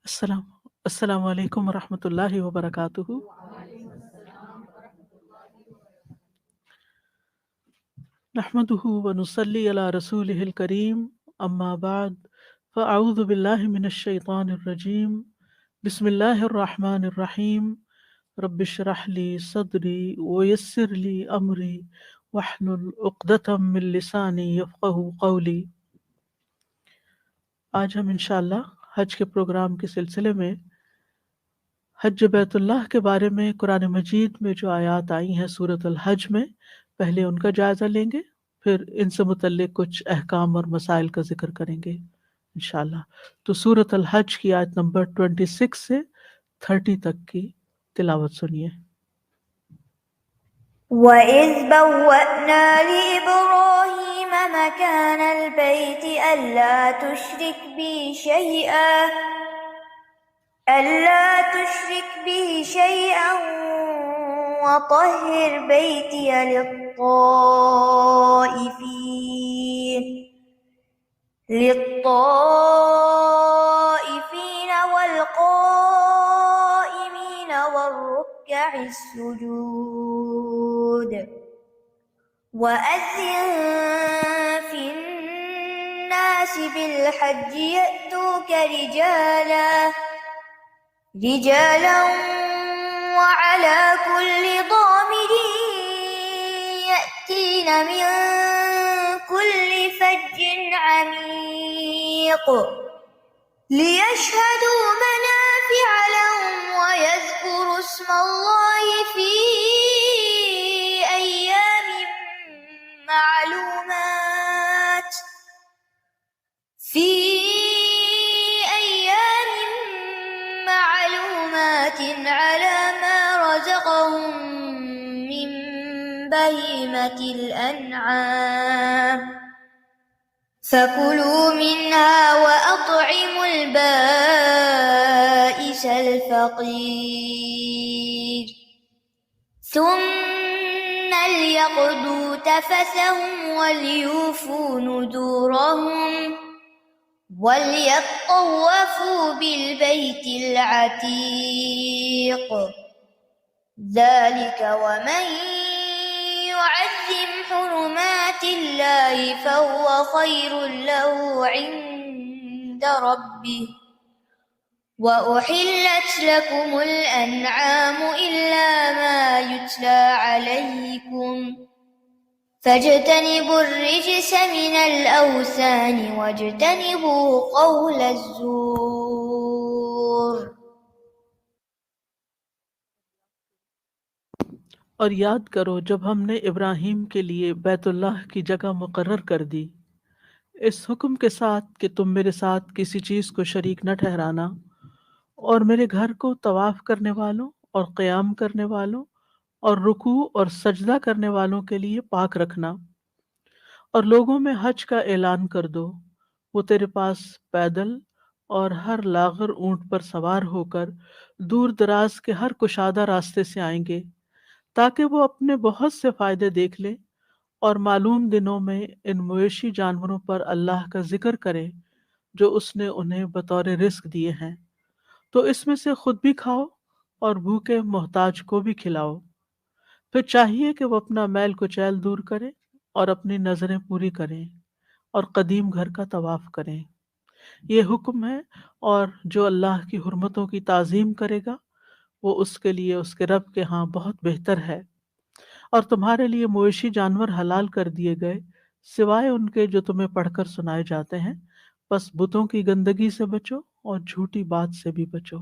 السلام السلام علیکم ورحمۃ اللہ وبرکاتہ۔ نحمده ونصلي على رسوله الكريم، اما بعد فاعوذ باللہ من الشیطان الرجیم، بسم اللہ الرحمن الرحیم، رب اشرح لي صدری ويسر لي امری واحلل عقدۃ من لسانی یفقهوا قولی۔ آج ہم انشاءاللہ حج کے پروگرام کے سلسلے میں حج بیت اللہ کے بارے میں قرآن مجید میں جو آیات آئی ہیں سورۃ الحج میں، پہلے ان کا جائزہ لیں گے، پھر ان سے متعلق کچھ احکام اور مسائل کا ذکر کریں گے انشاءاللہ۔ تو سورۃ الحج کی آیت نمبر 26 سے 30 تک کی تلاوت سنیے۔ وَإِذْ بَوَّأْنَا لِإِبْرَاهِيمَ مَكَانَ الْبَيْتِ أَلَّا تُشْرِكْ بِي شَيْئًا وَطَهِّرْ بَيْتِيَ لِلطَّائِفِينَ وَالْقَائِمِينَ وَالرُّكَّعِ السُّجُودِ وَأَذِّن فِي النَّاسِ بِالْحَجِّ يَأْتُوكَ رِجَالًا وَعَلَى كُلِّ ضَامِرٍ يَأْتِينَ مِن كُلِّ فَجٍّ عَمِيقٍ لِيَشْهَدُوا مَنَافِعَ لَهُمْ وَيَذْكُرُوا اسْمَ اللَّهِ فِي أَيَّامٍ معلومات على ما رزقهم من بهيمة الأنعام فكلوا منها وأطعموا البائس الفقير ثم ليقضوا تفثهم وليوفوا نذورهم وَلْيَطَّوَّفُوا بِالْبَيْتِ الْعَتِيقِ ذَلِكَ وَمَن يُعَظِّمْ حُرُمَاتِ اللَّهِ فَهُوَ خَيْرٌ لَّهُ عِندَ رَبِّهِ وَأُحِلَّتْ لَكُمُ الْأَنْعَامُ إِلَّا مَا يُتْلَى عَلَيْكُمْ فَاجْتَنِبُوا الرِّجْسَ مِنَ الْأَوْثَانِ وَاجْتَنِبُوا قَوْلَ الزُّورِ۔ اور یاد کرو جب ہم نے ابراہیم کے لیے بیت اللہ کی جگہ مقرر کر دی، اس حکم کے ساتھ کہ تم میرے ساتھ کسی چیز کو شریک نہ ٹھہرانا، اور میرے گھر کو طواف کرنے والوں اور قیام کرنے والوں اور رکوع اور سجدہ کرنے والوں کے لیے پاک رکھنا، اور لوگوں میں حج کا اعلان کر دو، وہ تیرے پاس پیدل اور ہر لاغر اونٹ پر سوار ہو کر دور دراز کے ہر کشادہ راستے سے آئیں گے، تاکہ وہ اپنے بہت سے فائدے دیکھ لیں اور معلوم دنوں میں ان مویشی جانوروں پر اللہ کا ذکر کریں جو اس نے انہیں بطور رزق دیے ہیں، تو اس میں سے خود بھی کھاؤ اور بھوکے محتاج کو بھی کھلاؤ۔ پھر چاہیے کہ وہ اپنا میل کچیل دور کریں اور اپنی نظریں پوری کریں اور قدیم گھر کا طواف کریں۔ یہ حکم ہے، اور جو اللہ کی حرمتوں کی تعظیم کرے گا وہ اس کے لیے اس کے رب کے ہاں بہت بہتر ہے۔ اور تمہارے لیے مویشی جانور حلال کر دیے گئے سوائے ان کے جو تمہیں پڑھ کر سنائے جاتے ہیں، بس بتوں کی گندگی سے بچو اور جھوٹی بات سے بھی بچو۔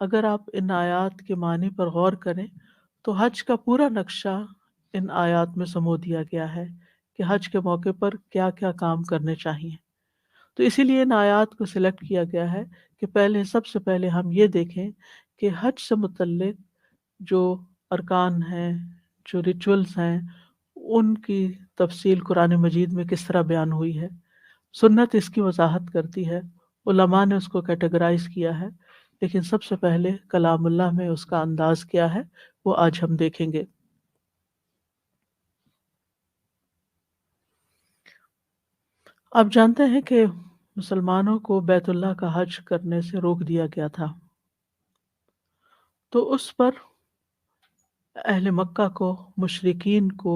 اگر آپ ان آیات کے معنی پر غور کریں تو حج کا پورا نقشہ ان آیات میں سمو دیا گیا ہے کہ حج کے موقع پر کیا کیا کام کرنے چاہیے۔ تو اسی لیے ان آیات کو سلیکٹ کیا گیا ہے کہ سب سے پہلے ہم یہ دیکھیں کہ حج سے متعلق جو ارکان ہیں، جو ریچولز ہیں، ان کی تفصیل قرآن مجید میں کس طرح بیان ہوئی ہے۔ سنت اس کی وضاحت کرتی ہے، علماء نے اس کو کیٹیگرائز کیا ہے، لیکن سب سے پہلے کلام اللہ میں اس کا انداز کیا ہے وہ آج ہم دیکھیں گے۔ آپ جانتے ہیں کہ مسلمانوں کو بیت اللہ کا حج کرنے سے روک دیا گیا تھا، تو اس پر اہل مکہ کو، مشرکین کو،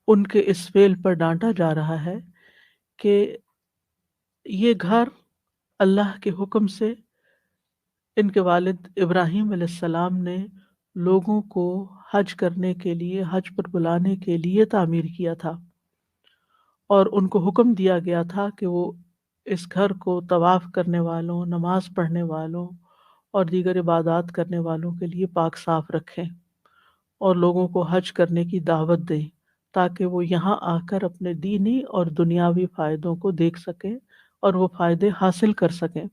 ان کے اس فعل پر ڈانٹا جا رہا ہے کہ یہ گھر اللہ کے حکم سے ان کے والد ابراہیم علیہ السلام نے لوگوں کو حج کرنے کے لیے، حج پر بلانے کے لیے تعمیر کیا تھا، اور ان کو حکم دیا گیا تھا کہ وہ اس گھر کو طواف کرنے والوں، نماز پڑھنے والوں اور دیگر عبادات کرنے والوں کے لیے پاک صاف رکھیں، اور لوگوں کو حج کرنے کی دعوت دیں تاکہ وہ یہاں آ کر اپنے دینی اور دنیاوی فائدوں کو دیکھ سکیں اور وہ فائدے حاصل کر سکیں۔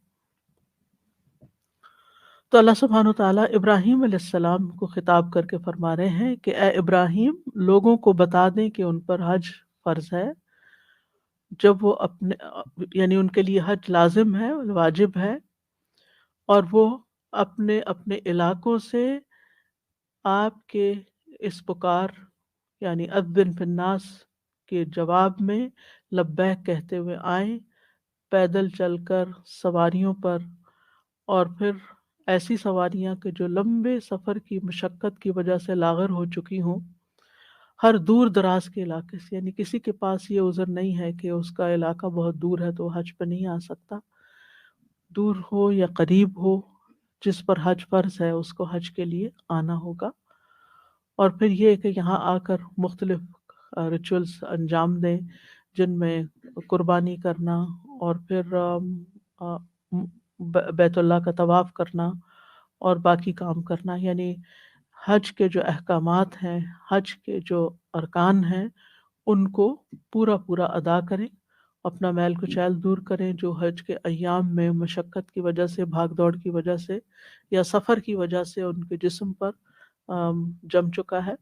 تو اللہ سبحانہ وتعالیٰ ابراہیم علیہ السلام کو خطاب کر کے فرما رہے ہیں کہ اے ابراہیم، لوگوں کو بتا دیں کہ ان پر حج فرض ہے، جب وہ اپنے یعنی ان کے لیے حج لازم ہے، واجب ہے، اور وہ اپنے اپنے علاقوں سے آپ کے اس پکار یعنی اذن فی الناس کے جواب میں لبیک کہتے ہوئے آئیں، پیدل چل کر، سواریوں پر، اور پھر ایسی سواریاں کہ جو لمبے سفر کی مشقت کی وجہ سے لاغر ہو چکی ہوں، ہر دور دراز کے علاقے سے، یعنی کسی کے پاس یہ عذر نہیں ہے کہ اس کا علاقہ بہت دور ہے تو حج پہ نہیں آ سکتا، دور ہو یا قریب ہو، جس پر حج فرض ہے اس کو حج کے لیے آنا ہوگا، اور پھر یہ کہ یہاں آ کر مختلف ریچولز انجام دیں، جن میں قربانی کرنا، اور پھر بیت اللہ کا طواف کرنا اور باقی کام کرنا، یعنی حج کے جو احکامات ہیں، حج کے جو ارکان ہیں، ان کو پورا پورا ادا کریں، اپنا میل کچیل دور کریں جو حج کے ایام میں مشقت کی وجہ سے، بھاگ دوڑ کی وجہ سے یا سفر کی وجہ سے ان کے جسم پر جم چکا ہے،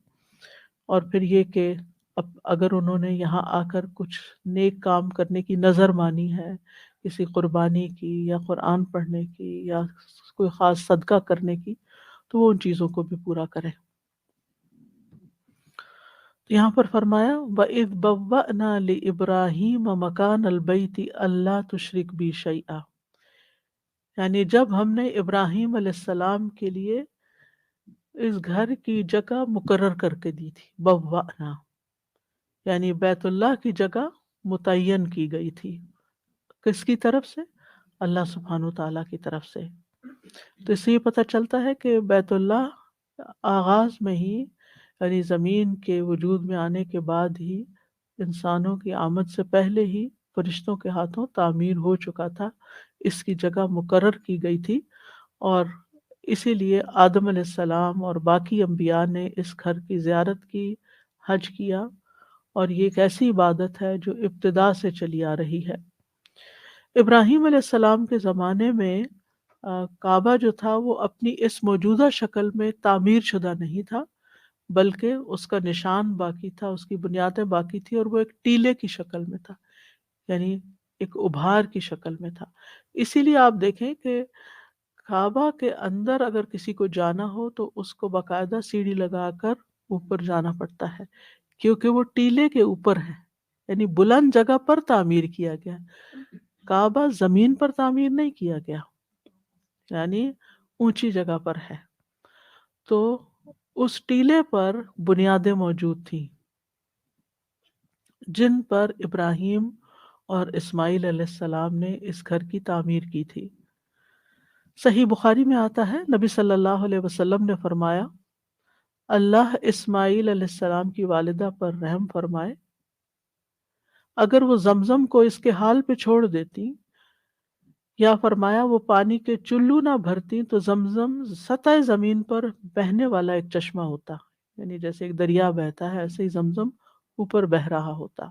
اور پھر یہ کہ اب اگر انہوں نے یہاں آ کر کچھ نیک کام کرنے کی نظر مانی ہے، کسی قربانی کی یا قرآن پڑھنے کی یا کوئی خاص صدقہ کرنے کی، تو وہ ان چیزوں کو بھی پورا کریں۔ تو یہاں پر فرمایا وَإِذْ بَوَّأْنَا لِإِبْرَاهِيمَ مَكَانَ الْبَيْتِ أَلَّا تُشْرِكْ بِي شَيْئًا، یعنی جب ہم نے ابراہیم علیہ السلام کے لیے اس گھر کی جگہ مقرر کر کے دی تھی، بوّأنا یعنی بیت اللہ کی جگہ متعین کی گئی تھی، کس کی طرف سے؟ اللہ سبحانہ تعالیٰ کی طرف سے۔ تو اس سے یہ پتہ چلتا ہے کہ بیت اللہ آغاز میں ہی، یعنی زمین کے وجود میں آنے کے بعد ہی، انسانوں کی آمد سے پہلے ہی فرشتوں کے ہاتھوں تعمیر ہو چکا تھا، اس کی جگہ مقرر کی گئی تھی، اور اسی لیے آدم علیہ السلام اور باقی انبیاء نے اس گھر کی زیارت کی، حج کیا، اور یہ ایک ایسی عبادت ہے جو ابتدا سے چلی آ رہی ہے۔ ابراہیم علیہ السلام کے زمانے میں کعبہ جو تھا وہ اپنی اس موجودہ شکل میں تعمیر شدہ نہیں تھا، بلکہ اس کا نشان باقی تھا، اس کی بنیادیں باقی تھی، اور وہ ایک ٹیلے کی شکل میں تھا، یعنی ایک ابھار کی شکل میں تھا۔ اسی لیے آپ دیکھیں کہ کعبہ کے اندر اگر کسی کو جانا ہو تو اس کو باقاعدہ سیڑھی لگا کر اوپر جانا پڑتا ہے، کیونکہ وہ ٹیلے کے اوپر ہے، یعنی بلند جگہ پر تعمیر کیا گیا۔ کعبہ زمین پر تعمیر نہیں کیا گیا، یعنی اونچی جگہ پر ہے، تو اس ٹیلے پر بنیادیں موجود تھیں جن پر ابراہیم اور اسماعیل علیہ السلام نے اس گھر کی تعمیر کی تھی۔ صحیح بخاری میں آتا ہے، نبی صلی اللہ علیہ وسلم نے فرمایا، اللہ اسماعیل علیہ السلام کی والدہ پر رحم فرمائے، اگر وہ زمزم کو اس کے حال پہ چھوڑ دیتی، یا فرمایا وہ پانی کے چلو نہ بھرتی، تو زمزم سطح زمین پر بہنے والا ایک چشمہ ہوتا، یعنی جیسے ایک دریا بہتا ہے ایسے ہی زمزم اوپر بہہ رہا ہوتا۔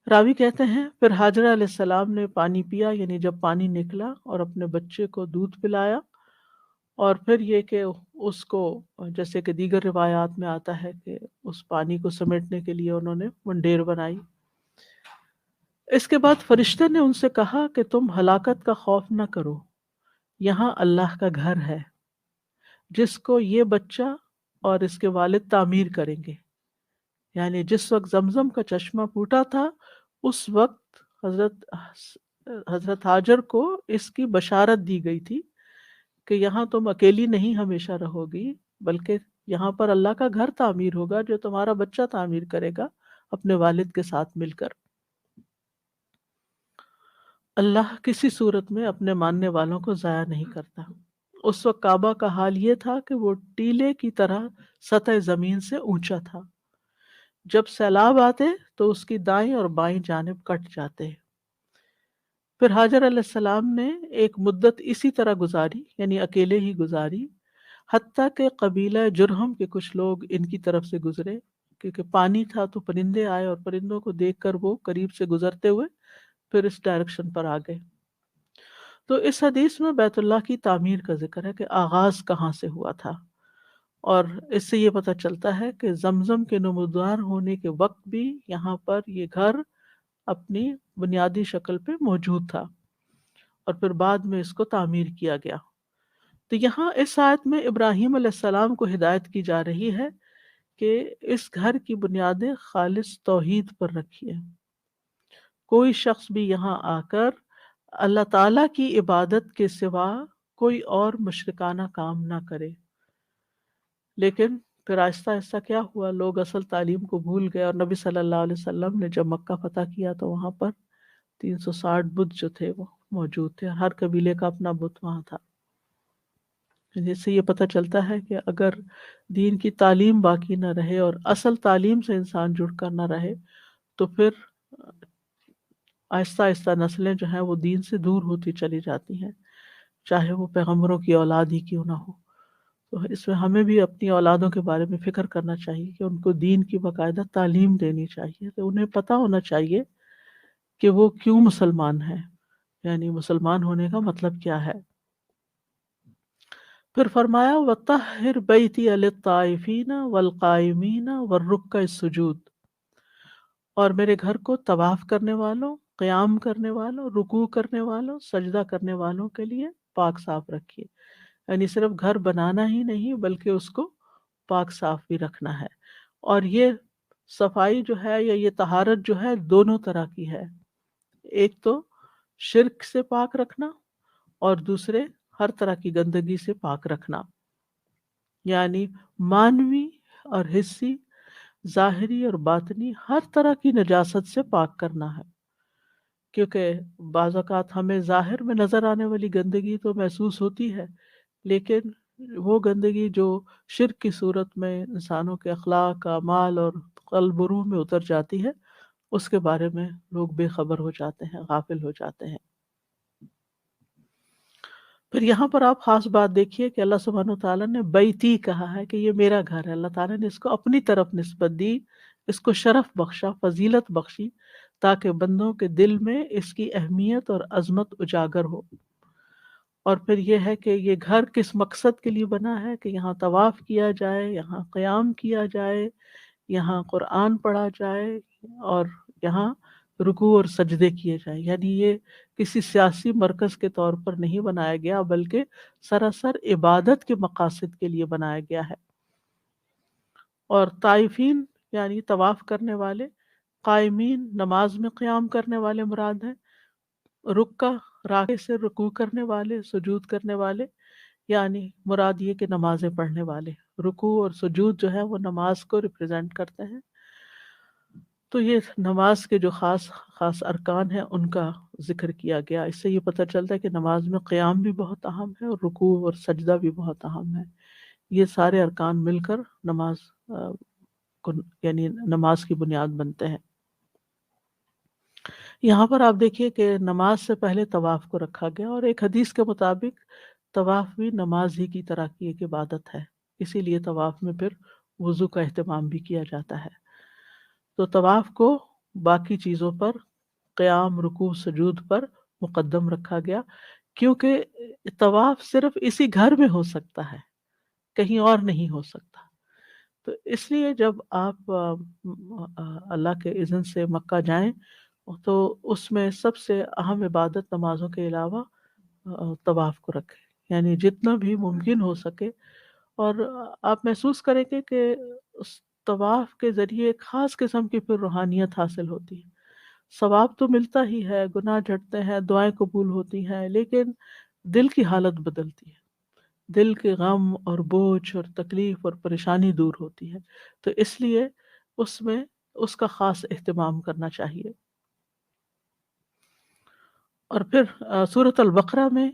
راوی کہتے ہیں پھر ہاجرہ علیہ السلام نے پانی پیا، یعنی جب پانی نکلا، اور اپنے بچے کو دودھ پلایا، اور پھر یہ کہ اس کو، جیسے کہ دیگر روایات میں آتا ہے کہ اس پانی کو سمیٹنے کے لیے انہوں نے منڈیر بنائی۔ اس کے بعد فرشتے نے ان سے کہا کہ تم ہلاکت کا خوف نہ کرو، یہاں اللہ کا گھر ہے جس کو یہ بچہ اور اس کے والد تعمیر کریں گے، یعنی جس وقت زمزم کا چشمہ پھوٹا تھا اس وقت حضرت حضرت ہاجر کو اس کی بشارت دی گئی تھی کہ یہاں تم اکیلی نہیں ہمیشہ رہو گی، بلکہ یہاں پر اللہ کا گھر تعمیر ہوگا جو تمہارا بچہ تعمیر کرے گا اپنے والد کے ساتھ مل کر۔ اللہ کسی صورت میں اپنے ماننے والوں کو ضائع نہیں کرتا۔ اس وقت کعبہ کا حال یہ تھا کہ وہ ٹیلے کی طرح سطح زمین سے اونچا تھا۔ جب سیلاب آتے تو اس کی دائیں اور بائیں جانب کٹ جاتے۔ پھر حاجر علیہ السلام نے ایک مدت اسی طرح گزاری، یعنی اکیلے ہی گزاری، حتیٰ کہ قبیلہ جرہم کے کچھ لوگ ان کی طرف سے گزرے، کیونکہ پانی تھا تو پرندے آئے اور پرندوں کو دیکھ کر وہ قریب سے گزرتے ہوئے پھر اس ڈائریکشن پر آ گئے۔ تو اس حدیث میں بیت اللہ کی تعمیر کا ذکر ہے کہ آغاز کہاں سے ہوا تھا، اور اس سے یہ پتہ چلتا ہے کہ زمزم کے نمودار ہونے کے وقت بھی یہاں پر یہ گھر اپنی بنیادی شکل پہ موجود تھا، اور پھر بعد میں اس کو تعمیر کیا گیا۔ تو یہاں اس آیت میں ابراہیم علیہ السلام کو ہدایت کی جا رہی ہے کہ اس گھر کی بنیادیں خالص توحید پر رکھیے۔ کوئی شخص بھی یہاں آ کر اللہ تعالیٰ کی عبادت کے سوا کوئی اور مشرکانہ کام نہ کرے۔ لیکن پھر آہستہ آہستہ کیا ہوا، لوگ اصل تعلیم کو بھول گئے، اور نبی صلی اللہ علیہ وسلم نے جب مکہ فتح کیا تو وہاں پر 360 بت جو تھے وہ موجود تھے، ہر قبیلے کا اپنا بت وہاں تھا۔ جس سے یہ پتہ چلتا ہے کہ اگر دین کی تعلیم باقی نہ رہے اور اصل تعلیم سے انسان جڑ کر نہ رہے تو پھر آہستہ آہستہ نسلیں جو ہیں وہ دین سے دور ہوتی چلی جاتی ہیں، چاہے وہ پیغمبروں کی اولاد ہی کیوں نہ ہو۔ تو اس میں ہمیں بھی اپنی اولادوں کے بارے میں فکر کرنا چاہیے کہ ان کو دین کی باقاعدہ تعلیم دینی چاہیے، تو انہیں پتہ ہونا چاہیے کہ وہ کیوں مسلمان ہیں، یعنی مسلمان ہونے کا مطلب کیا ہے۔ پھر فرمایا وَطَهِّرْ بَيْتِيَ لِلطَّائِفِينَ وَالْقَائِمِينَ وَالرُّكَّعِ السُّجُودِ، اور میرے گھر کو طواف کرنے والوں، قیام کرنے والوں، رکوع کرنے والوں، سجدہ کرنے والوں کے لیے پاک صاف رکھیے۔ یعنی صرف گھر بنانا ہی نہیں بلکہ اس کو پاک صاف بھی رکھنا ہے، اور یہ صفائی جو ہے یا یہ طہارت جو ہے دونوں طرح کی ہے، ایک تو شرک سے پاک رکھنا اور دوسرے ہر طرح کی گندگی سے پاک رکھنا، یعنی مانوی اور حصی، ظاہری اور باطنی ہر طرح کی نجاست سے پاک کرنا ہے۔ کیونکہ بعض اوقات ہمیں ظاہر میں نظر آنے والی گندگی تو محسوس ہوتی ہے، لیکن وہ گندگی جو شرک کی صورت میں انسانوں کے اخلاق، اعمال اور قلب و روح میں اتر جاتی ہے، اس کے بارے میں لوگ بے خبر ہو جاتے ہیں، غافل ہو جاتے ہیں۔ پھر یہاں پر آپ خاص بات دیکھیے کہ اللہ سبحانہ وتعالیٰ نے بیتی کہا ہے کہ یہ میرا گھر ہے۔ اللہ تعالیٰ نے اس کو اپنی طرف نسبت دی، اس کو شرف بخشا، فضیلت بخشی، تاکہ بندوں کے دل میں اس کی اہمیت اور عظمت اجاگر ہو۔ اور پھر یہ ہے کہ یہ گھر کس مقصد کے لیے بنا ہے کہ یہاں طواف کیا جائے، یہاں قیام کیا جائے، یہاں قرآن پڑھا جائے، اور یہاں رکوع اور سجدے کیے جائیں۔ یعنی یہ کسی سیاسی مرکز کے طور پر نہیں بنایا گیا بلکہ سراسر عبادت کے مقاصد کے لیے بنایا گیا ہے۔ اور طائفین یعنی طواف کرنے والے، قائمین نماز میں قیام کرنے والے مراد ہیں، رکع راکع سے رکوع کرنے والے، سجود کرنے والے، یعنی مراد یہ کہ نمازیں پڑھنے والے۔ رکوع اور سجود جو ہے وہ نماز کو ریپرزینٹ کرتے ہیں، تو یہ نماز کے جو خاص خاص ارکان ہیں ان کا ذکر کیا گیا۔ اس سے یہ پتہ چلتا ہے کہ نماز میں قیام بھی بہت اہم ہے اور رکوع اور سجدہ بھی بہت اہم ہے۔ یہ سارے ارکان مل کر نماز کو یعنی نماز کی بنیاد بنتے ہیں۔ یہاں پر آپ دیکھیے کہ نماز سے پہلے طواف کو رکھا گیا، اور ایک حدیث کے مطابق طواف بھی نماز ہی کی طرح کی ایک عبادت ہے، اسی لیے طواف میں پھر وضو کا اہتمام بھی کیا جاتا ہے۔ تو طواف کو باقی چیزوں پر، قیام، رکوع، سجود پر مقدم رکھا گیا، کیونکہ طواف صرف اسی گھر میں ہو سکتا ہے، کہیں اور نہیں ہو سکتا۔ تو اس لیے جب آپ اللہ کے اذن سے مکہ جائیں تو اس میں سب سے اہم عبادت نمازوں کے علاوہ طواف کو رکھیں، یعنی جتنا بھی ممکن ہو سکے۔ اور آپ محسوس کریں گے کہ اس طواف کے ذریعے ایک خاص قسم کی پھر روحانیت حاصل ہوتی ہے۔ ثواب تو ملتا ہی ہے، گناہ جھڑتے ہیں، دعائیں قبول ہوتی ہیں، لیکن دل کی حالت بدلتی ہے، دل کے غم اور بوجھ اور تکلیف اور پریشانی دور ہوتی ہے، تو اس لیے اس میں اس کا خاص اہتمام کرنا چاہیے۔ اور پھر سورۃ البقرہ میں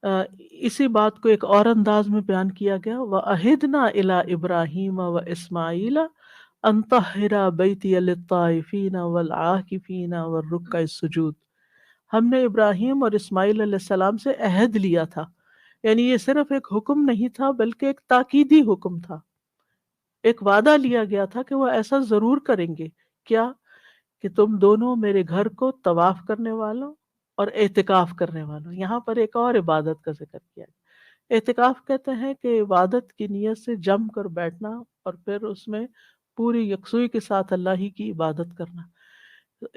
آ، اسی بات کو ایک اور انداز میں بیان کیا گیا، وَأَهِدْنَا إِلَىٰ إِبْرَاهِيمَ وَإِسْمَاعِيلَ أَن طَهِّرَا بَيْتِيَ لِلطَّائِفِينَ وَالْعَاكِفِينَ وَالرُّكَّعِ السُّجُودِ۔ ہم نے ابراہیم اور اسماعیل علیہ السلام سے عہد لیا تھا، یعنی یہ صرف ایک حکم نہیں تھا بلکہ ایک تاکیدی حکم تھا، ایک وعدہ لیا گیا تھا کہ وہ ایسا ضرور کریں گے۔ کیا؟ کہ تم دونوں میرے گھر کو طواف کرنے والوں اور اعتکاف کرنے والوں، یہاں پر ایک اور عبادت کا ذکر کیا ہے۔ اعتکاف کہتے ہیں کہ عبادت کی نیت سے جم کر بیٹھنا اور پھر اس میں پوری یکسوئی کے ساتھ اللہ ہی کی عبادت کرنا۔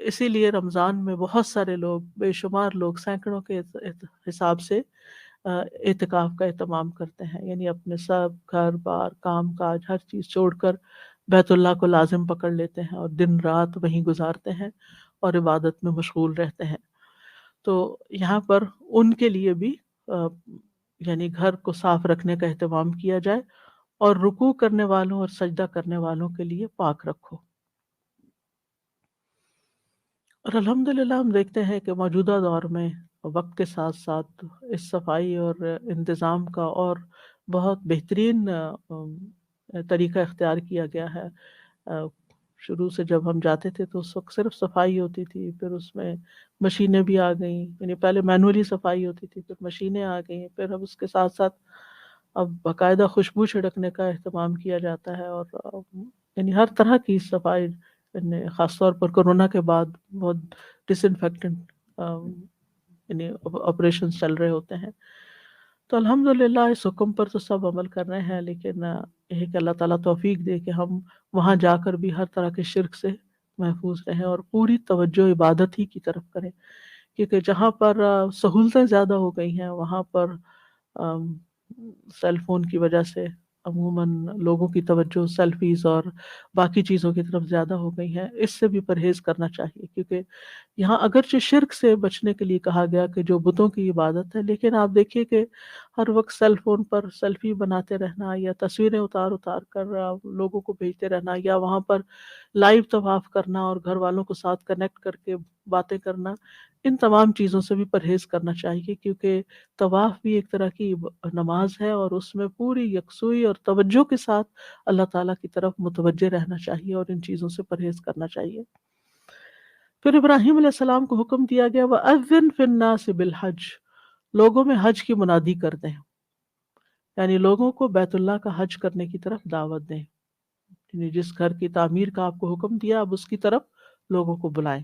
اسی لیے رمضان میں بہت سارے لوگ، بے شمار لوگ، سینکڑوں کے حساب سے اعتکاف کا اہتمام کرتے ہیں، یعنی اپنے سب گھر بار کام کاج ہر چیز چھوڑ کر بیت اللہ کو لازم پکڑ لیتے ہیں اور دن رات وہیں گزارتے ہیں اور عبادت میں مشغول رہتے ہیں۔ تو یہاں پر ان کے لیے بھی آ، یعنی گھر کو صاف رکھنے کا اہتمام کیا جائے، اور رکوع کرنے والوں اور سجدہ کرنے والوں کے لیے پاک رکھو۔ اور الحمدللہ ہم دیکھتے ہیں کہ موجودہ دور میں وقت کے ساتھ ساتھ اس صفائی اور انتظام کا اور بہت بہترین طریقہ اختیار کیا گیا ہے۔ آ، شروع سے جب ہم جاتے تھے تو اس وقت صرف صفائی ہوتی تھی، پھر اس میں مشینیں بھی آ گئیں، یعنی پہلے مینولی صفائی ہوتی تھی، پھر مشینیں آ گئیں، پھر اب اس کے ساتھ ساتھ اب باقاعدہ خوشبو چھڑکنے کا اہتمام کیا جاتا ہے، اور یعنی ہر طرح کی صفائی، یعنی خاص طور پر کورونا کے بعد بہت ڈس انفیکٹنٹ یعنی آپریشن چل رہے ہوتے ہیں۔ تو الحمدللہ اس حکم پر تو سب عمل کر رہے ہیں، لیکن یہ ہے کہ اللہ تعالیٰ توفیق دے کہ ہم وہاں جا کر بھی ہر طرح کے شرک سے محفوظ رہیں اور پوری توجہ عبادت ہی کی طرف کریں، کیونکہ جہاں پر سہولتیں زیادہ ہو گئی ہیں وہاں پر سیل فون کی وجہ سے عموماً لوگوں کی توجہ سیلفیز اور باقی چیزوں کی طرف زیادہ ہو گئی ہے۔ اس سے بھی پرہیز کرنا چاہیے، کیونکہ یہاں اگرچہ شرک سے بچنے کے لیے کہا گیا کہ جو بتوں کی عبادت ہے، لیکن آپ دیکھیے کہ ہر وقت سیل فون پر سیلفی بناتے رہنا یا تصویریں اتار اتار کر لوگوں کو بھیجتے رہنا، یا وہاں پر لائیو طواف کرنا اور گھر والوں کو ساتھ کنیکٹ کر کے باتیں کرنا، ان تمام چیزوں سے بھی پرہیز کرنا چاہیے، کیونکہ طواف بھی ایک طرح کی نماز ہے اور اس میں پوری یکسوئی اور توجہ کے ساتھ اللہ تعالیٰ کی طرف متوجہ رہنا چاہیے اور ان چیزوں سے پرہیز کرنا چاہیے۔ پھر ابراہیم علیہ السلام کو حکم دیا گیا وَأَذِّن فِي النَّاسِ بِالْحَجِّ، لوگوں میں حج کی منادی کر دیں، یعنی لوگوں کو بیت اللہ کا حج کرنے کی طرف دعوت دیں، یعنی جس گھر کی تعمیر کا آپ کو حکم دیا اب اس کی طرف لوگوں کو بلائیں۔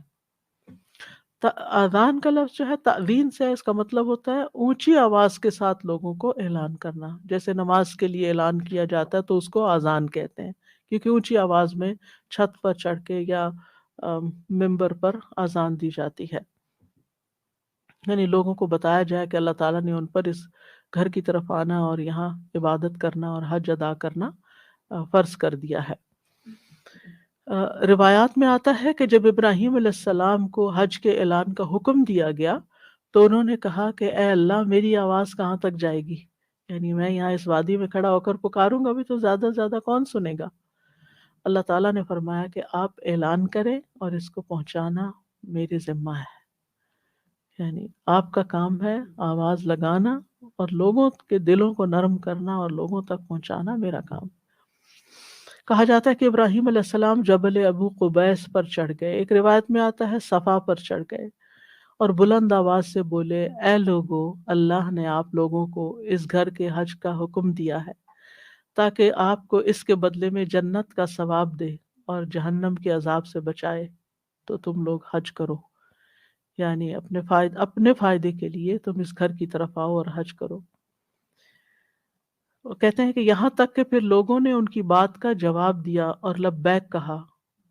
اذان کا لفظ جو ہے تأذین سے ہے، اس کا مطلب ہوتا ہے اونچی آواز کے ساتھ لوگوں کو اعلان کرنا، جیسے نماز کے لیے اعلان کیا جاتا ہے تو اس کو اذان کہتے ہیں، کیونکہ اونچی آواز میں چھت پر چڑھ کے یا ممبر پر اذان دی جاتی ہے، یعنی لوگوں کو بتایا جائے کہ اللہ تعالیٰ نے ان پر اس گھر کی طرف آنا اور یہاں عبادت کرنا اور حج ادا کرنا فرض کر دیا ہے۔ روایات میں آتا ہے کہ جب ابراہیم علیہ السلام کو حج کے اعلان کا حکم دیا گیا تو انہوں نے کہا کہ اے اللہ میری آواز کہاں تک جائے گی، یعنی میں یہاں اس وادی میں کھڑا ہو کر پکاروں گا بھی تو زیادہ سے زیادہ کون سنے گا؟ اللہ تعالیٰ نے فرمایا کہ آپ اعلان کریں اور اس کو پہنچانا میرے ذمہ ہے، یعنی آپ کا کام ہے آواز لگانا اور لوگوں کے دلوں کو نرم کرنا اور لوگوں تک پہنچانا میرا کام۔ کہا جاتا ہے کہ ابراہیم علیہ السلام جبل ابو قبیس پر چڑھ گئے، ایک روایت میں آتا ہے صفا پر چڑھ گئے، اور بلند آواز سے بولے اے لوگو، اللہ نے آپ لوگوں کو اس گھر کے حج کا حکم دیا ہے تاکہ آپ کو اس کے بدلے میں جنت کا ثواب دے اور جہنم کے عذاب سے بچائے، تو تم لوگ حج کرو، یعنی اپنے فائدے کے لیے تم اس گھر کی طرف آؤ اور حج کرو۔ وہ کہتے ہیں کہ یہاں تک کہ پھر لوگوں نے ان کی بات کا جواب دیا اور لبیک کہا،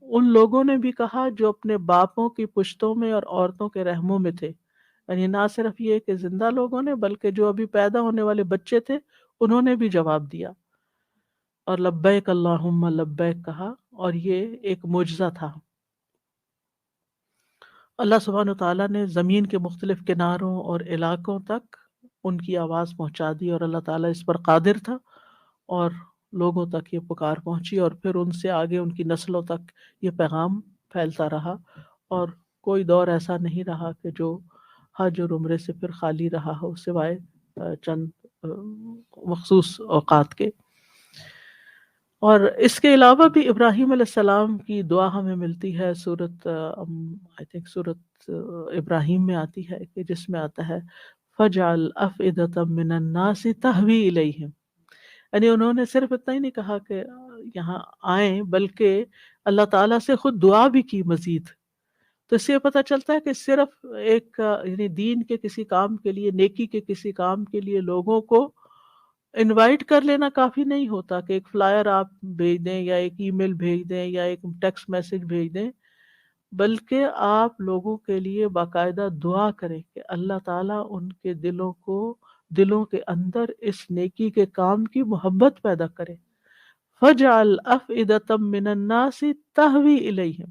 ان لوگوں نے بھی کہا جو اپنے باپوں کی پشتوں میں اور عورتوں کے رحموں میں تھے، یعنی نہ صرف یہ کہ زندہ لوگوں نے بلکہ جو ابھی پیدا ہونے والے بچے تھے انہوں نے بھی جواب دیا اور لبیک اللہم لبیک کہا، اور یہ ایک معجزہ تھا۔ اللہ سبحانہ وتعالیٰ نے زمین کے مختلف کناروں اور علاقوں تک ان کی آواز پہنچا دی، اور اللہ تعالیٰ اس پر قادر تھا، اور لوگوں تک یہ پکار پہنچی، اور پھر ان سے آگے ان کی نسلوں تک یہ پیغام پھیلتا رہا، اور کوئی دور ایسا نہیں رہا کہ جو حج اور عمرے سے پھر خالی رہا ہو، سوائے چند مخصوص اوقات کے۔ اور اس کے علاوہ بھی ابراہیم علیہ السلام کی دعا ہمیں ملتی ہے، سورت آئی تھنک سورت ابراہیم میں آتی ہے، کہ جس میں آتا ہے فَجْعَلْ أَفْئِدَةً مِّنَ النَّاسِ تَهْوِي إِلَيْهِمْ، یعنی انہوں نے صرف اتنا ہی نہیں کہا کہ یہاں آئیں، بلکہ اللہ تعالیٰ سے خود دعا بھی کی مزید۔ تو اس سے یہ پتہ چلتا ہے کہ صرف ایک یعنی دین کے کسی کام کے لیے، نیکی کے کسی کام کے لیے لوگوں کو انوائٹ کر لینا کافی نہیں ہوتا، کہ ایک فلائر آپ بھیج دیں یا ایک ای میل بھیج دیں یا ایک ٹیکسٹ میسج بھیج دیں، بلکہ آپ لوگوں کے لیے باقاعدہ دعا کریں کہ اللہ تعالیٰ ان کے دلوں کے اندر اس نیکی کے کام کی محبت پیدا کرے۔ فَجْعَلْ أَفْئِدَةً مِّنَ النَّاسِ تَهْوِي إِلَيْهِمْ،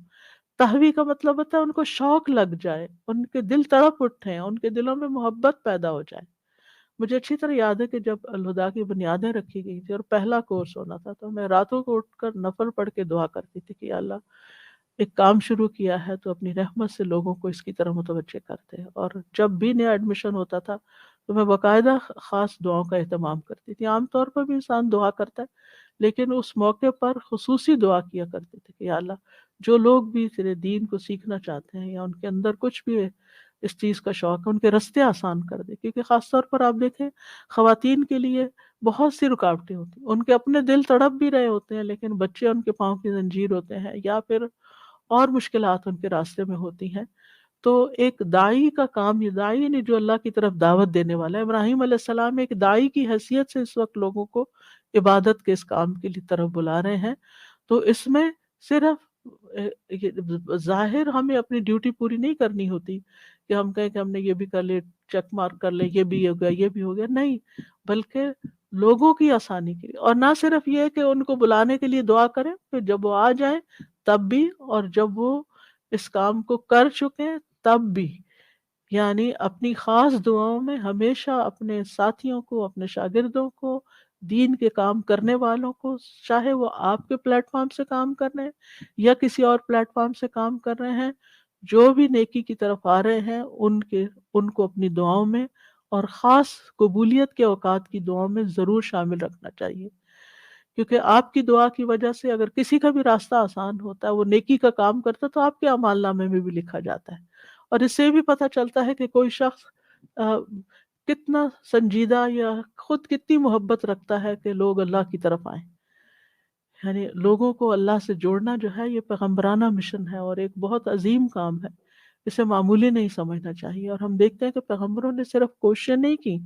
تہوی کا مطلب ہوتا ہے ان کو شوق لگ جائے، ان کے دل تڑپ اٹھیں، ان کے دلوں میں محبت پیدا ہو جائے۔ مجھے اچھی طرح یاد ہے کہ جب الہدا کی بنیادیں رکھی گئی تھی اور پہلا کورس ہونا تھا، تو میں راتوں کو اٹھ کر نفل پڑھ کے دعا کرتی تھی کہ یا اللہ، ایک کام شروع کیا ہے تو اپنی رحمت سے لوگوں کو اس کی طرف متوجہ کرتے ہیں۔ اور جب بھی نیا ایڈمیشن ہوتا تھا تو میں باقاعدہ خاص دعاؤں کا اہتمام کرتی تھی۔ عام طور پر بھی انسان دعا کرتا ہے، لیکن اس موقع پر خصوصی دعا کیا کرتے تھے کہ یا اللہ، جو لوگ بھی تیرے دین کو سیکھنا چاہتے ہیں یا ان کے اندر کچھ بھی اس چیز کا شوق ہے، ان کے رستے آسان کر دے۔ کیونکہ خاص طور پر آپ دیکھیں، خواتین کے لیے بہت سی رکاوٹیں ہوتی ہیں، ان کے اپنے دل تڑپ بھی رہے ہوتے ہیں، لیکن بچے ان کے پاؤں کی زنجیر ہوتے ہیں، یا پھر اور مشکلات ان کے راستے میں ہوتی ہیں۔ تو ایک دائی کا کام، یہ دائی نہیں جو اللہ کی طرف دعوت دینے والا ہے، ابراہیم علیہ السلام ایک دائی کی حیثیت سے اس وقت لوگوں کو عبادت کے اس کام کے لیے طرف بلا رہے ہیں۔ تو اس میں صرف ظاہر ہمیں اپنی ڈیوٹی پوری نہیں کرنی ہوتی کہ ہم کہیں کہ ہم نے یہ بھی کر لے، چیک مارک کر لے، یہ بھی ہو گیا، یہ بھی ہو گیا، نہیں، بلکہ لوگوں کی آسانی کے لیے۔ اور نہ صرف یہ کہ ان کو بلانے کے لیے دعا کریں، پھر جب وہ آ جائیں تب بھی، اور جب وہ اس کام کو کر چکے تب بھی، یعنی اپنی خاص دعاؤں میں ہمیشہ اپنے ساتھیوں کو، اپنے شاگردوں کو، دین کے کام کرنے والوں کو، چاہے وہ آپ کے پلیٹ فارم سے کام کر رہے ہیں یا کسی اور پلیٹ فارم سے کام کر رہے ہیں، جو بھی نیکی کی طرف آ رہے ہیں، ان کو اپنی دعاؤں میں اور خاص قبولیت کے اوقات کی دعاؤں میں ضرور شامل رکھنا چاہیے۔ کیونکہ آپ کی دعا کی وجہ سے اگر کسی کا بھی راستہ آسان ہوتا ہے، وہ نیکی کا کام کرتا ہے، تو آپ کے اعمال نامے میں بھی لکھا جاتا ہے۔ اور اس سے بھی پتہ چلتا ہے کہ کوئی شخص کتنا سنجیدہ یا خود کتنی محبت رکھتا ہے کہ لوگ اللہ کی طرف آئیں۔ یعنی لوگوں کو اللہ سے جوڑنا جو ہے، یہ پیغمبرانہ مشن ہے اور ایک بہت عظیم کام ہے، اسے معمولی نہیں سمجھنا چاہیے۔ اور ہم دیکھتے ہیں کہ پیغمبروں نے صرف کوششیں نہیں کی،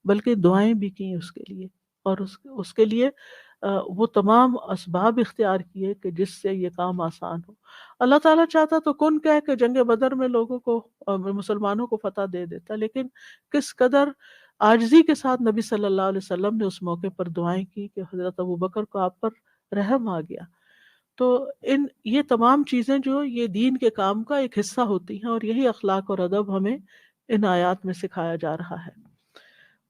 بلکہ دعائیں بھی کی اس کے لیے، اور اس کے لیے وہ تمام اسباب اختیار کیے کہ جس سے یہ کام آسان ہو۔ اللہ تعالیٰ چاہتا تو کن کہہ کہ جنگ بدر میں لوگوں کو، مسلمانوں کو فتح دے دیتا، لیکن کس قدر عاجزی کے ساتھ نبی صلی اللہ علیہ وسلم نے اس موقع پر دعائیں کی کہ حضرت ابوبکر کو آپ پر رحم آ گیا۔ تو یہ تمام چیزیں جو یہ دین کے کام کا ایک حصہ ہوتی ہیں، اور یہی اخلاق اور ادب ہمیں ان آیات میں سکھایا جا رہا ہے۔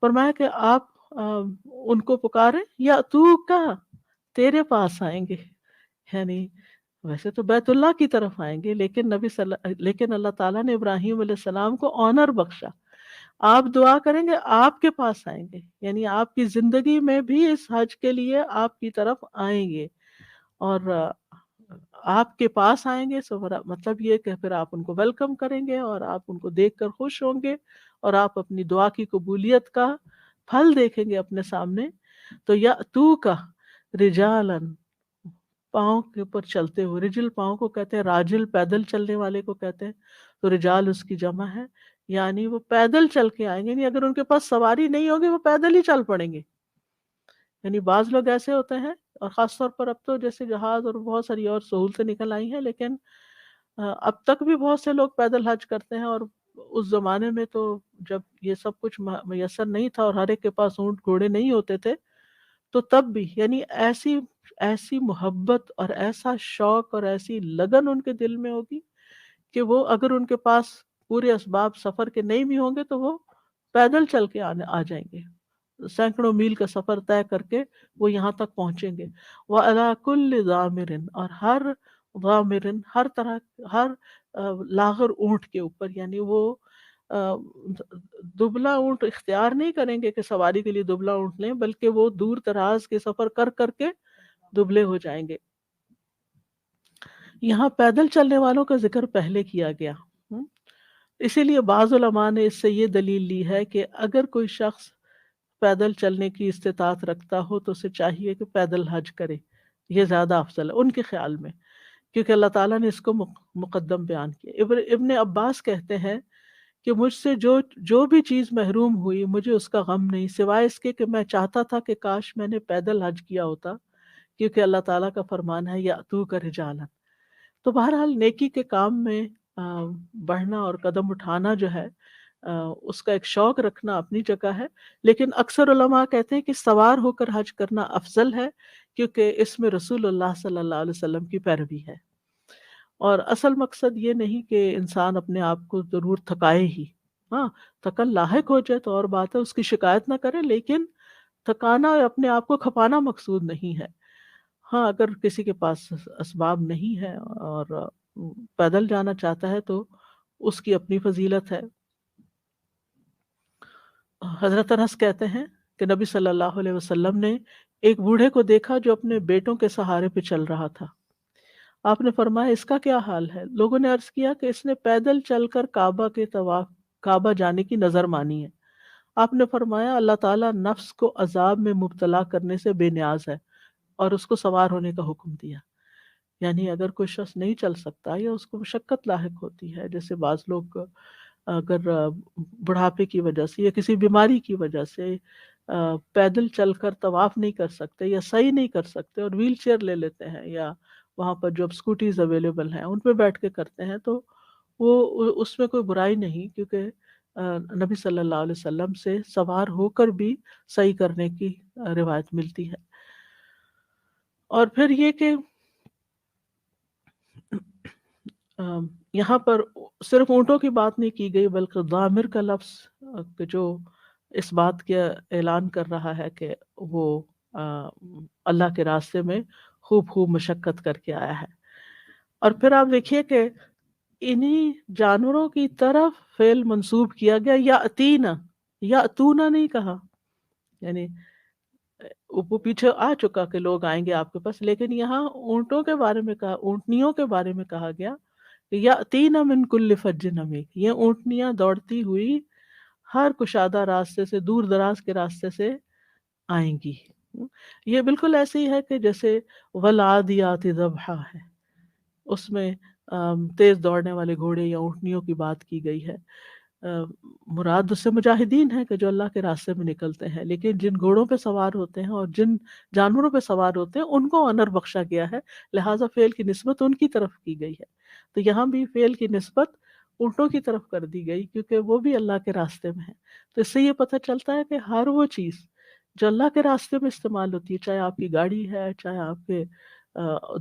فرمایا کہ آپ ان کو پکاریں، یا تو کا، تیرے پاس آئیں گے، یعنی ویسے تو بیت اللہ کی طرف آئیں گے، لیکن اللہ تعالیٰ نے ابراہیم علیہ السلام کو آنر بخشا۔ آپ دعا کریں گے، آپ کے پاس آئیں گے، یعنی آپ کی زندگی میں بھی اس حج کے لیے آپ کی طرف آئیں گے، اور آپ کے پاس آئیں گے، سو مطلب یہ کہ پھر آپ ان کو ویلکم کریں گے، اور آپ ان کو دیکھ کر خوش ہوں گے، اور آپ اپنی دعا کی قبولیت کا پھل دیکھیں گے اپنے سامنے۔ تو یا تو کا رجالن، پاؤں کے اوپر چلتے ہوئے، رجل پاؤں کو کہتے ہیں، راجل پیدل چلنے والے کو کہتے ہیں، تو رجال اس کی جمع ہے، یعنی وہ پیدل چل کے آئیں گے، یعنی اگر ان کے پاس سواری نہیں ہوگی وہ پیدل ہی چل پڑیں گے۔ یعنی بعض لوگ ایسے ہوتے ہیں، اور خاص طور پر اب تو جیسے جہاز اور بہت ساری اور سہولتیں نکل آئی ہیں، لیکن اب تک بھی بہت سے لوگ پیدل حج کرتے ہیں۔ اور اس زمانے میں تو جب یہ سب کچھ میسر نہیں تھا اور ہر ایک کے پاس اونٹ گھوڑے نہیں ہوتے تھے، تو تب بھی یعنی ایسی محبت اور ایسا شوق اور ایسی لگن ان کے دل میں ہوگی کہ وہ اگر ان کے پاس پورے اسباب سفر کے نہیں بھی ہوں گے تو وہ پیدل چل کے آ جائیں گے، سینکڑوں میل کا سفر طے کر کے وہ یہاں تک پہنچیں گے۔ وَعَلَىٰ كُلِّ ضَامِرٍ، اور ہر ضامرن، ہر طرح، ہر لاغر اونٹ کے اوپر، یعنی وہ آ، دبلا اونٹ اختیار نہیں کریں گے کہ سواری کے لیے دبلا اونٹ لیں، بلکہ وہ دور دراز کے سفر کر کر کے دبلے ہو جائیں گے۔ یہاں پیدل چلنے والوں کا ذکر پہلے کیا گیا، ہم، اسی لیے بعض علماء نے اس سے یہ دلیل لی ہے کہ اگر کوئی شخص پیدل چلنے کی استطاعت رکھتا ہو تو اسے چاہیے کہ پیدل حج کرے، یہ زیادہ افضل ہے ان کے خیال میں، کیونکہ اللہ تعالیٰ نے اس کو مقدم بیان کیا۔ ابن عباس کہتے ہیں کہ مجھ سے جو بھی چیز محروم ہوئی مجھے اس کا غم نہیں، سوائے اس کے کہ میں چاہتا تھا کہ کاش میں نے پیدل حج کیا ہوتا، کیونکہ اللہ تعالیٰ کا فرمان ہے یَأْتُوکَ رِجَالًا۔ تو بہرحال نیکی کے کام میں بڑھنا اور قدم اٹھانا جو ہے اس کا ایک شوق رکھنا اپنی جگہ ہے، لیکن اکثر علماء کہتے ہیں کہ سوار ہو کر حج کرنا افضل ہے، کیونکہ اس میں رسول اللہ صلی اللہ علیہ وسلم کی پیروی ہے، اور اصل مقصد یہ نہیں کہ انسان اپنے آپ کو ضرور تھکائے ہی، ہاں تھکن لاحق ہو جائے تو اور بات ہے، اس کی شکایت نہ کرے، لیکن تھکانا اور اپنے آپ کو کھپانا مقصود نہیں ہے۔ ہاں اگر کسی کے پاس اسباب نہیں ہے اور پیدل جانا چاہتا ہے تو اس کی اپنی فضیلت ہے۔ حضرت انس کہتے ہیں کہ نبی صلی اللہ علیہ وسلم نے ایک بوڑھے کو دیکھا جو اپنے بیٹوں کے سہارے پہ چل رہا تھا۔ آپ نے فرمایا اس کا کیا حال ہے؟ لوگوں نے عرض کیا کہ اس نے پیدل چل کر کعبہ جانے کی نظر مانی ہے۔ آپ نے فرمایا اللہ تعالیٰ نفس کو عذاب میں مبتلا کرنے سے بے نیاز ہے اور اس کو سوار ہونے کا حکم دیا۔ یعنی اگر کوئی شخص نہیں چل سکتا یا اس کو مشقت لاحق ہوتی ہے، جیسے بعض لوگ اگر بڑھاپے کی وجہ سے یا کسی بیماری کی وجہ سے پیدل چل کر طواف نہیں کر سکتے یا سعی نہیں کر سکتے اور ویل چیئر لے لیتے ہیں، یا وہاں پر جو اب اسکوٹیز اویلیبل ہیں ان پہ بیٹھ کے کرتے ہیں، تو وہ اس میں کوئی برائی نہیں، کیونکہ نبی صلی اللہ علیہ وسلم سے سوار ہو کر بھی سعی کرنے کی روایت ملتی ہے۔ اور پھر یہ کہ یہاں پر صرف اونٹوں کی بات نہیں کی گئی، بلکہ ضامر کا لفظ کہ جو اس بات کا اعلان کر رہا ہے کہ وہ اللہ کے راستے میں خوب خوب مشقت کر کے آیا ہے۔ اور پھر آپ دیکھیے کہ انہی جانوروں کی طرف فعل منسوب کیا گیا، یا اتینا، یا اتونا نہیں کہا، یعنی وہ پیچھے آ چکا کہ لوگ آئیں گے آپ کے پاس، لیکن یہاں اونٹوں کے بارے میں کہا، اونٹنیوں کے بارے میں کہا گیا کہ یاتینا من کل فج عمیق، یہ اونٹنیاں دوڑتی ہوئی ہر کشادہ راستے سے، دور دراز کے راستے سے آئیں گی۔ یہ بالکل ایسے ہی ہے کہ جیسے والعادیات ضبحا ہے، اس میں تیز دوڑنے والے گھوڑے یا اونٹنیوں کی بات کی گئی ہے۔ مراد اس سے مجاہدین ہیں کہ جو اللہ کے راستے میں نکلتے ہیں، لیکن جن گھوڑوں پہ سوار ہوتے ہیں اور جن جانوروں پہ سوار ہوتے ہیں ان کو آنر بخشا گیا ہے، لہٰذا فعل کی نسبت ان کی طرف کی گئی ہے۔ تو یہاں بھی فعل کی نسبت اونٹوں کی طرف کر دی گئی، کیونکہ وہ بھی اللہ کے راستے میں ہے۔ تو اس سے یہ پتہ چلتا ہے کہ ہر وہ چیز جو اللہ کے راستے میں استعمال ہوتی ہے، چاہے آپ کی گاڑی ہے، چاہے آپ کے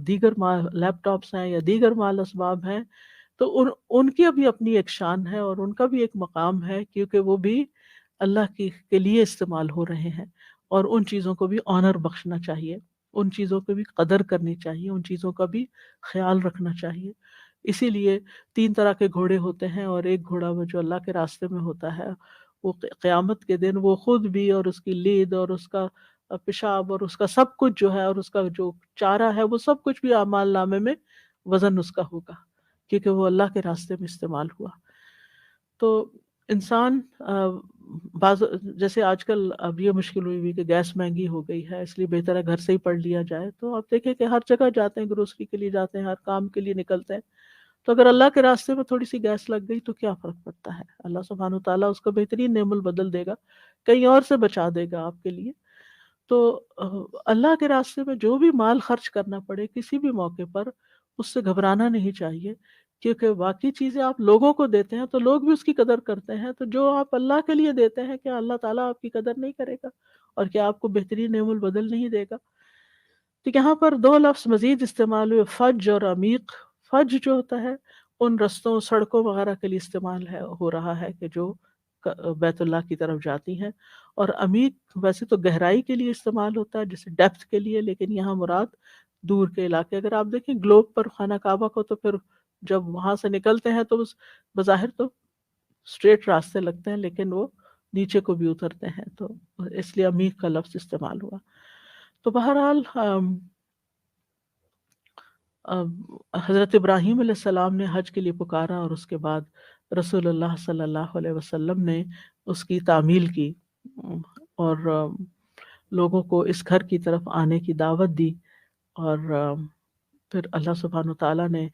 دیگر لیپ ٹاپس ہیں یا دیگر مال اسباب ہیں، تو ان کی بھی اپنی ایک شان ہے اور ان کا بھی ایک مقام ہے، کیونکہ وہ بھی اللہ کے لیے استعمال ہو رہے ہیں، اور ان چیزوں کو بھی آنر بخشنا چاہیے، ان چیزوں کو بھی قدر کرنی چاہیے، ان چیزوں کا بھی خیال رکھنا چاہیے۔ اسی لیے 3 طرح کے گھوڑے ہوتے ہیں، اور ایک گھوڑا وہ جو اللہ کے راستے میں ہوتا ہے وہ قیامت کے دن وہ خود بھی اور اس کی لید اور اس کا پیشاب اور اس کا سب کچھ جو ہے اور اس کا جو چارہ ہے وہ سب کچھ بھی اعمال نامے میں وزن اس کا ہوگا، کیونکہ وہ اللہ کے راستے میں استعمال ہوا۔ تو انسان بعض جیسے آج کل اب یہ مشکل ہوئی کہ گیس مہنگی ہو گئی ہے، اس لیے بہتر ہے گھر سے ہی پڑھ لیا جائے، تو آپ دیکھیں کہ ہر جگہ جاتے ہیں، گروسری کے لیے جاتے ہیں، ہر کام کے لیے نکلتے ہیں، تو اگر اللہ کے راستے میں تھوڑی سی گیس لگ گئی تو کیا فرق پڑتا ہے؟ اللہ سبحانہ وتعالیٰ اس کو بہترین نعم البدل دے گا، کہیں اور سے بچا دے گا آپ کے لیے۔ تو اللہ کے راستے میں جو بھی مال خرچ کرنا پڑے کسی بھی موقع پر، اس سے گھبرانا نہیں چاہیے، کیونکہ باقی چیزیں آپ لوگوں کو دیتے ہیں تو لوگ بھی اس کی قدر کرتے ہیں، تو جو آپ اللہ کے لیے دیتے ہیں کیا اللہ تعالیٰ آپ کی قدر نہیں کرے گا اور کیا آپ کو بہترین نعم البدل نہیں دے گا؟ تو یہاں پر 2 لفظ مزید استعمال ہوئے، فج اور عمیق۔ فج جو ہوتا ہے ان رستوں سڑکوں وغیرہ کے لیے استعمال ہو رہا ہے کہ جو بیت اللہ کی طرف جاتی ہیں. اور عمیق ویسے تو گہرائی کے لیے استعمال ہوتا ہے جیسے ڈیپتھ کے لیے، لیکن یہاں مراد دور کے علاقے. اگر آپ دیکھیں گلوب پر خانہ کعبہ کو، تو پھر جب وہاں سے نکلتے ہیں تو بظاہر تو اسٹریٹ راستے لگتے ہیں، لیکن وہ نیچے کو بھی اترتے ہیں، تو اس لیے عمیق کا لفظ استعمال ہوا. تو بہرحال حضرت ابراہیم علیہ السلام نے حج کے لیے پکارا، اور اس کے بعد رسول اللہ صلی اللہ علیہ وسلم نے اس کی تعمیل کی، اور لوگوں کو اس گھر کی طرف آنے کی دعوت دی. اور پھر اللہ سبحانہ تعالیٰ نے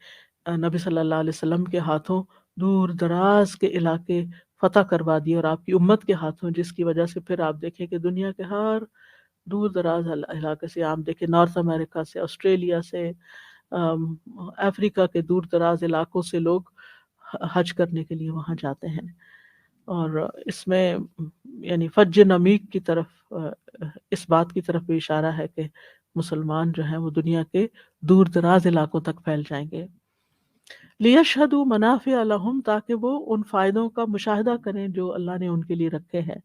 نبی صلی اللہ علیہ وسلم کے ہاتھوں دور دراز کے علاقے فتح کروا دیے، اور آپ کی امت کے ہاتھوں، جس کی وجہ سے پھر آپ دیکھیں کہ دنیا کے ہر دور دراز علاقے سے، آپ دیکھیں نارتھ امریکہ سے، آسٹریلیا سے، افریقہ کے دور دراز علاقوں سے لوگ حج کرنے کے لیے وہاں جاتے ہیں. اور اس میں یعنی فج نمیق کی طرف اس بات کی طرف بھی اشارہ ہے کہ مسلمان جو ہیں وہ دنیا کے دور دراز علاقوں تک پھیل جائیں گے. لیشہدوا منافع لہم، تاکہ وہ ان فائدوں کا مشاہدہ کریں جو اللہ نے ان کے لیے رکھے ہیں.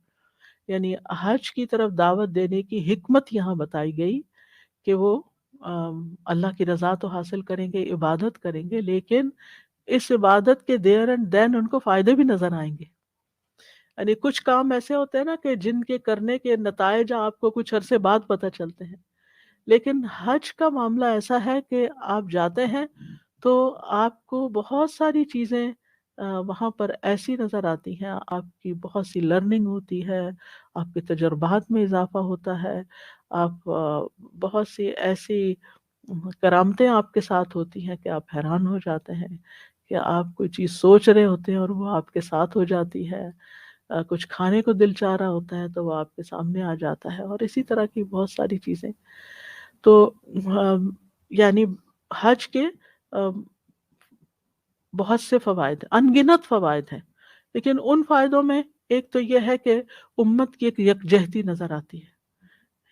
یعنی حج کی طرف دعوت دینے کی حکمت یہاں بتائی گئی کہ وہ اللہ کی رضا تو حاصل کریں گے، عبادت کریں گے، لیکن اس عبادت کے دیر اینڈ دین ان کو فائدے بھی نظر آئیں گے. یعنی کچھ کام ایسے ہوتے ہیں نا کہ جن کے کرنے کے نتائج آپ کو کچھ عرصے بعد پتہ چلتے ہیں، لیکن حج کا معاملہ ایسا ہے کہ آپ جاتے ہیں تو آپ کو بہت ساری چیزیں وہاں پر ایسی نظر آتی ہیں، آپ کی بہت سی لرننگ ہوتی ہے، آپ کے تجربات میں اضافہ ہوتا ہے، آپ بہت سی ایسی کرامتیں آپ کے ساتھ ہوتی ہیں کہ آپ حیران ہو جاتے ہیں کہ آپ کوئی چیز سوچ رہے ہوتے ہیں اور وہ آپ کے ساتھ ہو جاتی ہے. کچھ کھانے کو دل چاہ رہا ہوتا ہے تو وہ آپ کے سامنے آ جاتا ہے، اور اسی طرح کی بہت ساری چیزیں. تو یعنی حج کے بہت سے فوائد، ان گنت فوائد ہیں، لیکن ان فائدوں میں ایک تو یہ ہے کہ امت کی ایک یکجہتی نظر آتی ہے.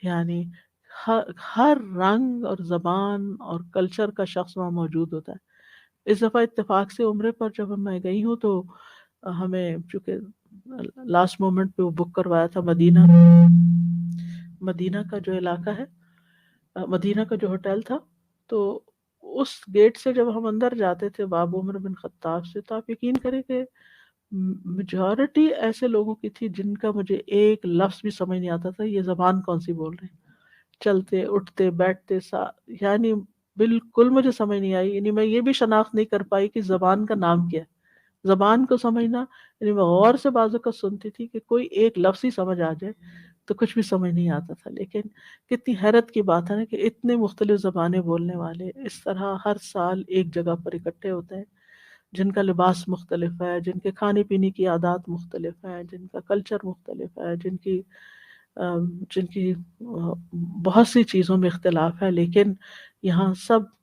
یعنی ہر رنگ اور زبان اور کلچر کا شخص وہاں موجود ہوتا ہے. اس دفعہ اتفاق سے عمرے پر جب میں گئی ہوں تو ہمیں چونکہ لاسٹ مومنٹ پہ وہ بک کروایا تھا مدینہ کا جو علاقہ ہے، مدینہ کا جو ہوٹل تھا، تو اس گیٹ سے جب ہم اندر جاتے تھے باب عمر بن خطاب سے، تو آپ یقین کریں کہ میجورٹی ایسے لوگوں کی تھی جن کا مجھے ایک لفظ بھی سمجھ نہیں آتا تھا یہ زبان کون سی بول رہے ہیں. چلتے اٹھتے بیٹھتے یعنی بالکل مجھے سمجھ نہیں آئی. یعنی میں یہ بھی شناخت نہیں کر پائی کہ زبان کا نام کیا ہے. زبان کو سمجھنا، یعنی میں غور سے بازو کا سنتی تھی کہ کوئی ایک لفظ ہی سمجھ آ جائے تو کچھ بھی سمجھ نہیں آتا تھا. لیکن کتنی حیرت کی بات ہے نا کہ اتنے مختلف زبانیں بولنے والے اس طرح ہر سال ایک جگہ پر اکٹھے ہوتے ہیں، جن کا لباس مختلف ہے، جن کے کھانے پینے کی عادات مختلف ہیں، جن کا کلچر مختلف ہے، جن کی بہت سی چیزوں میں اختلاف ہے، لیکن یہاں سب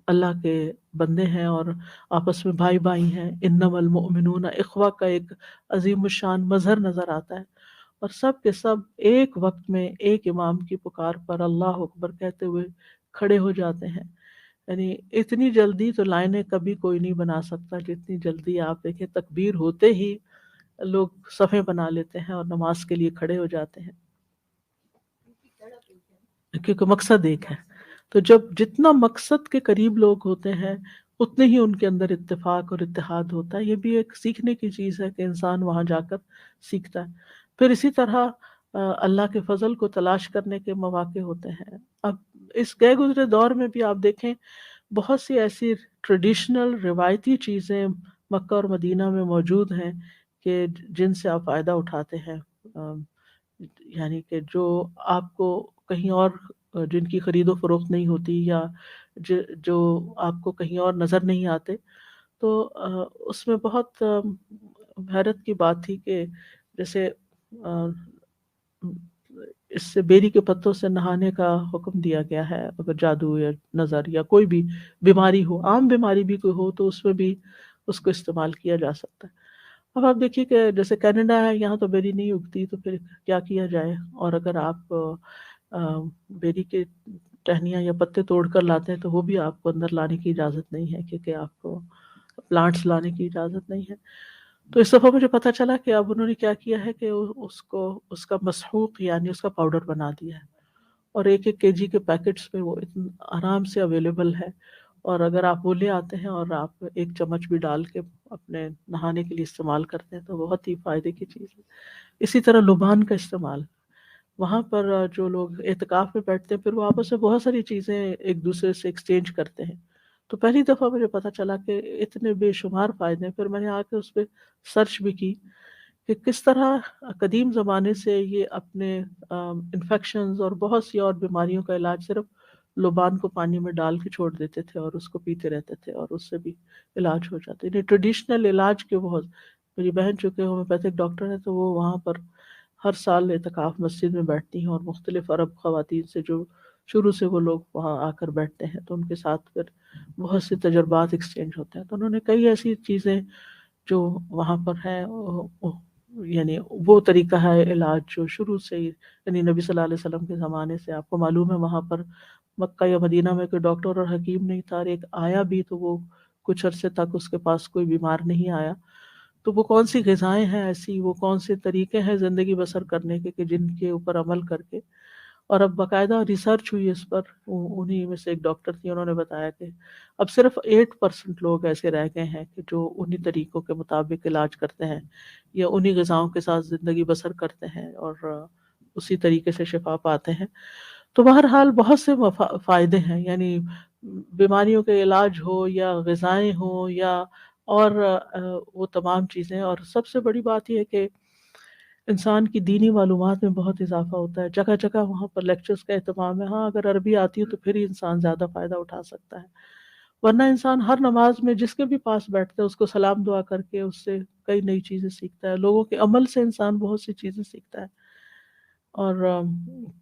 اللہ کے بندے ہیں اور آپس میں بھائی بھائی ہیں. انما المؤمنون اخوہ کا ایک عظیم الشان مظہر نظر آتا ہے، اور سب کے سب ایک وقت میں ایک امام کی پکار پر اللہ اکبر کہتے ہوئے کھڑے ہو جاتے ہیں. یعنی اتنی جلدی تو لائنیں کبھی کوئی نہیں بنا سکتا جتنی جلدی آپ دیکھیں تکبیر ہوتے ہی لوگ صفیں بنا لیتے ہیں اور نماز کے لیے کھڑے ہو جاتے ہیں، کیونکہ مقصد ایک ہے. تو جب جتنا مقصد کے قریب لوگ ہوتے ہیں اتنے ہی ان کے اندر اتفاق اور اتحاد ہوتا ہے. یہ بھی ایک سیکھنے کی چیز ہے کہ انسان وہاں جا کر سیکھتا ہے. پھر اسی طرح اللہ کے فضل کو تلاش کرنے کے مواقع ہوتے ہیں. اب اس گئے گزرے دور میں بھی آپ دیکھیں بہت سی ایسی ٹریڈیشنل روایتی چیزیں مکہ اور مدینہ میں موجود ہیں کہ جن سے آپ فائدہ اٹھاتے ہیں، یعنی کہ جو آپ کو کہیں اور جن کی خرید و فروخت نہیں ہوتی، یا جو آپ کو کہیں اور نظر نہیں آتے. تو اس میں بہت حیرت کی بات تھی کہ جیسے اس سے بیری کے پتوں سے نہانے کا حکم دیا گیا ہے اگر جادو یا نظر یا کوئی بھی بیماری ہو، عام بیماری بھی کوئی ہو تو اس میں بھی اس کو استعمال کیا جا سکتا ہے. اب آپ دیکھیے کہ جیسے کینیڈا ہے، یہاں تو بیری نہیں اگتی تو پھر کیا کیا جائے. اور اگر آپ بیری کے ٹہنیاں یا پتے توڑ کر لاتے ہیں تو وہ بھی آپ کو اندر لانے کی اجازت نہیں ہے، کیونکہ آپ کو پلانٹس لانے کی اجازت نہیں ہے۔ تو اس دفعہ مجھے پتہ چلا کہ اب انہوں نے کیا کیا ہے کہ اس کو اس کا مسحوق یعنی اس کا پاؤڈر بنا دیا ہے، اور 1 1 kg کے پیکٹس میں وہ آرام سے اویلیبل ہے، اور اگر آپ وہ لے آتے ہیں اور آپ 1 چمچ بھی ڈال کے اپنے نہانے کے لیے استعمال کرتے ہیں تو بہت ہی فائدے کی چیز ہے۔ اسی طرح لبان کا استعمال، وہاں پر جو لوگ اعتکاف میں بیٹھتے ہیں پھر وہ آپس میں بہت ساری چیزیں ایک دوسرے سے ایکسچینج کرتے ہیں، تو پہلی دفعہ مجھے پتہ چلا کہ اتنے بے شمار فائدے ہیں۔ پھر میں نے آ کے اس پہ سرچ بھی کی کہ کس طرح قدیم زمانے سے یہ اپنے انفیکشنز اور بہت سی اور بیماریوں کا علاج صرف لبان کو پانی میں ڈال کے چھوڑ دیتے تھے اور اس کو پیتے رہتے تھے اور اس سے بھی علاج ہو جاتے ہیں۔ ٹریڈیشنل علاج کے بہت، میری بہن چونکہ ہومیوپیتھک ڈاکٹر ہے تو وہ وہاں پر ہر سال اعتکاف مسجد میں بیٹھتی ہیں، اور مختلف عرب خواتین سے جو شروع سے وہ لوگ وہاں آ کر بیٹھتے ہیں تو ان کے ساتھ پھر بہت سے تجربات ایکسچینج ہوتے ہیں۔ تو انہوں نے کئی ایسی چیزیں جو وہاں پر ہیں، یعنی وہ طریقہ ہے علاج جو شروع سے ہی، یعنی نبی صلی اللہ علیہ وسلم کے زمانے سے آپ کو معلوم ہے وہاں پر مکہ یا مدینہ میں کوئی ڈاکٹر اور حکیم نہیں تھا، اور ایک آیا بھی تو وہ کچھ عرصے تک اس کے پاس کوئی بیمار نہیں آیا۔ تو وہ کون سی غذائیں ہیں ایسی، وہ کون سے طریقے ہیں زندگی بسر کرنے کے کہ جن کے اوپر عمل کر کے، اور اب باقاعدہ ریسرچ ہوئی اس پر، انہی میں سے ایک ڈاکٹر تھی، انہوں نے بتایا کہ اب صرف 8% لوگ ایسے رہ گئے ہیں کہ جو انہی طریقوں کے مطابق علاج کرتے ہیں یا انہی غذاؤں کے ساتھ زندگی بسر کرتے ہیں اور اسی طریقے سے شفا پاتے ہیں۔ تو بہرحال بہت سے فائدے ہیں، یعنی بیماریوں کے علاج ہو یا غذائیں ہوں یا اور وہ تمام چیزیں، اور سب سے بڑی بات یہ ہے کہ انسان کی دینی معلومات میں بہت اضافہ ہوتا ہے۔ جگہ جگہ وہاں پر لیکچرز کا اہتمام ہے، ہاں اگر عربی آتی ہے تو پھر ہی انسان زیادہ فائدہ اٹھا سکتا ہے، ورنہ انسان ہر نماز میں جس کے بھی پاس بیٹھتا ہے اس کو سلام دعا کر کے اس سے کئی نئی چیزیں سیکھتا ہے، لوگوں کے عمل سے انسان بہت سی چیزیں سیکھتا ہے، اور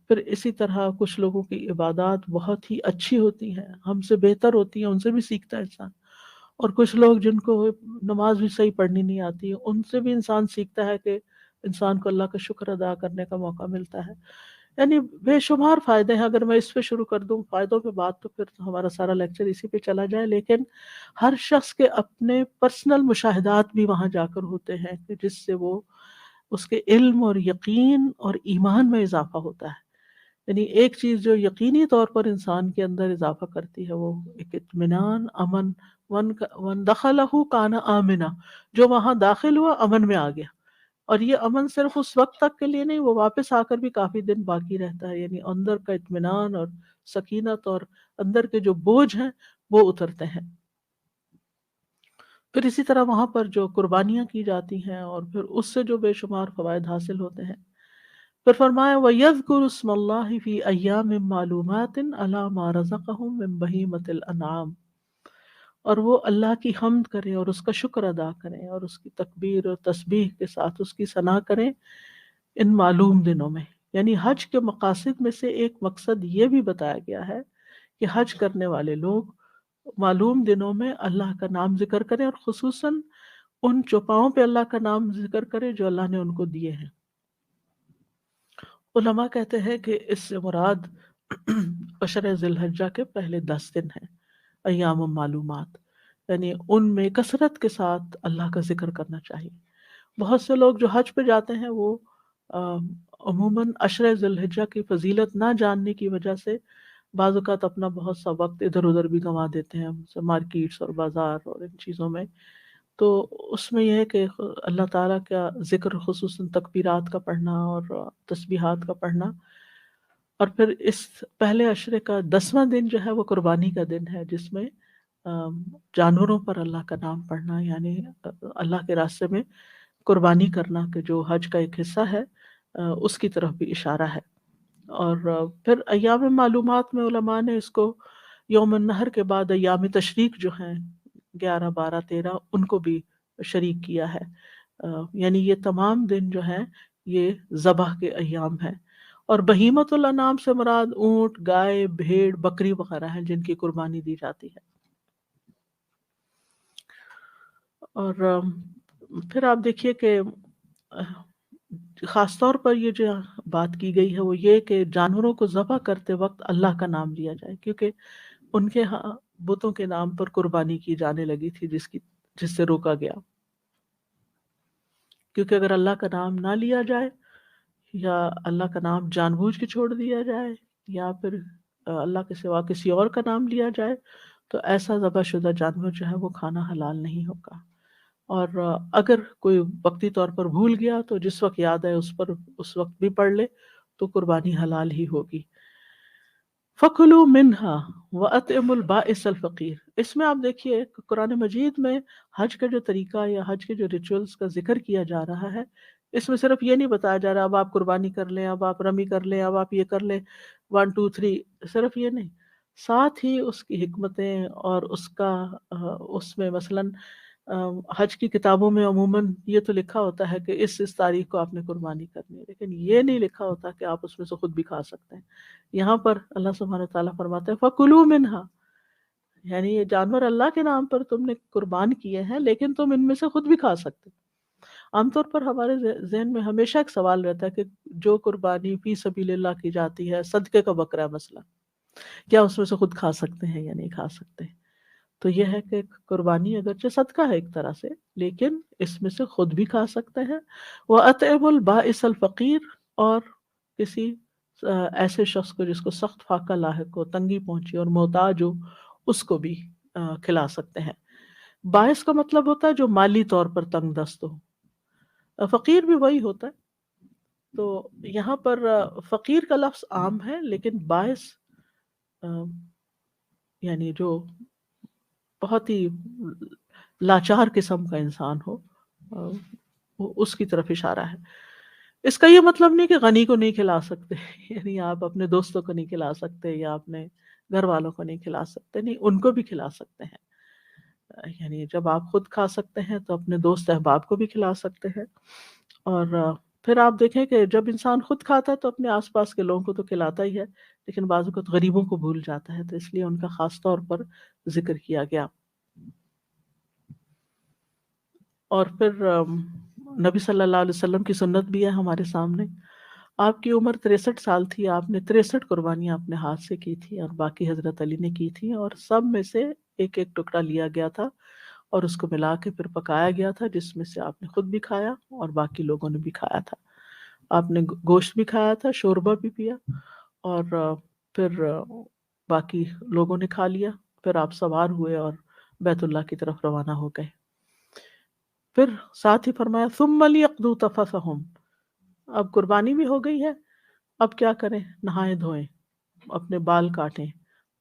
پھر اسی طرح کچھ لوگوں کی عبادات بہت ہی اچھی ہوتی ہیں، ہم سے بہتر ہوتی ہیں، ان سے بھی سیکھتا ہے انسان، اور کچھ لوگ جن کو نماز بھی صحیح پڑھنی نہیں آتی ہے ان سے بھی انسان سیکھتا ہے کہ انسان کو اللہ کا شکر ادا کرنے کا موقع ملتا ہے۔ یعنی بے شمار فائدے ہیں، اگر میں اس پہ شروع کر دوں فائدوں پہ بات تو پھر ہمارا سارا لیکچر اسی پہ چلا جائے، لیکن ہر شخص کے اپنے پرسنل مشاہدات بھی وہاں جا کر ہوتے ہیں کہ جس سے وہ اس کے علم اور یقین اور ایمان میں اضافہ ہوتا ہے۔ یعنی ایک چیز جو یقینی طور پر انسان کے اندر اضافہ کرتی ہے وہ ایک اطمینان، امن، ون دخلہ کان آمنا، جو وہاں داخل ہوا امن میں آ گیا، اور یہ امن صرف اس وقت تک کے لیے نہیں، وہ واپس آ کر بھی کافی دن باقی رہتا ہے، یعنی اندر کا اطمینان اور سکینت اور اندر کے جو بوجھ ہیں وہ اترتے ہیں۔ پھر اسی طرح وہاں پر جو قربانیاں کی جاتی ہیں اور پھر اس سے جو بے شمار فوائد حاصل ہوتے ہیں، پھر فرمایا وَيَذْكُرُ اسْمَ اللَّهِ فِي أَيَّامٍ مَّعْلُومَاتٍ عَلَىٰ مَا رَزَقَهُم مِّن بَهِيمَةِ الْأَنْعَامِ، اور وہ اللہ کی حمد کریں اور اس کا شکر ادا کریں اور اس کی تکبیر اور تسبیح کے ساتھ اس کی ثنا کریں ان معلوم دنوں میں۔ یعنی حج کے مقاصد میں سے ایک مقصد یہ بھی بتایا گیا ہے کہ حج کرنے والے لوگ معلوم دنوں میں اللہ کا نام ذکر کریں، اور خصوصاً ان چوپاؤں پہ اللہ کا نام ذکر کریں جو اللہ نے ان کو دیے ہیں۔ علماء کہتے ہیں کہ اس سے مراد عشر ذی الحجہ کے پہلے 10 دن ہیں، ایام معلومات، یعنی ان میں کثرت کے ساتھ اللہ کا ذکر کرنا چاہیے۔ بہت سے لوگ جو حج پہ جاتے ہیں وہ عموماً عشر ذی الحجہ کی فضیلت نہ جاننے کی وجہ سے بعض اوقات اپنا بہت سا وقت ادھر ادھر بھی گنوا دیتے ہیں، مارکیٹس اور بازار اور ان چیزوں میں۔ تو اس میں یہ ہے کہ اللہ تعالیٰ کا ذکر، خصوصاً تکبیرات کا پڑھنا اور تسبیحات کا پڑھنا، اور پھر اس پہلے عشرے کا 10واں دن جو ہے وہ قربانی کا دن ہے، جس میں جانوروں پر اللہ کا نام پڑھنا، یعنی اللہ کے راستے میں قربانی کرنا کہ جو حج کا ایک حصہ ہے، اس کی طرف بھی اشارہ ہے۔ اور پھر ایام معلومات میں علماء نے اس کو یوم النحر کے بعد ایام تشریق جو ہیں 11 12 13 ان کو بھی شریک کیا ہے، یعنی یہ تمام دن جو ہیں یہ ذبح کے ایام ہیں، اور بہیمۃ الانعام سے مراد اونٹ، گائے، بھیڑ، بکری وغیرہ ہیں جن کی قربانی دی جاتی ہے۔ اور پھر آپ دیکھیے کہ خاص طور پر یہ جو بات کی گئی ہے وہ یہ کہ جانوروں کو ذبح کرتے وقت اللہ کا نام لیا جائے، کیونکہ ان کے ہاں بتوں کے نام پر قربانی کی جانے لگی تھی، جس کی جس سے روکا گیا، کیونکہ اگر اللہ کا نام نہ لیا جائے یا اللہ کا نام جان بوجھ کے چھوڑ دیا جائے یا پھر اللہ کے سوا کسی اور کا نام لیا جائے تو ایسا ذبح شدہ جانور جو ہے وہ کھانا حلال نہیں ہوگا۔ اور اگر کوئی وقتی طور پر بھول گیا تو جس وقت یاد ہے اس پر اس وقت بھی پڑھ لے تو قربانی حلال ہی ہوگی۔ فَكُلُوا مِنْهَا وَأَطْعِمُوا الْبَائِسَ الْفَقِيرَ، اس میں آپ دیکھیے قرآن مجید میں حج کا جو طریقہ یا حج کے جو ریچولز کا ذکر کیا جا رہا ہے، اس میں صرف یہ نہیں بتایا جا رہا اب آپ قربانی کر لیں، اب آپ رمی کر لیں، اب آپ یہ کر لیں 1 2 3، صرف یہ نہیں، ساتھ ہی اس کی حکمتیں اور اس کا اس میں مثلاً حج کی کتابوں میں عموماً یہ تو لکھا ہوتا ہے کہ اس تاریخ کو آپ نے قربانی کرنی ہے، لیکن یہ نہیں لکھا ہوتا کہ آپ اس میں سے خود بھی کھا سکتے ہیں۔ یہاں پر اللہ سبحانہ تعالیٰ فرماتے ہیں فَكُلُوا مِنْهَا، یعنی یہ جانور اللہ کے نام پر تم نے قربان کیے ہیں لیکن تم ان میں سے خود بھی کھا سکتے۔ عام طور پر ہمارے ذہن میں ہمیشہ ایک سوال رہتا ہے کہ جو قربانی فی سبیل اللہ کی جاتی ہے، صدقے کا بکرا مسئلہ، کیا اس میں سے خود کھا سکتے ہیں یا نہیں کھا سکتے؟ تو یہ ہے کہ قربانی اگرچہ صدقہ ہے ایک طرح سے، لیکن اس میں سے خود بھی کھا سکتے ہیں۔ وَأَطْعِمُوا الْبَائِسَ الْفَقِيرَ، اور کسی ایسے شخص کو جس کو سخت فاقہ لاحق ہو، تنگی پہنچی اور محتاج ہو، اس کو بھی کھلا سکتے ہیں۔ باعث کا مطلب ہوتا ہے جو مالی طور پر تنگ دست ہو، فقیر بھی وہی ہوتا ہے۔ تو یہاں پر فقیر کا لفظ عام ہے لیکن باعث یعنی جو بہت ہی لاچار قسم کا انسان ہو اس کی طرف اشارہ ہے۔ اس کا یہ مطلب نہیں کہ غنی کو نہیں کھلا سکتے یعنی آپ اپنے دوستوں کو نہیں کھلا سکتے یا اپنے گھر والوں کو نہیں کھلا سکتے، نہیں، ان کو بھی کھلا سکتے ہیں۔ یعنی جب آپ خود کھا سکتے ہیں تو اپنے دوست احباب کو بھی کھلا سکتے ہیں۔ اور پھر آپ دیکھیں کہ جب انسان خود کھاتا ہے تو اپنے آس پاس کے لوگوں کو تو کھلاتا ہی ہے، لیکن بعض اوقات غریبوں کو بھول جاتا ہے، تو اس لیے ان کا خاص طور پر ذکر کیا گیا۔ اور پھر نبی صلی اللہ علیہ وسلم کی سنت بھی ہے ہمارے سامنے۔ آپ کی عمر 63 سال تھی، آپ نے 63 قربانیاں اپنے ہاتھ سے کی تھی اور باقی حضرت علی نے کی تھی، اور سب میں سے ایک ایک ٹکڑا لیا گیا تھا اور اس کو ملا کے پھر پکایا گیا تھا، جس میں سے آپ نے خود بھی کھایا اور باقی لوگوں نے بھی کھایا تھا۔ آپ نے گوشت بھی کھایا تھا، شوربہ بھی پیا، اور پھر باقی لوگوں نے کھا لیا۔ پھر آپ سوار ہوئے اور بیت اللہ کی طرف روانہ ہو گئے۔ پھر ساتھ ہی فرمایا ثم لیقضوا تفثهم، اب قربانی بھی ہو گئی ہے، اب کیا کریں؟ نہائیں دھوئیں، اپنے بال کاٹیں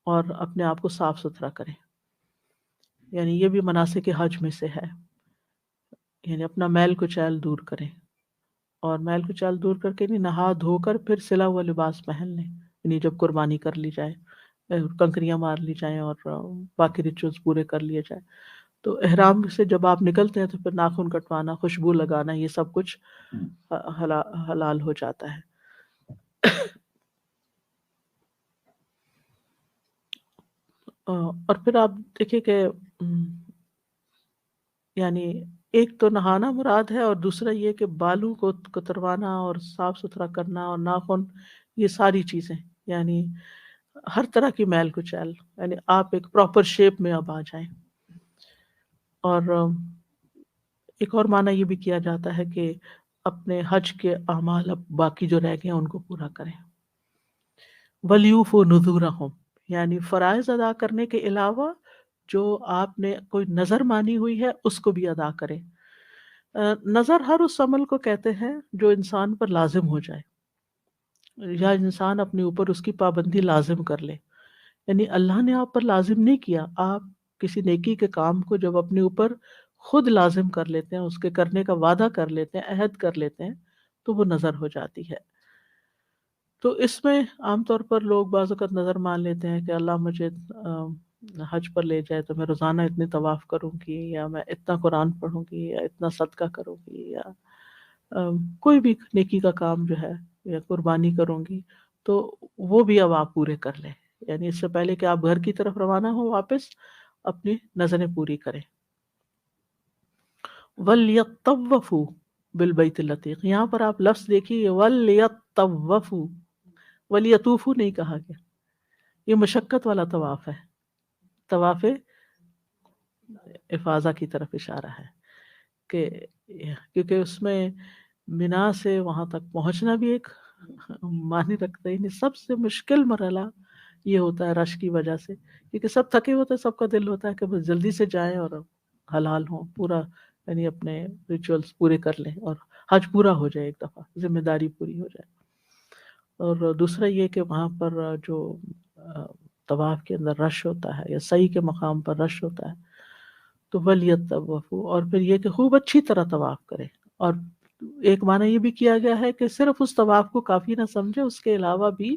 اور اپنے آپ کو صاف ستھرا کریں۔ یعنی یہ بھی مناسک حج میں سے ہے، یعنی اپنا میل کچیل دور کریں، اور میل کچیل دور کر کے نہیں، نہا دھو کر پھر سلا ہوا لباس پہن لیں، یعنی جب قربانی کر لی جائے، کنکریاں مار لی جائیں اور باقی ریچولز پورے کر لیے جائیں۔ تو احرام سے جب آپ نکلتے ہیں تو پھر ناخن کٹوانا، خوشبو لگانا، یہ سب کچھ حلال ہو جاتا ہے۔ اور پھر آپ دیکھیں کہ یعنی ایک تو نہانا مراد ہے اور دوسرا یہ کہ بالوں کو کتروانا اور صاف ستھرا کرنا اور ناخن، یہ ساری چیزیں، یعنی ہر طرح کی میل کچیل، یعنی آپ ایک پراپر شیپ میں اب آ جائیں۔ اور ایک اور معنی یہ بھی کیا جاتا ہے کہ اپنے حج کے اعمال اب باقی جو رہ گئے ہیں ان کو پورا کریں۔ وَلْيُوفُوا نُذُورَهُمْ، یعنی فرائض ادا کرنے کے علاوہ جو آپ نے کوئی نظر مانی ہوئی ہے اس کو بھی ادا کریں۔ نظر ہر اس عمل کو کہتے ہیں جو انسان پر لازم ہو جائے یا انسان اپنے اوپر اس کی پابندی لازم کر لے، یعنی اللہ نے آپ پر لازم نہیں کیا، آپ کسی نیکی کے کام کو جب اپنے اوپر خود لازم کر لیتے ہیں، اس کے کرنے کا وعدہ کر لیتے ہیں، عہد کر لیتے ہیں، تو وہ نظر ہو جاتی ہے۔ تو اس میں عام طور پر لوگ بعض اوقات نظر مان لیتے ہیں کہ اللہ مجھے حج پر لے جائے تو میں روزانہ اتنے طواف کروں گی، یا میں اتنا قرآن پڑھوں گی، یا اتنا صدقہ کروں گی، یا کوئی بھی نیکی کا کام جو ہے، یا قربانی کروں گی، تو وہ بھی اب آپ پورے کر لیں۔ یعنی اس سے پہلے کہ آپ گھر کی طرف روانہ ہوں واپس، اپنی نظریں پوری کریں۔ وَلْيَطَّوَّفُوا بِالْبَيْتِ الْعَتِيقِ، یہاں پر آپ لفظ دیکھیے وَلْيَطَّوَّفُوا، وَلْيَطُوفُوا نہیں کہا گیا، یہ مشقت والا طواف ہے، طواف افاظہ کی طرف اشارہ ہے کہ کیونکہ اس میں مینا سے وہاں تک پہنچنا بھی ایک معنی رکھتا ہے، نہیں سب سے مشکل مرحلہ یہ ہوتا ہے رش کی وجہ سے، کیونکہ سب تھکے ہوتے ہیں، سب کا دل ہوتا ہے کہ بس جلدی سے جائیں اور حلال ہوں پورا، یعنی اپنے ریچولز پورے کر لیں اور حج پورا ہو جائے، ایک دفعہ ذمہ داری پوری ہو جائے۔ اور دوسرا یہ کہ وہاں پر جو طواف کے اندر رش ہوتا ہے یا سعی کے مقام پر رش ہوتا ہے، تو ولیطوفوا، اور پھر یہ کہ خوب اچھی طرح طواف کرے۔ اور ایک معنی یہ بھی کیا گیا ہے کہ صرف اس طواف کو کافی نہ سمجھے، اس کے علاوہ بھی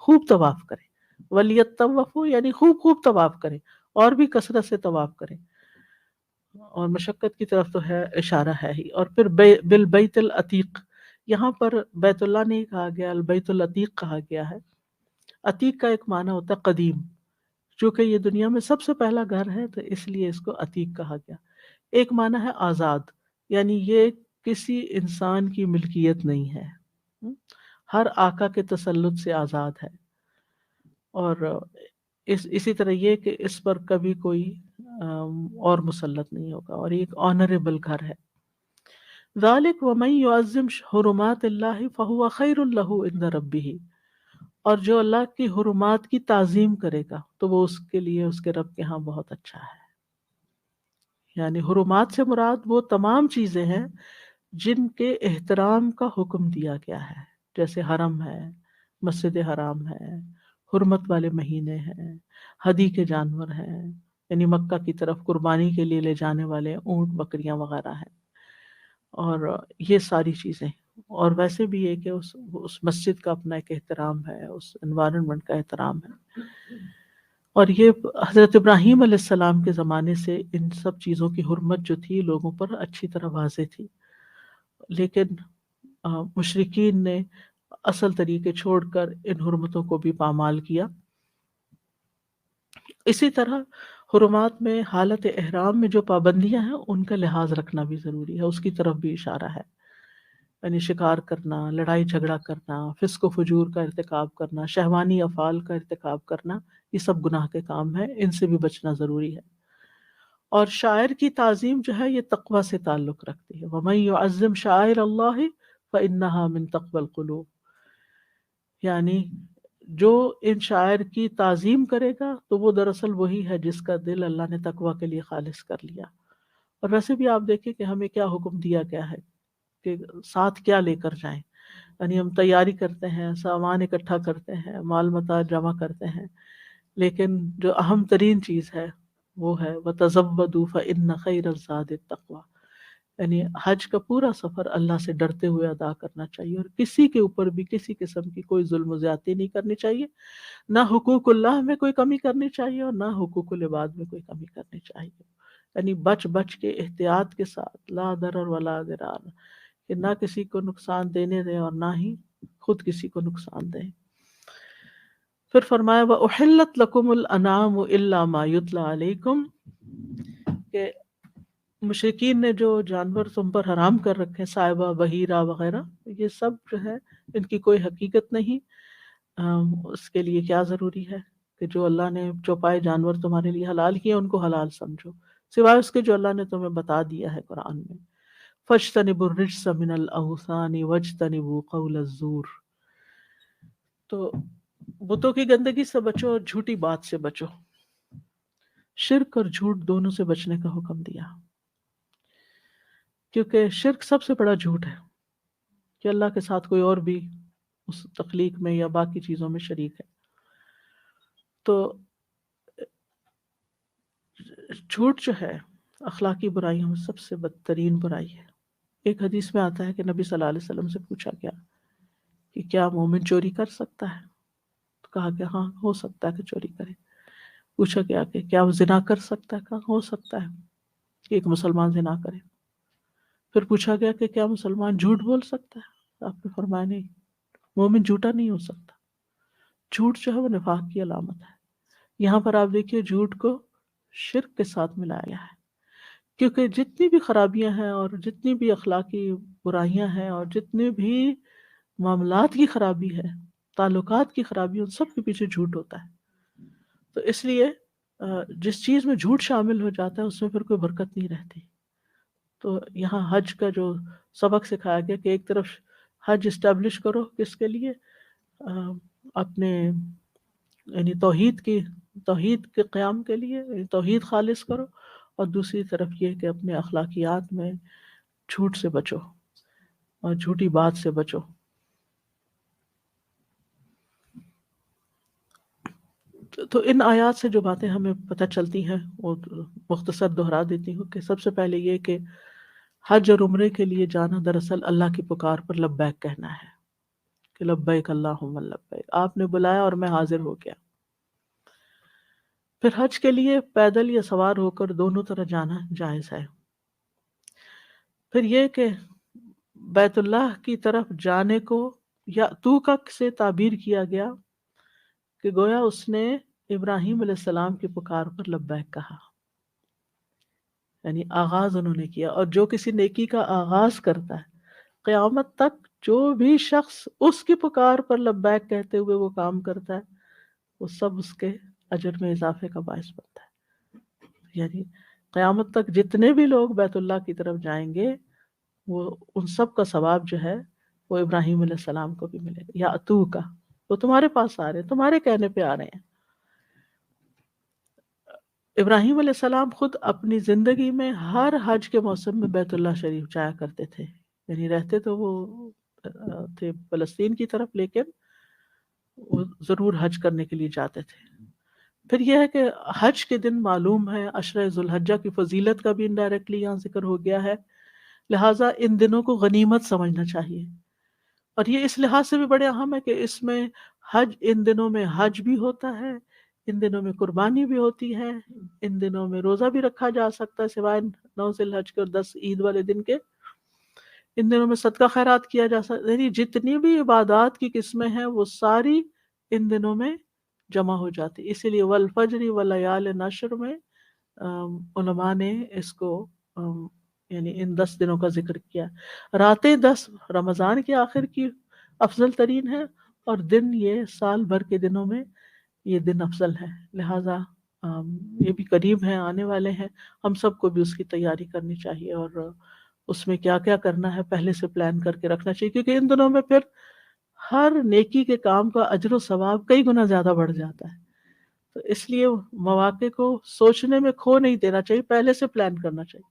خوب طواف کرے۔ ولیطوفوا یعنی خوب خوب طواف کرے اور بھی کثرت سے طواف کرے، اور مشقت کی طرف تو ہے اشارہ ہے ہی۔ اور پھر بالبیت العتیق، یہاں پر بیت اللہ نہیں کہا گیا، البیت العتیق کہا گیا ہے۔ عتیق کا ایک معنی ہوتا ہے قدیم، چونکہ یہ دنیا میں سب سے پہلا گھر ہے تو اس لیے اس کو عتیق کہا گیا۔ ایک معنی ہے آزاد، یعنی یہ کسی انسان کی ملکیت نہیں ہے، ہر آقا کے تسلط سے آزاد ہے، اور اسی طرح یہ کہ اس پر کبھی کوئی اور مسلط نہیں ہوگا، اور یہ ایک آنریبل گھر ہے۔ ذالک ومن یعظم حرمات اللہ فہو خیر لہ عند ربہ، اور جو اللہ کی حرمات کی تعظیم کرے گا تو وہ اس کے لیے اس کے رب کے ہاں بہت اچھا ہے۔ یعنی حرمات سے مراد وہ تمام چیزیں ہیں جن کے احترام کا حکم دیا گیا ہے، جیسے حرم ہے، مسجد حرام ہے، حرمت والے مہینے ہیں، ہدی کے جانور ہیں، یعنی مکہ کی طرف قربانی کے لیے لے جانے والے اونٹ بکریاں وغیرہ ہیں، اور یہ ساری چیزیں۔ اور ویسے بھی یہ کہ اس مسجد کا اپنا ایک احترام ہے، اس انوائرنمنٹ کا احترام ہے، اور یہ حضرت ابراہیم علیہ السلام کے زمانے سے ان سب چیزوں کی حرمت جو تھی لوگوں پر اچھی طرح واضح تھی، لیکن مشرکین نے اصل طریقے چھوڑ کر ان حرمتوں کو بھی پامال کیا۔ اسی طرح حرمات میں حالت احرام میں جو پابندیاں ہیں ان کا لحاظ رکھنا بھی ضروری ہے، اس کی طرف بھی اشارہ ہے، یعنی شکار کرنا، لڑائی جھگڑا کرنا، فسق و فجور کا ارتکاب کرنا، شہوانی افعال کا ارتکاب کرنا، یہ سب گناہ کے کام ہیں، ان سے بھی بچنا ضروری ہے۔ اور شاعر کی تعظیم جو ہے یہ تقوی سے تعلق رکھتی ہے، وَمَن يُعَظِّمْ شَعَائِرَ اللَّهِ فَإِنَّهَا مِن تَقْوَى الْقُلُوبِ، یعنی جو ان شاعر کی تعظیم کرے گا تو وہ دراصل وہی ہے جس کا دل اللہ نے تقوی کے لیے خالص کر لیا۔ اور ویسے بھی آپ دیکھیں کہ ہمیں کیا حکم دیا گیا ہے کہ ساتھ کیا لے کر جائیں، یعنی ہم تیاری کرتے ہیں، سامان اکٹھا کرتے ہیں، مال متاع جمع کرتے ہیں، لیکن جو اہم ترین چیز ہے وہ ہے وَتَزَوَّدُوا فَإِنَّ خَيْرَ الزَّادِ التَّقْوَىٰ، یعنی حج کا پورا سفر اللہ سے ڈرتے ہوئے ادا کرنا چاہیے، اور کسی کے اوپر بھی کسی قسم کی کوئی ظلم و زیادتی نہیں کرنی چاہیے، نہ حقوق اللہ میں کوئی کمی کرنی چاہیے اور نہ حقوق العباد میں کوئی کمی کرنی چاہیے، یعنی بچ بچ کے احتیاط کے ساتھ، لا ضرر ولا ضرار، کہ نہ کسی کو نقصان دینے دیں اور نہ ہی خود کسی کو نقصان دیں۔ پھر فرمایا وَأُحِلَّتْ لَكُمُ الْأَنْعَامُ إِلَّا مَا يُتْلَى عَلَيْكُمْ، کہ مشرکین نے جو جانور تم پر حرام کر رکھے، صائبہ، بحیرہ وغیرہ، یہ سب جو ہے ان کی کوئی حقیقت نہیں، اس کے لیے کیا ضروری ہے کہ جو اللہ نے چوپائے جانور تمہارے لیے حلال کیے ان کو حلال سمجھو، سوائے اس کے جو اللہ نے تمہیں بتا دیا ہے قرآن میں۔ فَاجْتَنِبُوا الرِّجْسَ مِنَ الْأَوْثَانِ وَاجْتَنِبُوا قَوْلَ الزُّورِ، تو بتوں کی گندگی سے بچو اور جھوٹی بات سے بچو، شرک اور جھوٹ دونوں سے بچنے کا حکم دیا، کیونکہ شرک سب سے بڑا جھوٹ ہے کہ اللہ کے ساتھ کوئی اور بھی اس تخلیق میں یا باقی چیزوں میں شریک ہے۔ تو جھوٹ جو ہے اخلاقی برائیوں میں سب سے بدترین برائی ہے۔ ایک حدیث میں آتا ہے کہ نبی صلی اللہ علیہ وسلم سے پوچھا گیا کہ کیا مومن چوری کر سکتا ہے؟ تو کہا کہ ہاں ہو سکتا ہے کہ چوری کرے۔ پوچھا گیا کہ کیا وہ زنا کر سکتا ہے؟ کہا ہو سکتا ہے کہ ایک مسلمان زنا کرے۔ پھر پوچھا گیا کہ کیا مسلمان جھوٹ بول سکتا ہے؟ آپ نے فرمایا نہیں، مومن جھوٹا نہیں ہو سکتا۔ جھوٹ جو ہے وہ نفاق کی علامت ہے۔ یہاں پر آپ دیکھیے جھوٹ کو شرک کے ساتھ ملایا گیا ہے، کیونکہ جتنی بھی خرابیاں ہیں اور جتنی بھی اخلاقی برائیاں ہیں اور جتنی بھی معاملات کی خرابی ہے، تعلقات کی خرابی، ان سب کے پیچھے جھوٹ ہوتا ہے۔ تو اس لیے جس چیز میں جھوٹ شامل ہو جاتا ہے اس میں پھر کوئی برکت نہیں رہتی. تو یہاں حج کا جو سبق سکھایا گیا کہ ایک طرف حج اسٹیبلش کرو کس کے لیے، اپنے یعنی توحید کے قیام کے لیے، یعنی توحید خالص کرو، اور دوسری طرف یہ کہ اپنے اخلاقیات میں جھوٹ سے بچو اور جھوٹی بات سے بچو. تو ان آیات سے جو باتیں ہمیں پتہ چلتی ہیں وہ مختصر دہرا دیتی ہوں کہ سب سے پہلے یہ کہ حج اور عمرے کے لیے جانا دراصل اللہ کی پکار پر لبیک کہنا ہے کہ لبیک اللہم لبیک، آپ نے بلایا اور میں حاضر ہو گیا. پھر حج کے لیے پیدل یا سوار ہو کر دونوں طرح جانا جائز ہے. پھر یہ کہ بیت اللہ کی طرف جانے کو یا توکک سے تعبیر کیا گیا کہ گویا اس نے ابراہیم علیہ السلام کی پکار پر لبیک کہا، یعنی آغاز انہوں نے کیا. اور جو کسی نیکی کا آغاز کرتا ہے قیامت تک جو بھی شخص اس کی پکار پر لبیک کہتے ہوئے وہ کام کرتا ہے وہ سب اس کے اجر میں اضافے کا باعث بنتا ہے. یعنی قیامت تک جتنے بھی لوگ بیت اللہ کی طرف جائیں گے وہ ان سب کا ثواب جو ہے وہ ابراہیم علیہ السلام کو بھی ملے گا. یا اتو کا، وہ تمہارے پاس آ رہے ہیں، تمہارے کہنے پہ آ رہے ہیں. ابراہیم علیہ السلام خود اپنی زندگی میں ہر حج کے موسم میں بیت اللہ شریف جایا کرتے تھے. یعنی رہتے تو وہ تھے فلسطین کی طرف، لیکن وہ ضرور حج کرنے کے لیے جاتے تھے. پھر یہ ہے کہ حج کے دن معلوم ہے عشرہ ذوالحجہ کی فضیلت کا بھی انڈائریکٹلی یہاں ذکر ہو گیا ہے، لہٰذا ان دنوں کو غنیمت سمجھنا چاہیے. اور یہ اس لحاظ سے بھی بڑے اہم ہے کہ اس میں ان دنوں میں حج بھی ہوتا ہے، ان دنوں میں قربانی بھی ہوتی ہے، ان دنوں میں روزہ بھی رکھا جا سکتا ہے سوائے 9 ذی الحج کے اور 10 عید والے دن کے. ان دنوں میں صدقہ خیرات کیا جا سکتا ہے. یعنی جتنی بھی عبادات کی قسمیں ہیں وہ ساری ان دنوں میں جمع ہو جاتی. اسی لیے والفجر ولیال نشر میں علماء نے اس کو یعنی ان 10 دنوں کا ذکر کیا. راتیں 10 رمضان کے آخر کی افضل ترین ہے، اور دن یہ سال بھر کے دنوں میں یہ دن افضل ہے. لہٰذا یہ بھی قریب ہیں، آنے والے ہیں، ہم سب کو بھی اس کی تیاری کرنی چاہیے اور اس میں کیا کیا کرنا ہے پہلے سے پلان کر کے رکھنا چاہیے، کیونکہ ان دنوں میں پھر ہر نیکی کے کام کا اجر و ثواب کئی گنا زیادہ بڑھ جاتا ہے. تو اس لیے مواقع کو سوچنے میں کھو نہیں دینا چاہیے، پہلے سے پلان کرنا چاہیے.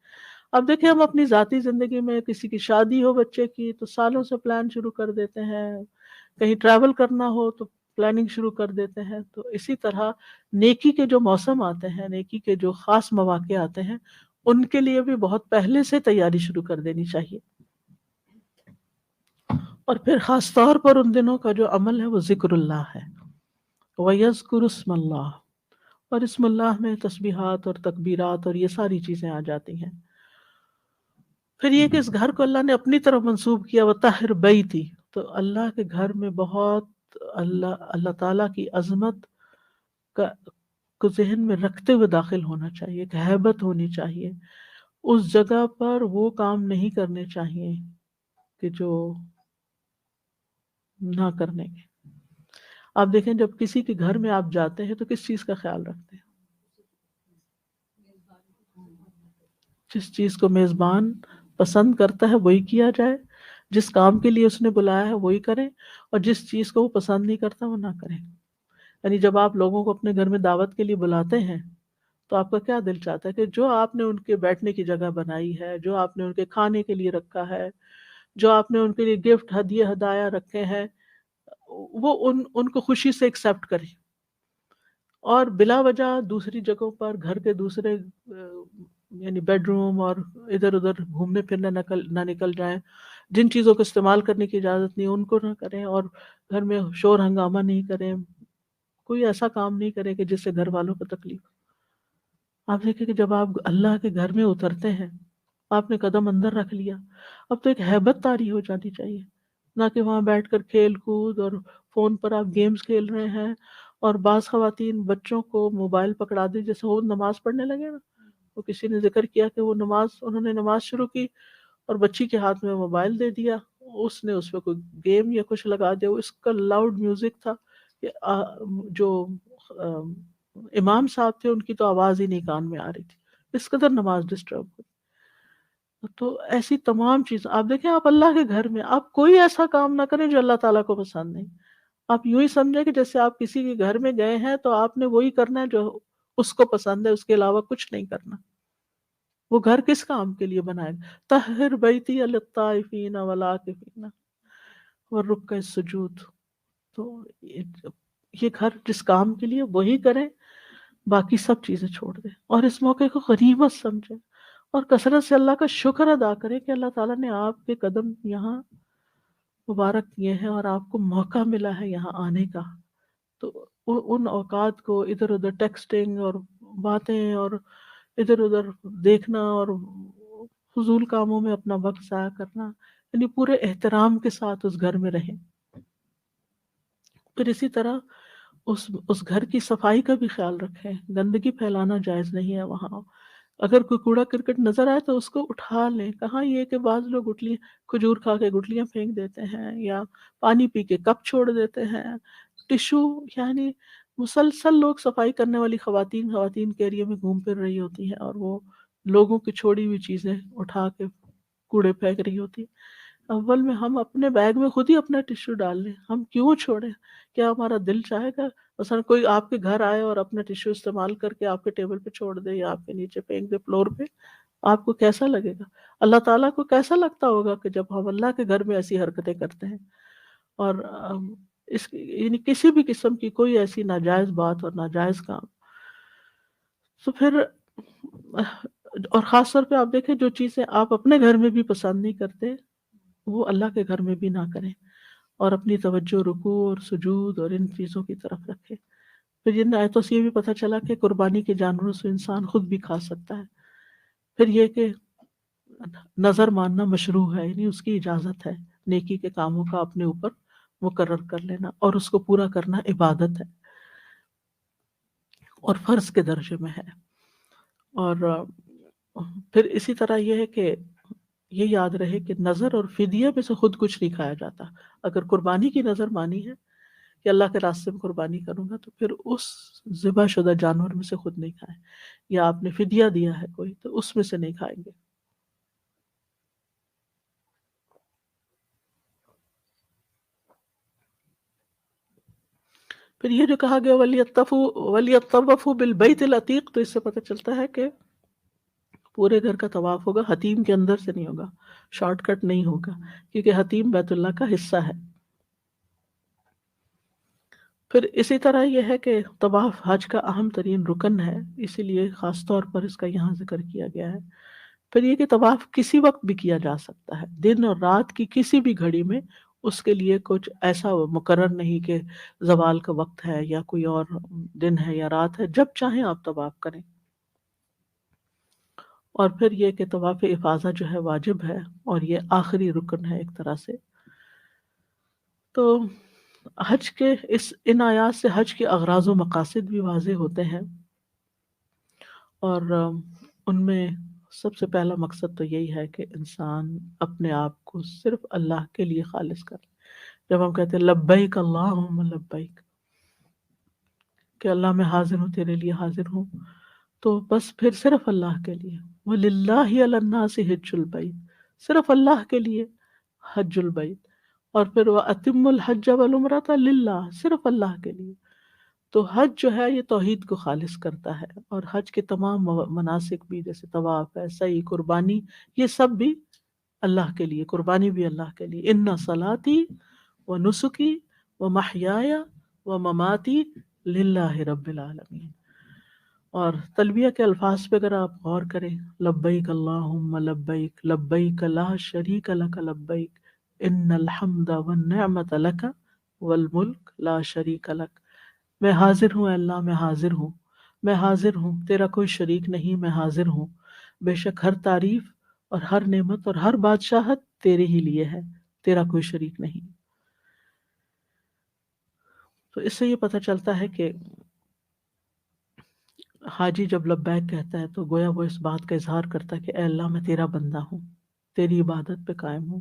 اب دیکھیں ہم اپنی ذاتی زندگی میں کسی کی شادی ہو بچے کی تو سالوں سے پلان شروع کر دیتے ہیں، کہیں ٹریول کرنا ہو تو پلاننگ شروع کر دیتے ہیں. تو اسی طرح نیکی کے جو موسم آتے ہیں، نیکی کے جو خاص مواقع آتے ہیں، ان کے لیے بھی بہت پہلے سے تیاری شروع کر دینی چاہیے. اور پھر خاص طور پر ان دنوں کا جو عمل ہے وہ ذکر اللہ ہے. وَيَذْكُرُ اسْمَ اللَّهِ، اور اسم اللہ میں تسبیحات اور تکبیرات اور یہ ساری چیزیں آ جاتی ہیں. پھر یہ کہ اس گھر کو اللہ نے اپنی طرف منسوب کیا، وَطَهِّرْ بَيْتِي، تو اللہ کے گھر میں بہت اللہ تعالیٰ کی عظمت کو ذہن میں رکھتے ہوئے داخل ہونا چاہیے، ایک ہیبت ہونی چاہیے. اس جگہ پر وہ کام نہیں کرنے چاہیے کہ جو نہ کرنے کے. آپ دیکھیں جب کسی کے گھر میں آپ جاتے ہیں تو کس چیز کا خیال رکھتے ہیں؟ جس چیز کو میزبان پسند کرتا ہے وہی کیا جائے، جس کام کے لیے اس نے بلایا ہے وہی کریں، اور جس چیز کو وہ پسند نہیں کرتا وہ نہ کریں. یعنی جب آپ لوگوں کو اپنے گھر میں دعوت کے لیے بلاتے ہیں تو آپ کا کیا دل چاہتا ہے کہ جو آپ نے ان کے بیٹھنے کی جگہ بنائی ہے، جو آپ نے ان کے کھانے کے لیے رکھا ہے، جو آپ نے ان کے لیے گفٹ ہدیے ہدایا رکھے ہیں، وہ ان کو خوشی سے ایکسیپٹ کریں، اور بلا وجہ دوسری جگہوں پر گھر کے دوسرے یعنی بیڈ روم اور ادھر ادھر گھومنے پھرنے نہ نکل جائیں. جن چیزوں کو استعمال کرنے کی اجازت نہیں ان کو نہ کریں، اور گھر میں شور ہنگامہ نہیں کریں، کوئی ایسا کام نہیں کرے کہ جس سے گھر والوں کو تکلیف. آپ دیکھیں کہ جب آپ اللہ کے گھر میں اترتے ہیں، آپ نے قدم اندر رکھ لیا، اب تو ایک ہیبت طاری ہو جانی چاہیے، نہ کہ وہاں بیٹھ کر کھیل کود اور فون پر آپ گیمز کھیل رہے ہیں. اور بعض خواتین بچوں کو موبائل پکڑا دی، جیسے وہ نماز پڑھنے لگے نا، وہ کسی نے ذکر کیا کہ انہوں نے نماز شروع کی اور بچی کے ہاتھ میں موبائل دے دیا، اس نے اس پہ کوئی گیم یا کچھ لگا دیا. اس کا لاؤڈ میوزک تھا کہ جو امام صاحب تھے، ان کی تو آواز ہی نہیں کان میں آ رہی تھی، اس قدر نماز ڈسٹرب ہوئی۔ تو ایسی تمام چیزیں آپ دیکھیں، آپ اللہ کے گھر میں آپ کوئی ایسا کام نہ کریں جو اللہ تعالیٰ کو پسند نہیں۔ آپ یوں ہی سمجھیں کہ جیسے آپ کسی کے گھر میں گئے ہیں تو آپ نے وہی کرنا ہے جو اس کو پسند ہے، اس کے علاوہ کچھ نہیں کرنا۔ وہ گھر کس کام کے لیے بنائے گا؟ طہر بیتی للطائفین والعاکفین والرکع السجود۔ تو یہ گھر جس کام کے لیے وہی کریں، باقی سب چیزیں چھوڑ دیں، اور اس موقع کو غنیمت سمجھیں، اور کثرت سے اللہ کا شکر ادا کریں کہ اللہ تعالیٰ نے آپ کے قدم یہاں مبارک کیے ہیں اور آپ کو موقع ملا ہے یہاں آنے کا۔ تو ان اوقات کو ادھر ادھر ٹیکسٹنگ اور باتیں اور ادھر ادھر دیکھنا اور فضول کاموں میں اپنا وقت ضائع کرنا، یعنی پورے احترام کے ساتھ اس گھر میں رہیں۔ پھر اسی طرح اس گھر کی صفائی کا بھی خیال رکھیں، گندگی پھیلانا جائز نہیں ہے وہاں۔ اگر کوئی کوڑا کرکٹ نظر آئے تو اس کو اٹھا لیں۔ کہاں یہ کہ بعض لوگ کھجور کھا کے گٹلیاں پھینک دیتے ہیں، یا پانی پی کے کپ چھوڑ دیتے ہیں، ٹشو، یعنی مسلسل لوگ صفائی کرنے والی خواتین کے ایریے میں گھوم پھر رہی ہوتی ہیں، اور وہ لوگوں کی چھوڑی ہوئی چیزیں اٹھا کے کوڑے پھینک رہی ہوتی ہیں۔ اول میں ہم اپنے بیگ میں خود ہی اپنا ٹشو ڈال لیں، ہم کیوں چھوڑیں؟ کیا ہمارا دل چاہے گا مثلا کوئی آپ کے گھر آئے اور اپنا ٹشو استعمال کر کے آپ کے ٹیبل پہ چھوڑ دے یا آپ کے نیچے پھینک دے فلور پہ؟ آپ کو کیسا لگے گا؟ اللہ تعالیٰ کو کیسا لگتا ہوگا کہ جب ہم اللہ کے گھر میں ایسی حرکتیں کرتے ہیں؟ اور یعنی کسی بھی قسم کی کوئی ایسی ناجائز بات اور ناجائز کام، تو پھر اور خاص طور پہ آپ دیکھیں جو چیزیں آپ اپنے گھر میں بھی پسند نہیں کرتے وہ اللہ کے گھر میں بھی نہ کریں، اور اپنی توجہ رکوع اور سجود اور ان چیزوں کی طرف رکھیں۔ پھر جن آیتوں سے یہ بھی پتہ چلا کہ قربانی کے جانوروں سے انسان خود بھی کھا سکتا ہے۔ پھر یہ کہ نظر ماننا مشروع ہے، یعنی اس کی اجازت ہے، نیکی کے کاموں کا اپنے اوپر مقرر کر لینا، اور اس کو پورا کرنا عبادت ہے اور فرض کے درجے میں ہے۔ اور پھر اسی طرح یہ ہے کہ یہ یاد رہے کہ نظر اور فدیہ میں سے خود کچھ نہیں کھایا جاتا۔ اگر قربانی کی نظر مانی ہے کہ اللہ کے راستے میں قربانی کروں گا، تو پھر اس ذبح شدہ جانور میں سے خود نہیں کھائیں، یا آپ نے فدیہ دیا ہے کوئی تو اس میں سے نہیں کھائیں گے۔ پھر یہ جو کہا گیا وَلْيَطَّوَّفُوا بِالْبَيْتِ الْعَتِيقِ، تو اس سے پتہ چلتا ہے کہ پورے گھر کا طواف ہوگا، حتیم کے اندر سے نہیں ہوگا، شارٹ کٹ نہیں ہوگا، کیونکہ حتیم بیت اللہ کا حصہ ہے۔ پھر اسی طرح یہ ہے کہ طواف حج کا اہم ترین رکن ہے، اسی لیے خاص طور پر اس کا یہاں ذکر کیا گیا ہے۔ پھر یہ کہ طواف کسی وقت بھی کیا جا سکتا ہے، دن اور رات کی کسی بھی گھڑی میں، اس کے لیے کچھ ایسا مقرر نہیں کہ زوال کا وقت ہے یا کوئی اور دن ہے یا رات ہے، جب چاہیں آپ طواف کریں۔ اور پھر یہ کہ طواف افاضہ جو ہے واجب ہے، اور یہ آخری رکن ہے ایک طرح سے۔ تو حج کے ان آیات سے حج کے اغراض و مقاصد بھی واضح ہوتے ہیں، اور ان میں سب سے پہلا مقصد تو یہی ہے کہ انسان اپنے آپ کو صرف اللہ کے لیے خالص کرے۔ جب ہم کہتے ہیں لبیک اللہم لبیک، کہ اللہ میں حاضر ہوں، تیرے لیے حاضر ہوں، تو بس پھر صرف اللہ کے لیے۔ وَلِلَّهِ عَلَى النَّاسِ حِجُّ الْبَيْتِ، صرف اللہ کے لیے حج البیت۔ اور پھر وَأَتِمُّ الْحَجَّ وَالْعُمْرَةَ لِلَّهِ، صرف اللہ کے لیے۔ تو حج جو ہے یہ توحید کو خالص کرتا ہے، اور حج کے تمام مناسک بھی، جیسے طواف ہے، سعی، قربانی، یہ سب بھی اللہ کے لیے، قربانی بھی اللہ کے لیے۔ ان صلاتی و نسکی و محیای و مماتی للہ رب العالمین۔ اور تلبیہ کے الفاظ پہ اگر آپ غور کریں، لبیک اللہم لبیک، لبیک لا شریک لک لبیک، ان الحمد والنعمت لک والملک لا شریک لک۔ میں حاضر ہوں، اے اللہ میں حاضر ہوں، میں حاضر ہوں، تیرا کوئی شریک نہیں، میں حاضر ہوں، بے شک ہر تعریف اور ہر نعمت اور ہر بادشاہت تیرے ہی لیے ہے، تیرا کوئی شریک نہیں۔ تو اس سے یہ پتہ چلتا ہے کہ حاجی جب لبیک کہتا ہے تو گویا وہ اس بات کا اظہار کرتا ہے کہ اے اللہ میں تیرا بندہ ہوں، تیری عبادت پہ قائم ہوں،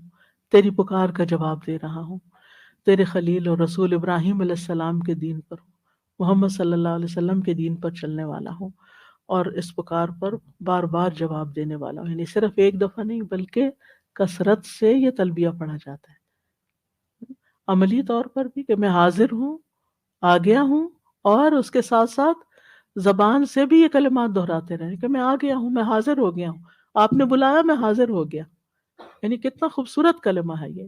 تیری پکار کا جواب دے رہا ہوں، تیرے خلیل اور رسول ابراہیم علیہ السلام کے دین پر ہوں، محمد صلی اللہ علیہ وسلم کے دین پر چلنے والا ہوں، اور اس پکار پر بار بار جواب دینے والا ہوں، یعنی صرف ایک دفعہ نہیں بلکہ کثرت سے یہ تلبیہ پڑھا جاتا ہے، عملی طور پر بھی کہ میں حاضر ہوں، آ گیا ہوں، اور اس کے ساتھ ساتھ زبان سے بھی یہ کلمات دہراتے رہیں کہ میں آ گیا ہوں، میں حاضر ہو گیا ہوں، آپ نے بلایا میں حاضر ہو گیا، یعنی کتنا خوبصورت کلمہ ہے یہ،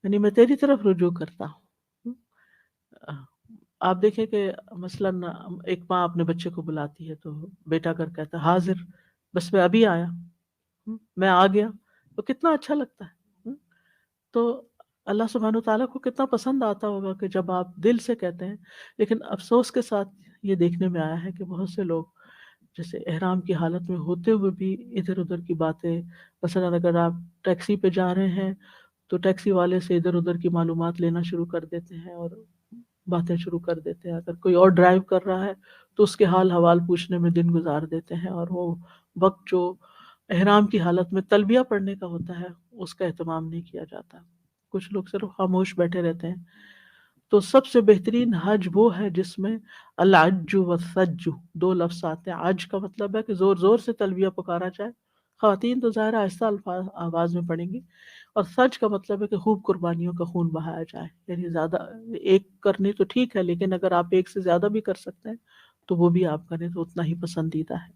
یعنی میں تیری طرف رجوع کرتا ہوں۔ آپ دیکھیں کہ مثلاً ایک ماں اپنے بچے کو بلاتی ہے تو بیٹا کر کہتا ہے حاضر، بس میں ابھی آیا، میں آ گیا، تو کتنا اچھا لگتا ہے۔ تو اللہ سبحانہ وتعالیٰ کو کتنا پسند آتا ہوگا کہ جب آپ دل سے کہتے ہیں، لیکن افسوس کے ساتھ یہ دیکھنے میں آیا ہے کہ بہت سے لوگ جیسے احرام کی حالت میں ہوتے ہوئے بھی ادھر ادھر کی باتیں، مثلا اگر آپ ٹیکسی پہ جا رہے ہیں تو ٹیکسی والے سے ادھر ادھر کی معلومات لینا شروع کر دیتے ہیں اور باتیں شروع کر دیتے ہیں، اگر کوئی اور ڈرائیو کر رہا ہے تو اس کے حال حوال پوچھنے میں دن گزار دیتے ہیں، اور وہ وقت جو احرام کی حالت میں تلبیہ پڑھنے کا ہوتا ہے اس کا اہتمام نہیں کیا جاتا، کچھ لوگ صرف خاموش بیٹھے رہتے ہیں۔ تو سب سے بہترین حج وہ ہے جس میں العج والثج دو لفظ آتے ہیں۔ عج کا مطلب ہے کہ زور زور سے تلبیہ پکارا جائے، خواتین تو ظاہر آہستہ الفاظ آواز میں پڑھیں گی، اور سج کا مطلب ہے کہ خوب قربانیوں کا خون بہایا جائے، یعنی زیادہ ایک کرنی تو ٹھیک ہے، لیکن اگر آپ ایک سے زیادہ بھی کر سکتے ہیں تو وہ بھی آپ کریں تو اتنا ہی پسندیدہ ہے۔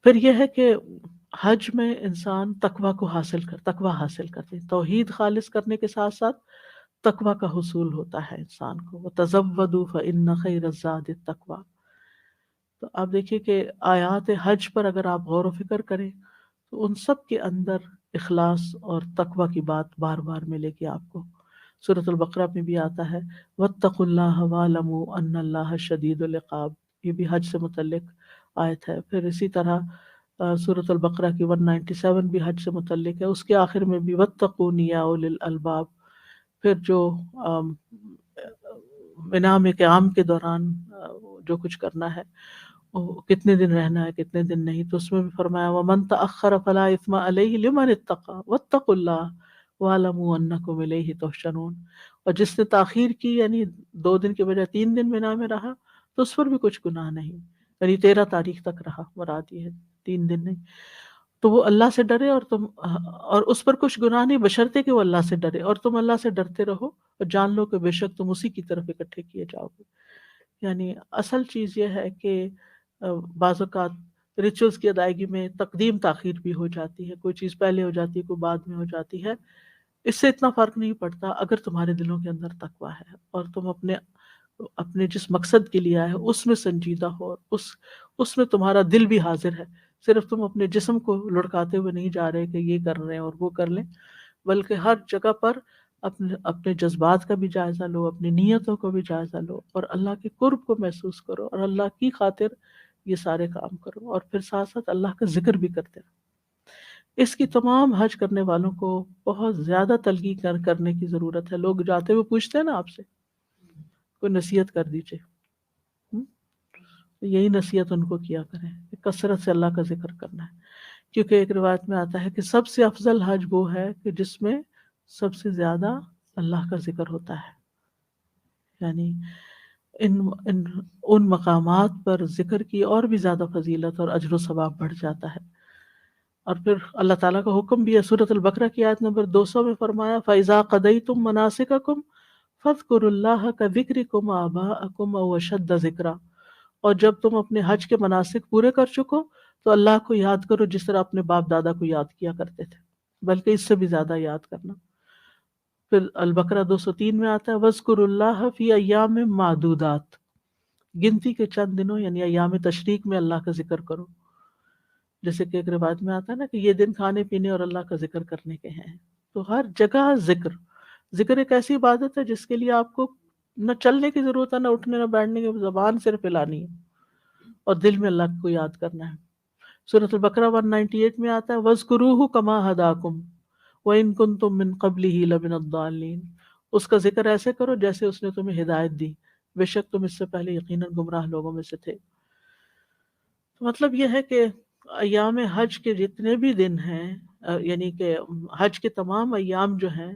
پھر یہ ہے کہ حج میں انسان تقوی حاصل کرتے ہیں، توحید خالص کرنے کے ساتھ ساتھ تقوی کا حصول ہوتا ہے انسان کو، وَتَزَوَّدُوا فَإِنَّ خَيْرَ الزَّادِ التَّقْوَىٰ۔ تو آپ دیکھیے کہ آیات حج پر اگر آپ غور و فکر کریں تو ان سب کے اندر اخلاص اور تقوی کی بات بار بار ملے گی آپ کو۔ سورۃ البقرہ میں بھی آتا ہے وَاتَّقُوا اللَّهَ وَاعْلَمُوا أَنَّ اللَّهَ شَدِيدُ الْعِقَابِ، یہ بھی حج سے متعلق آیت ہے۔ پھر اسی طرح سورۃ البقرہ کی 197 بھی حج سے متعلق ہے، اس کے آخر میں بھی وَاتَّقُونِ يَا أُولِي الْأَلْبَابِ۔ پھر جو انعام قیام کے دوران جو کچھ کرنا ہے، کتنے دن رہنا ہے کتنے دن نہیں، تو اس میں بھی فرمایا وَمَن تَأَخَّرَ فَلَا إِثْمَ عَلَيْهِ لِمَنِ اتَّقَىٰ وَاتَّقُوا اللَّهَ وَاعْلَمُوا أَنَّكُمْ إِلَيْهِ تُحْشَرُونَ۔ اور جس نے تاخیر کی یعنی 2 دن کے بجائے 3 دن مینا میں رہا تو اس پر بھی کچھ گناہ نہیں، یعنی 13 تاریخ تک رہا، مراد یہ ہے 3 دن نہیں، تو وہ اللہ سے ڈرے اور اور اس پر کچھ گناہ نہیں بشرطے کہ وہ اللہ سے ڈرے، اور تم اللہ سے ڈرتے رہو اور جان لو کہ بے شک تم اسی کی طرف اکٹھے کیے جاؤ گے۔ یعنی اصل چیز یہ ہے کہ بعض اوقات ریچولز کی ادائیگی میں تقدیم تاخیر بھی ہو جاتی ہے، کوئی چیز پہلے ہو جاتی ہے کوئی بعد میں ہو جاتی ہے، اس سے اتنا فرق نہیں پڑتا اگر تمہارے دلوں کے اندر تقویٰ ہے اور تم اپنے جس مقصد کے لیے آئے ہو اس میں سنجیدہ ہو، اور اس میں تمہارا دل بھی حاضر ہے، صرف تم اپنے جسم کو لڑکاتے ہوئے نہیں جا رہے کہ یہ کر رہے ہیں اور وہ کر لیں، بلکہ ہر جگہ پر اپنے جذبات کا بھی جائزہ لو، اپنی نیتوں کو بھی جائزہ لو، اور اللہ کے قرب کو محسوس کرو اور اللہ کی خاطر یہ سارے کام کرو، اور پھر ساتھ ساتھ اللہ کا ذکر بھی کرتے رہو۔ اس کی تمام حج کرنے والوں کو بہت زیادہ تلقین کرنے کی ضرورت ہے۔ لوگ جاتے ہوئے پوچھتے ہیں نا آپ سے کوئی نصیحت کر دیجئے، یہی نصیحت ان کو کیا کریں کہ کثرت سے اللہ کا ذکر کرنا ہے، کیونکہ ایک روایت میں آتا ہے کہ سب سے افضل حج وہ ہے کہ جس میں سب سے زیادہ اللہ کا ذکر ہوتا ہے، یعنی ان مقامات پر ذکر کی اور بھی زیادہ فضیلت اور اجر و ثواب بڑھ جاتا ہے۔ اور پھر اللہ تعالیٰ کا حکم بھی ہے، سورۃ البقرہ کی آیت نمبر 200 میں فرمایا فَإِذَا قَضَيْتُم مَنَاسِكَكُمْ فَاذْكُرُوا اللَّهَ كَذِكْرِكُمْ آبَاءَكُمْ أَوْ أَشَدَّ ذِكْرًا، اور جب تم اپنے حج کے مناسک پورے کر چکو تو اللہ کو یاد کرو جس طرح اپنے باپ دادا کو یاد کیا کرتے تھے، بلکہ اس سے بھی زیادہ یاد کرنا۔ پھر البقرہ 203 میں آتا ہے وَاذْكُرُوا اللَّهَ فِي أَيَّامٍ مَّعْدُودَاتٍ، گنتی کے چند دنوں یعنی ایام تشریق میں اللہ کا ذکر کرو، جیسے کہ ایک روایت میں آتا ہے نا کہ یہ دن کھانے پینے اور اللہ کا ذکر کرنے کے ہیں، تو ہر جگہ ذکر ایک ایسی عبادت ہے جس کے لیے آپ کو نہ چلنے کی ضرورت ہے، نہ اٹھنے نہ بیٹھنے کی، زبان صرف ہلانی ہے اور دل میں اللہ کو یاد کرنا ہے۔ سورۃ البقرہ 198 میں آتا ہے وَاذْكُرُوهُ كَمَا هَدَاكُمْ وَإِن كُنتُم مِّن قَبْلِهِ لَمِنَ الضَّالِّينَ، اس کا ذکر ایسے کرو جیسے اس نے تمہیں ہدایت دی، بے شک تم اس سے پہلے یقیناً گمراہ لوگوں میں سے تھے۔ مطلب یہ ہے کہ ایام حج کے جتنے بھی دن ہیں، یعنی کہ حج کے تمام ایام جو ہیں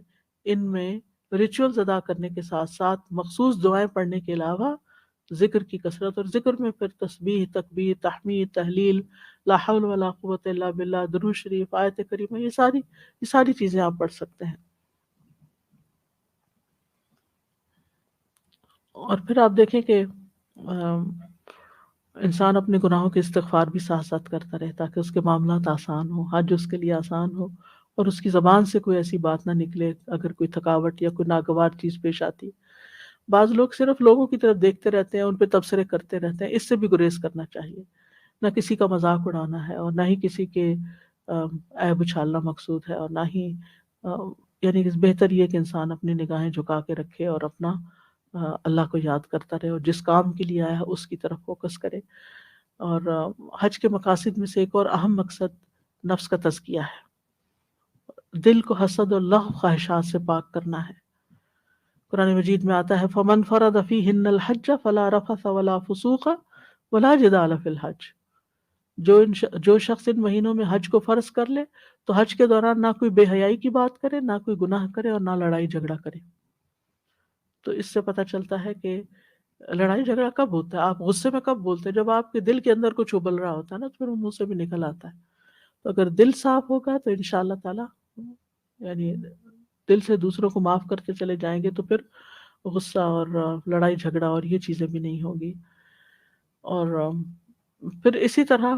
ان میں ریچولز ادا کرنے کے ساتھ ساتھ مخصوص دعائیں پڑھنے کے علاوہ ذکر کی کثرت، اور ذکر میں پھر تسبیح، تکبیر، تحمید، تحلیل، لا حول ولا قوت الا باللہ، درود شریف، آیت کریمہ، یہ ساری چیزیں آپ پڑھ سکتے ہیں۔ اور پھر آپ دیکھیں کہ انسان اپنے گناہوں کے استغفار بھی ساتھ ساتھ کرتا رہے تاکہ اس کے معاملات آسان ہوں، حج اس کے لیے آسان ہو، اور اس کی زبان سے کوئی ایسی بات نہ نکلے اگر کوئی تھکاوٹ یا کوئی ناگوار چیز پیش آتی۔ بعض لوگ صرف لوگوں کی طرف دیکھتے رہتے ہیں، ان پہ تبصرے کرتے رہتے ہیں، اس سے بھی گریز کرنا چاہیے۔ نہ کسی کا مذاق اڑانا ہے، اور نہ ہی کسی کے عیب اچھالنا مقصود ہے، اور نہ ہی یعنی بہتر یہ کہ انسان اپنی نگاہیں جھکا کے رکھے اور اپنا اللہ کو یاد کرتا رہے، اور جس کام کے لیے آیا ہے اس کی طرف فوکس کرے۔ اور حج کے مقاصد میں سے ایک اور اہم مقصد نفس کا تزکیہ ہے، دل کو حسد اور لغو خواہشات سے پاک کرنا ہے۔ قرآن مجید میں آتا ہے فَمَنْ فَرَضَ فِيهِنَّ الْحَجَّ فَلَا رَفَثَ وَلَا فُسُوقَ وَلَا جِدَالَ فِي الْحَجِّ، جو شخص ان مہینوں میں حج کو فرض کر لے تو حج کے دوران نہ کوئی بے حیائی کی بات کرے، نہ کوئی گناہ کرے، اور نہ لڑائی جھگڑا کرے۔ تو اس سے پتہ چلتا ہے کہ لڑائی جھگڑا کب ہوتا ہے، آپ غصے میں کب بولتے ہیں؟ جب آپ کے دل کے اندر کچھ ابل رہا ہوتا ہے نا، تو پھر وہ منہ سے بھی نکل آتا ہے۔ تو اگر دل صاف ہوگا تو انشاءاللہ تعالی یعنی دل سے دوسروں کو معاف کرتے چلے جائیں گے، تو پھر غصہ اور لڑائی جھگڑا اور یہ چیزیں بھی نہیں ہوگی۔ اور پھر اسی طرح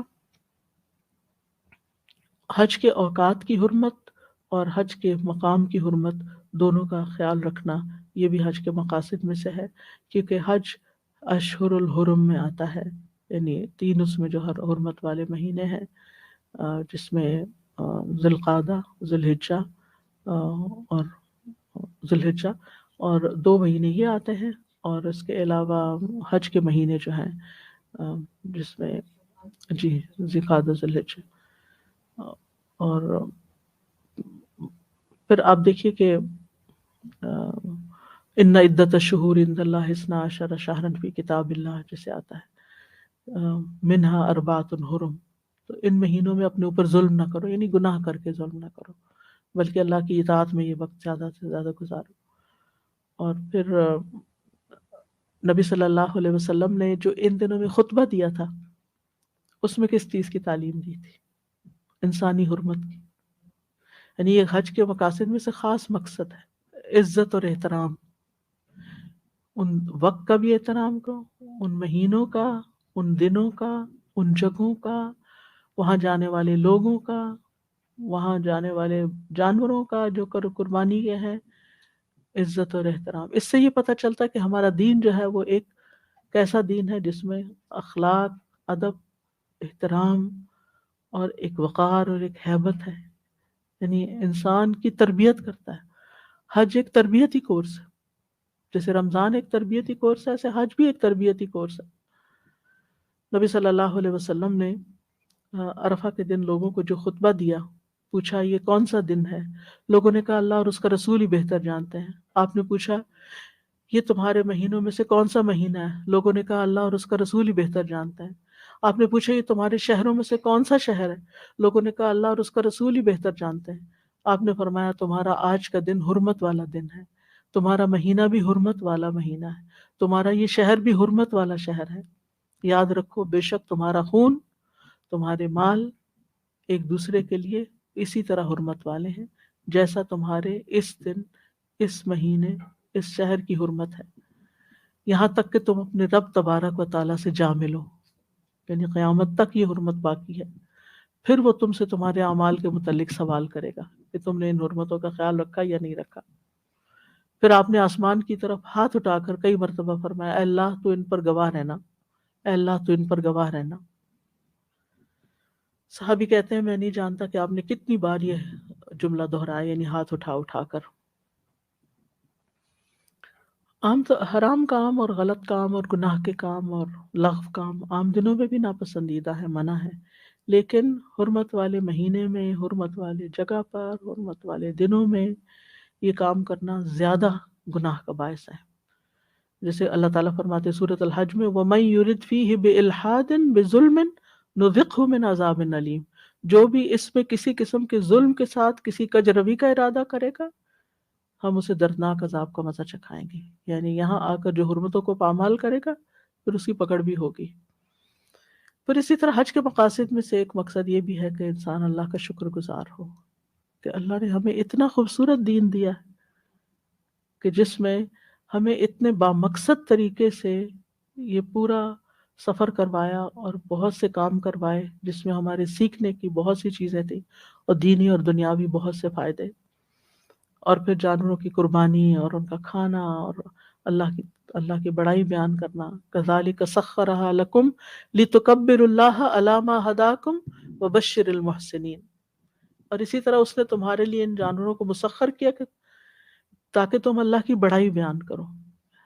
حج کے اوقات کی حرمت اور حج کے مقام کی حرمت دونوں کا خیال رکھنا، یہ بھی حج کے مقاصد میں سے ہے، کیونکہ حج اشہر الحرم میں آتا ہے، یعنی 3 اس میں جو حرمت والے مہینے ہیں، جس میں ذی القعدہ، ذی الحجہ اور ذی الحجہ، اور 2 مہینے یہ آتے ہیں، اور اس کے علاوہ حج کے مہینے جو ہیں جس میں جی ذی القعدہ، ذی الحجہ، اور پھر آپ دیکھیے کہ ان عدت الشہور عند اللہ 12 شہرا فی کتاب اللہ جیسے آتا ہے، منہا اربعۃ حرم۔ تو ان مہینوں میں اپنے اوپر ظلم نہ کرو، یعنی گناہ کر کے ظلم نہ کرو، بلکہ اللہ کی اطاعت میں یہ وقت زیادہ سے زیادہ گزارو۔ اور پھر نبی صلی اللہ علیہ وسلم نے جو ان دنوں میں خطبہ دیا تھا، اس میں کس چیز کی تعلیم دی تھی؟ انسانی حرمت کی، یعنی یہ حج کے مقاصد میں سے خاص مقصد ہے، عزت اور احترام، ان وقت کا بھی احترام کرو، ان مہینوں کا، ان دنوں کا، ان جگہوں کا، وہاں جانے والے لوگوں کا، وہاں جانے والے جانوروں کا جو قربانی کے ہیں، عزت اور احترام۔ اس سے یہ پتہ چلتا ہے کہ ہمارا دین جو ہے وہ ایک کیسا دین ہے جس میں اخلاق، ادب، احترام اور ایک وقار اور ایک ہیبت ہے، یعنی انسان کی تربیت کرتا ہے۔ حج ایک تربیتی کورس ہے، جیسے رمضان ایک تربیتی کورس ہے، ایسے حج بھی ایک تربیتی کورس ہے۔ نبی صلی اللہ علیہ وسلم نے عرفہ کے دن لوگوں کو جو خطبہ دیا، پوچھا یہ کون سا دن ہے؟ لوگوں نے کہا اللہ اور اس کا رسول ہی بہتر جانتے ہیں۔ آپ نے پوچھا یہ تمہارے مہینوں میں سے کون سا مہینہ ہے؟ لوگوں نے کہا اللہ اور اس کا رسول ہی بہتر جانتے ہیں۔ آپ نے پوچھا یہ تمہارے شہروں میں سے کون سا شہر ہے؟ لوگوں نے کہا اللہ اور اس کا رسول ہی بہتر جانتے ہیں۔ آپ نے فرمایا تمہارا آج کا دن حرمت والا دن ہے، تمہارا مہینہ بھی حرمت والا مہینہ ہے، تمہارا یہ شہر بھی حرمت والا شہر ہے۔ یاد رکھو بے شک تمہارا خون، تمہارے مال ایک دوسرے کے لیے اسی طرح حرمت والے ہیں جیسا تمہارے اس دن، اس مہینے، اس شہر کی حرمت ہے، یہاں تک کہ تم اپنے رب تبارک و تعالیٰ سے جا ملو، یعنی قیامت تک یہ حرمت باقی ہے۔ پھر وہ تم سے تمہارے اعمال کے متعلق سوال کرے گا کہ تم نے ان حرمتوں کا خیال رکھا یا نہیں رکھا۔ پھر آپ نے آسمان کی طرف ہاتھ اٹھا کر کئی مرتبہ فرمایا اے اللہ تو ان پر گواہ رہنا، اے اللہ تو ان پر گواہ رہنا۔ صحابی کہتے ہیں میں نہیں جانتا کہ آپ نے کتنی بار یہ جملہ دہرایا، یعنی ہاتھ اٹھا اٹھا کر۔ عام تو حرام کام اور غلط کام اور گناہ کے کام اور لغو کام عام دنوں میں بھی ناپسندیدہ ہے، منع ہے، لیکن حرمت والے مہینے میں، حرمت والے جگہ پر، حرمت والے دنوں میں یہ کام کرنا زیادہ گناہ کا باعث ہے۔ جیسے اللہ تعالیٰ فرماتے سورۃ الحج میں وَمَن يُرِدْ فِيهِ بِإِلْحَادٍ بِظُلْمٍ نُذِقْهُ مِنْ عَذَابٍ أَلِيمٍ، جو بھی اس میں کسی قسم کے ظلم کے ساتھ کسی کجروی کا ارادہ کرے گا، ہم اسے دردناک عذاب کا مزہ چکھائیں گے. یعنی یہاں آ کر جو حرمتوں کو پامال کرے گا پھر اس کی پکڑ بھی ہوگی. پھر اسی طرح حج کے مقاصد میں سے ایک مقصد یہ بھی ہے کہ انسان اللہ کا شکر گزار ہو کہ اللہ نے ہمیں اتنا خوبصورت دین دیا ہے کہ جس میں ہمیں اتنے بامقصد طریقے سے یہ پورا سفر کروایا اور بہت سے کام کروائے جس میں ہمارے سیکھنے کی بہت سی چیزیں تھیں اور دینی اور دنیاوی بہت سے فائدے. اور پھر جانوروں کی قربانی اور ان کا کھانا اور اللہ کی بڑائی بیان کرنا. کذالک سخرھا لکم لتکبروا اللہ علی ما ھداکم وبشر المحسنین. اور اسی طرح اس نے تمہارے لیے ان جانوروں کو مسخر کیا کہ تاکہ تم اللہ کی بڑائی بیان کرو،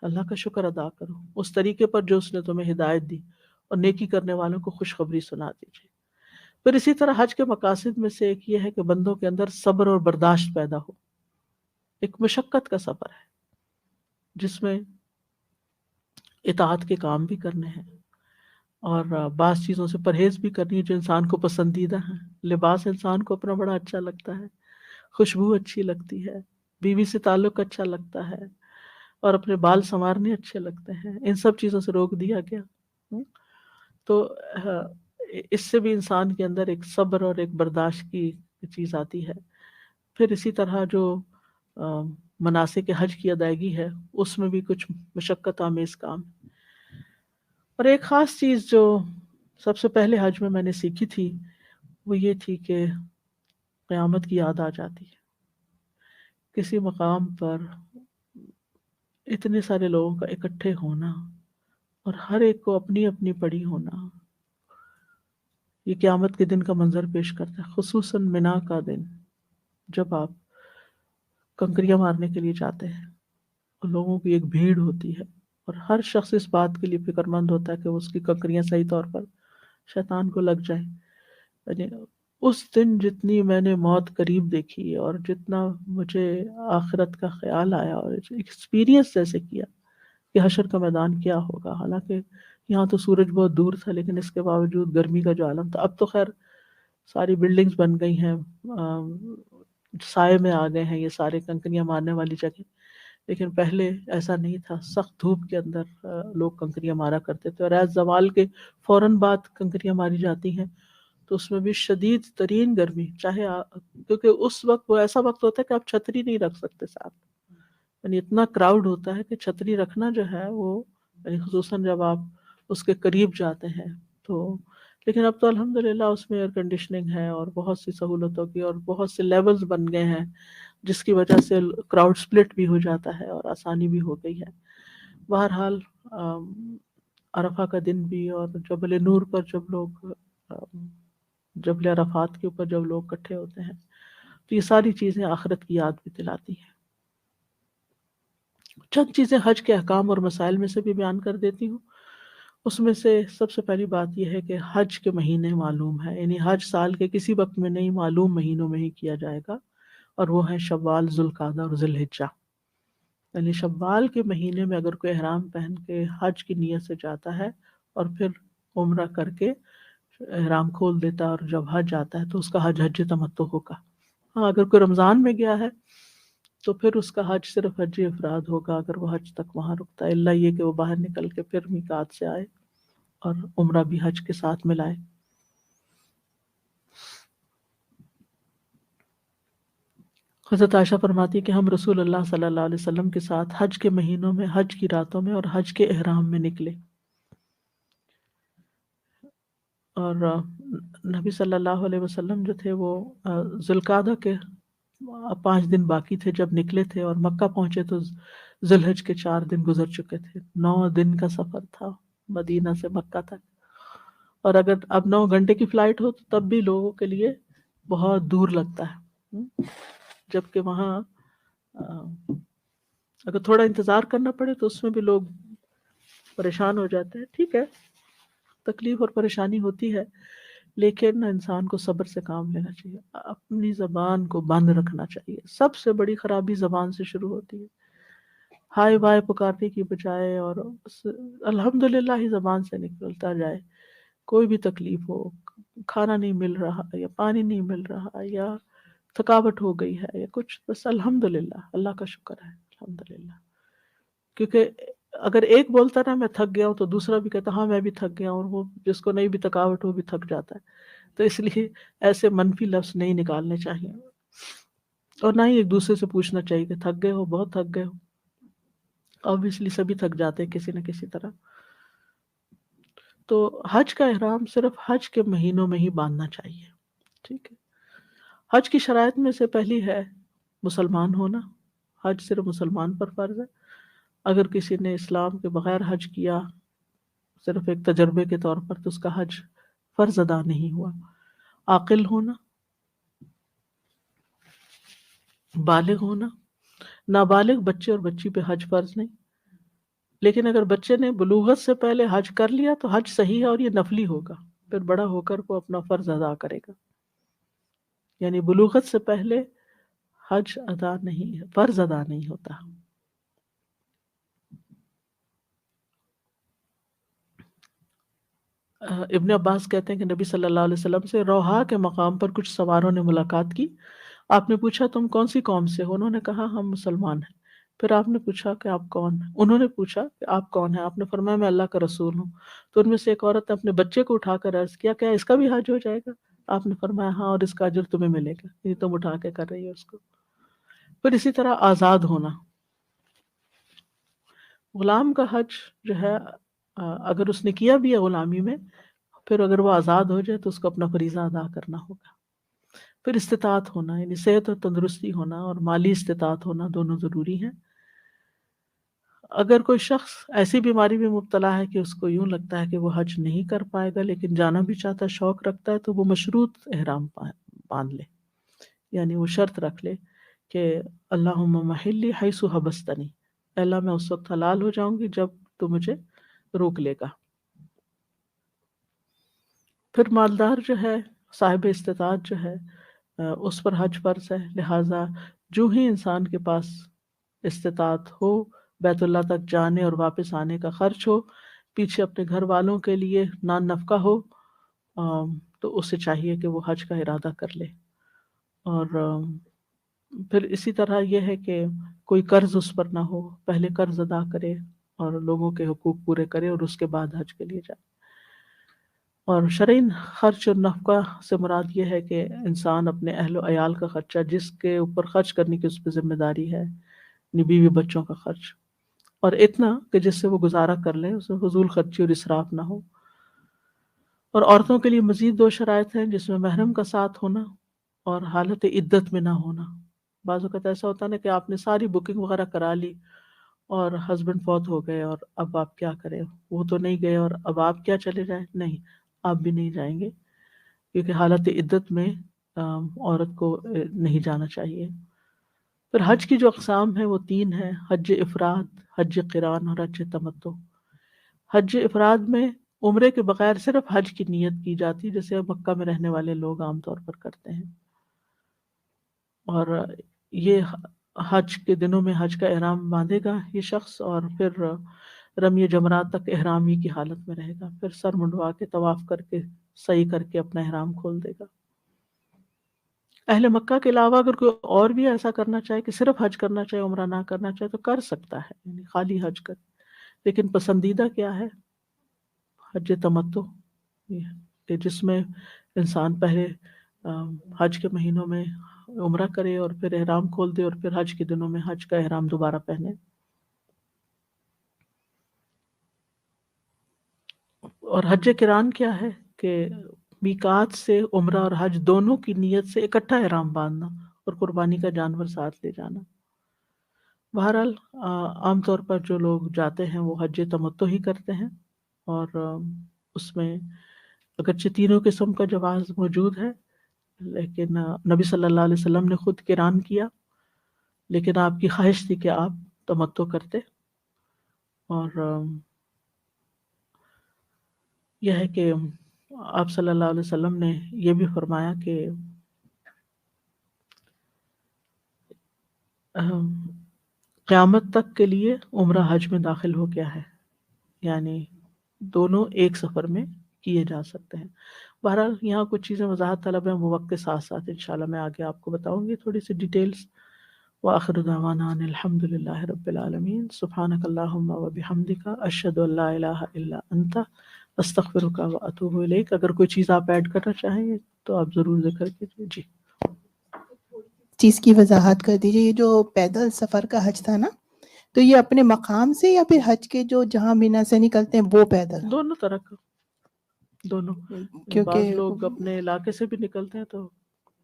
اللہ کا شکر ادا کرو اس طریقے پر جو اس نے تمہیں ہدایت دی، اور نیکی کرنے والوں کو خوشخبری سنا دیجیے. پھر اسی طرح حج کے مقاصد میں سے ایک یہ ہے کہ بندوں کے اندر صبر اور برداشت پیدا ہو. ایک مشقت کا سفر ہے جس میں اطاعت کے کام بھی کرنے ہیں اور بعض چیزوں سے پرہیز بھی کرنی ہے جو انسان کو پسندیدہ ہیں. لباس انسان کو اپنا بڑا اچھا لگتا ہے، خوشبو اچھی لگتی ہے، بیوی سے تعلق اچھا لگتا ہے، اور اپنے بال سنوارنے اچھے لگتے ہیں. ان سب چیزوں سے روک دیا گیا. تو اس سے بھی انسان کے اندر ایک صبر اور ایک برداشت کی چیز آتی ہے. پھر اسی طرح جو مناسک حج کی ادائیگی ہے اس میں بھی کچھ مشقت آمیز کام. اور ایک خاص چیز جو سب سے پہلے حج میں نے سیکھی تھی وہ یہ تھی کہ قیامت کی یاد آ جاتی ہے. کسی مقام پر اتنے سارے لوگوں کا اکٹھے ہونا اور ہر ایک کو اپنی اپنی پڑی ہونا، یہ قیامت کے دن کا منظر پیش کرتا ہے. خصوصاً منا کا دن جب آپ کنکریاں مارنے کے لیے جاتے ہیں اور لوگوں کی ایک بھیڑ ہوتی ہے اور ہر شخص اس بات کے لیے فکر مند ہوتا ہے کہ اس کی کنکریاں صحیح طور پر شیطان کو لگ جائیں. یعنی اس دن جتنی میں نے موت قریب دیکھی اور جتنا مجھے آخرت کا خیال آیا اور ایکسپیرینس جیسے کیا کہ حشر کا میدان کیا ہوگا. حالانکہ یہاں تو سورج بہت دور تھا لیکن اس کے باوجود گرمی کا جو عالم تھا. اب تو خیر ساری بلڈنگز بن گئی ہیں، سائے میں آ گئے ہیں یہ سارے کنکریاں مارنے والی جگہ، لیکن پہلے ایسا نہیں تھا. سخت دھوپ کے اندر لوگ کنکریاں مارا کرتے تھے اور ایز زوال کے فوراً بعد کنکریاں ماری جاتی ہیں تو اس میں بھی شدید ترین گرمی، چاہے کیونکہ اس وقت وہ ایسا وقت ہوتا ہے کہ آپ چھتری نہیں رکھ سکتے ساتھ. یعنی اتنا کراؤڈ ہوتا ہے کہ چھتری رکھنا جو ہے وہ، یعنی خصوصاً جب آپ اس کے قریب جاتے ہیں تو. لیکن اب تو الحمدللہ اس میں ایئر کنڈیشننگ ہے اور بہت سی سہولتوں کی اور بہت سے لیولز بن گئے ہیں جس کی وجہ سے کراؤڈ سپلٹ بھی ہو جاتا ہے اور آسانی بھی ہو گئی ہے. بہرحال عرفہ کا دن بھی اور جبل نور پر جب لوگ، جبل عرفات کے اوپر جب لوگ اکٹھے ہوتے ہیں تو یہ ساری چیزیں آخرت کی یاد بھی دلاتی ہیں. چند چیزیں حج کے احکام اور مسائل میں سے بھی بیان کر دیتی ہوں. اس میں سے سب سے پہلی بات یہ ہے کہ حج کے مہینے معلوم ہے، یعنی حج سال کے کسی وقت میں نہیں، معلوم مہینوں میں ہی کیا جائے گا، اور وہ ہیں شوال، ذوالقعدہ اور ذی الحجہ. یعنی شوال کے مہینے میں اگر کوئی احرام پہن کے حج کی نیت سے جاتا ہے اور پھر عمرہ کر کے احرام کھول دیتا ہے اور جب حج آتا ہے تو اس کا حج حج تمتع ہوگا. ہاں اگر کوئی رمضان میں گیا ہے تو پھر اس کا حج صرف حج افراد ہوگا اگر وہ حج تک وہاں رکتا ہے، الا یہ کہ وہ باہر نکل کے پھر میقات سے آئے اور عمرہ بھی حج کے ساتھ ملائے. حضرت عائشہ فرماتی ہے کہ ہم رسول اللہ صلی اللہ علیہ وسلم کے ساتھ حج کے مہینوں میں، حج کی راتوں میں اور حج کے احرام میں نکلے، اور نبی صلی اللہ علیہ وسلم جو تھے وہ ذی القعدہ کے 5 دن باقی تھے جب نکلے تھے، اور مکہ پہنچے تو ذی الحج کے 4 دن گزر چکے تھے. 9 دن کا سفر تھا مدینہ سے مکہ تک، اور اگر اب 9 گھنٹے کی فلائٹ ہو تو تب بھی لوگوں کے لیے بہت دور لگتا ہے. جبکہ وہاں اگر تھوڑا انتظار کرنا پڑے تو اس میں بھی لوگ پریشان ہو جاتے ہیں. ٹھیک ہے، تکلیف اور پریشانی ہوتی ہے، لیکن انسان کو صبر سے کام لینا چاہیے، اپنی زبان کو بند رکھنا چاہیے. سب سے بڑی خرابی زبان سے شروع ہوتی ہے. ہائے بائے پکارنے کی بجائے اور الحمدللہ ہی زبان سے نکلتا جائے. کوئی بھی تکلیف ہو، کھانا نہیں مل رہا یا پانی نہیں مل رہا یا تھکاوٹ ہو گئی ہے یا کچھ، بس الحمدللہ، اللہ کا شکر ہے، الحمدللہ. کیونکہ اگر ایک بولتا نا میں تھک گیا ہوں تو دوسرا بھی کہتا ہاں میں بھی تھک گیا ہوں، اور وہ جس کو نہیں بھی تھکاوٹ وہ بھی تھک جاتا ہے. تو اس لیے ایسے منفی لفظ نہیں نکالنے چاہیے، اور نہ ہی ایک دوسرے سے پوچھنا چاہیے کہ تھک گئے ہو، بہت تھک گئے ہو. obviously سبھی تھک جاتے ہیں کسی نہ کسی طرح. تو حج کا احرام صرف حج کے مہینوں میں ہی باندھنا چاہیے. ٹھیک ہے. حج کی شرائط میں سے پہلی ہے مسلمان ہونا. حج صرف مسلمان پر فرض ہے. اگر کسی نے اسلام کے بغیر حج کیا صرف ایک تجربے کے طور پر تو اس کا حج فرض ادا نہیں ہوا. عاقل ہونا، بالغ ہونا. نابالغ بچے اور بچی پہ حج فرض نہیں، لیکن اگر بچے نے بلوغت سے پہلے حج کر لیا تو حج صحیح ہے اور یہ نفلی ہوگا، پھر بڑا ہو کر وہ اپنا فرض ادا کرے گا. یعنی بلوغت سے پہلے حج ادا نہیں ہے، فرض ادا نہیں ہوتا. ابن عباس کہتے ہیں کہ نبی صلی اللہ علیہ وسلم سے روحا کے مقام پر کچھ سواروں نے ملاقات کی. آپ نے پوچھا تم کون سی قوم سے ہو؟ انہوں نے کہا ہم مسلمان ہیں. پھر آپ نے پوچھا کہ آپ کون ہیں؟ انہوں نے پوچھا کہ آپ کون ہیں؟ آپ نے فرمایا میں اللہ کا رسول ہوں. تو ان میں سے ایک عورت نے اپنے بچے کو اٹھا کر عرض کیا اس کا بھی حج ہو جائے گا؟ آپ نے فرمایا ہاں، اور اس کا اجر تمہیں ملے گا، یہ تم اٹھا کے کر رہی ہو اس کو. پھر اسی طرح آزاد ہونا. غلام کا حج جو ہے اگر اس نے کیا بھی ہے غلامی میں، پھر اگر وہ آزاد ہو جائے تو اس کو اپنا فریضہ ادا کرنا ہوگا. پھر استطاعت ہونا، یعنی صحت اور تندرستی ہونا اور مالی استطاعت ہونا دونوں ضروری ہیں. اگر کوئی شخص ایسی بیماری میں مبتلا ہے کہ اس کو یوں لگتا ہے کہ وہ حج نہیں کر پائے گا لیکن جانا بھی چاہتا ہے، شوق رکھتا ہے، تو وہ مشروط احرام باندھ لے. یعنی وہ شرط رکھ لے کہ اللہم محلی حیث حبستنی، اللہ میں اس وقت حلال ہو جاؤں گی جب تو مجھے روک لے گا. پھر مالدار جو ہے، صاحب استطاعت جو ہے، اس پر حج فرض ہے. لہٰذا جو ہی انسان کے پاس استطاعت ہو، بیت اللہ تک جانے اور واپس آنے کا خرچ ہو، پیچھے اپنے گھر والوں کے لیے نان نفقہ ہو، تو اسے چاہیے کہ وہ حج کا ارادہ کر لے. اور پھر اسی طرح یہ ہے کہ کوئی قرض اس پر نہ ہو، پہلے قرض ادا کرے اور لوگوں کے حقوق پورے کرے اور اس کے بعد حج کے لیے جائے. اور شرعی خرچ اور نفقہ سے مراد یہ ہے کہ انسان اپنے اہل و عیال کا خرچہ جس کے اوپر خرچ کرنے کی اس پہ ذمہ داری ہے، یعنی بیوی بچوں کا خرچ، اور اتنا کہ جس سے وہ گزارا کر لیں، اس میں فضول خرچی اور اسراف نہ ہو. اور عورتوں کے لیے مزید 2 شرائط ہیں، جس میں محرم کا ساتھ ہونا اور حالت عدت میں نہ ہونا. بعض اوقات ایسا ہوتا ہے نا کہ آپ نے ساری بکنگ وغیرہ کرا لی اور ہسبینڈ فوت ہو گئے، اور اب آپ کیا کریں؟ وہ تو نہیں گئے اور اب آپ کیا چلے جائیں؟ نہیں، آپ بھی نہیں جائیں گے، کیونکہ حالت عدت میں عورت کو نہیں جانا چاہیے. پھر حج کی جو اقسام ہیں وہ 3 ہیں: حج افراد، حج قران اور حج تمتع. حج افراد میں عمرے کے بغیر صرف حج کی نیت کی جاتی، جیسے مکہ میں رہنے والے لوگ عام طور پر کرتے ہیں. اور یہ حج کے دنوں میں حج کا احرام باندھے گا یہ شخص، اور پھر رمی جمرات تک احرامی کی حالت میں رہے گا. پھر سر منڈوا کے طواف کر کے صحیح کر کے اپنا احرام کھول دے گا. اہل مکہ کے علاوہ اگر کوئی اور بھی ایسا کرنا چاہے کہ صرف حج کرنا چاہے، عمرہ نہ کرنا چاہے، تو کر سکتا ہے، یعنی خالی حج کر. لیکن پسندیدہ کیا ہے؟ حج تمتع، کہ جس میں انسان پہلے حج کے مہینوں میں عمرہ کرے اور پھر احرام کھول دے اور پھر حج کے دنوں میں حج کا احرام دوبارہ پہنے. اور حج قران کیا ہے؟ کہ میقات سے عمرہ اور حج دونوں کی نیت سے اکٹھا احرام باندھنا اور قربانی کا جانور ساتھ لے جانا. بہرحال عام طور پر جو لوگ جاتے ہیں وہ حج تمتع ہی کرتے ہیں، اور اس میں اگرچہ تینوں قسم کا جواز موجود ہے، لیکن نبی صلی اللہ علیہ وسلم نے خود قران کیا، لیکن آپ کی خواہش تھی کہ آپ تمتع کرتے. اور یہ ہے کہ آپ صلی اللہ علیہ وسلم نے یہ بھی فرمایا کہ قیامت تک کے لیے عمرہ حج میں داخل ہو گیا ہے، یعنی دونوں ایک سفر میں کیے جا سکتے ہیں. بہرحال یہاں کچھ چیزیں وضاحت طلب ہیں، وہ وقت کے ساتھ ساتھ انشاءاللہ میں آگے آپ کو بتاؤں گی تھوڑی سی ڈیٹیلز. وآخر دعوانا ان الحمد للہ رب العالمین. سبحانک اللہم وبحمدک اشہد ان لا الہ الا انت استغفرک واتوب الیک. اگر کوئی چیز آپ ایڈ کرنا چاہیں تو آپ ضرور ذکر کیجیے. جی چیز کی وضاحت کر دیجیے. یہ جو پیدل سفر کا حج تھا نا، تو یہ اپنے مقام سے یا پھر حج کے جو جہاں مینا سے نکلتے ہیں وہ پیدل؟ دونوں طرح کا، دونوں. بعض کیونکہ لوگ اپنے علاقے سے بھی نکلتے ہیں تو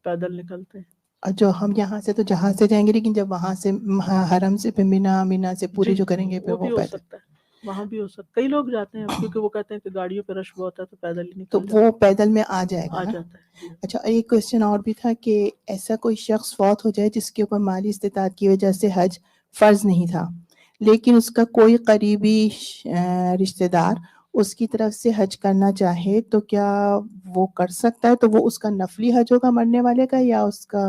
پیدل نکلتے ہیں. جو ہم یہاں سے تو جہاز سے جائیں گے، لیکن جب وہاں سے حرم سے پھر مینا سے پوری جی جو کریں گے پھر وہ بھی وہ ہو پیدل. سکتا ہے، وہاں بھی ہو سکتا ہے. کئی لوگ جاتے ہیں کیونکہ وہ کہتے ہیں کہ گاڑیوں پہ رش بہت ہے تو پیدل ہی تو نکل وہ جاتے پیدل میں آ جائے ہیں، گا آ نا. جاتا ہے. جی اچھا، ایک کوشچن اور بھی تھا کہ ایسا کوئی شخص فوت ہو جائے جس کے اوپر مالی استطاعت کی وجہ سے حج فرض نہیں تھا، لیکن اس کا کوئی قریبی رشتہ دار اس کی طرف سے حج کرنا چاہے تو کیا وہ کر سکتا ہے؟ تو وہ اس کا نفلی حج ہوگا مرنے والے کا، یا اس کا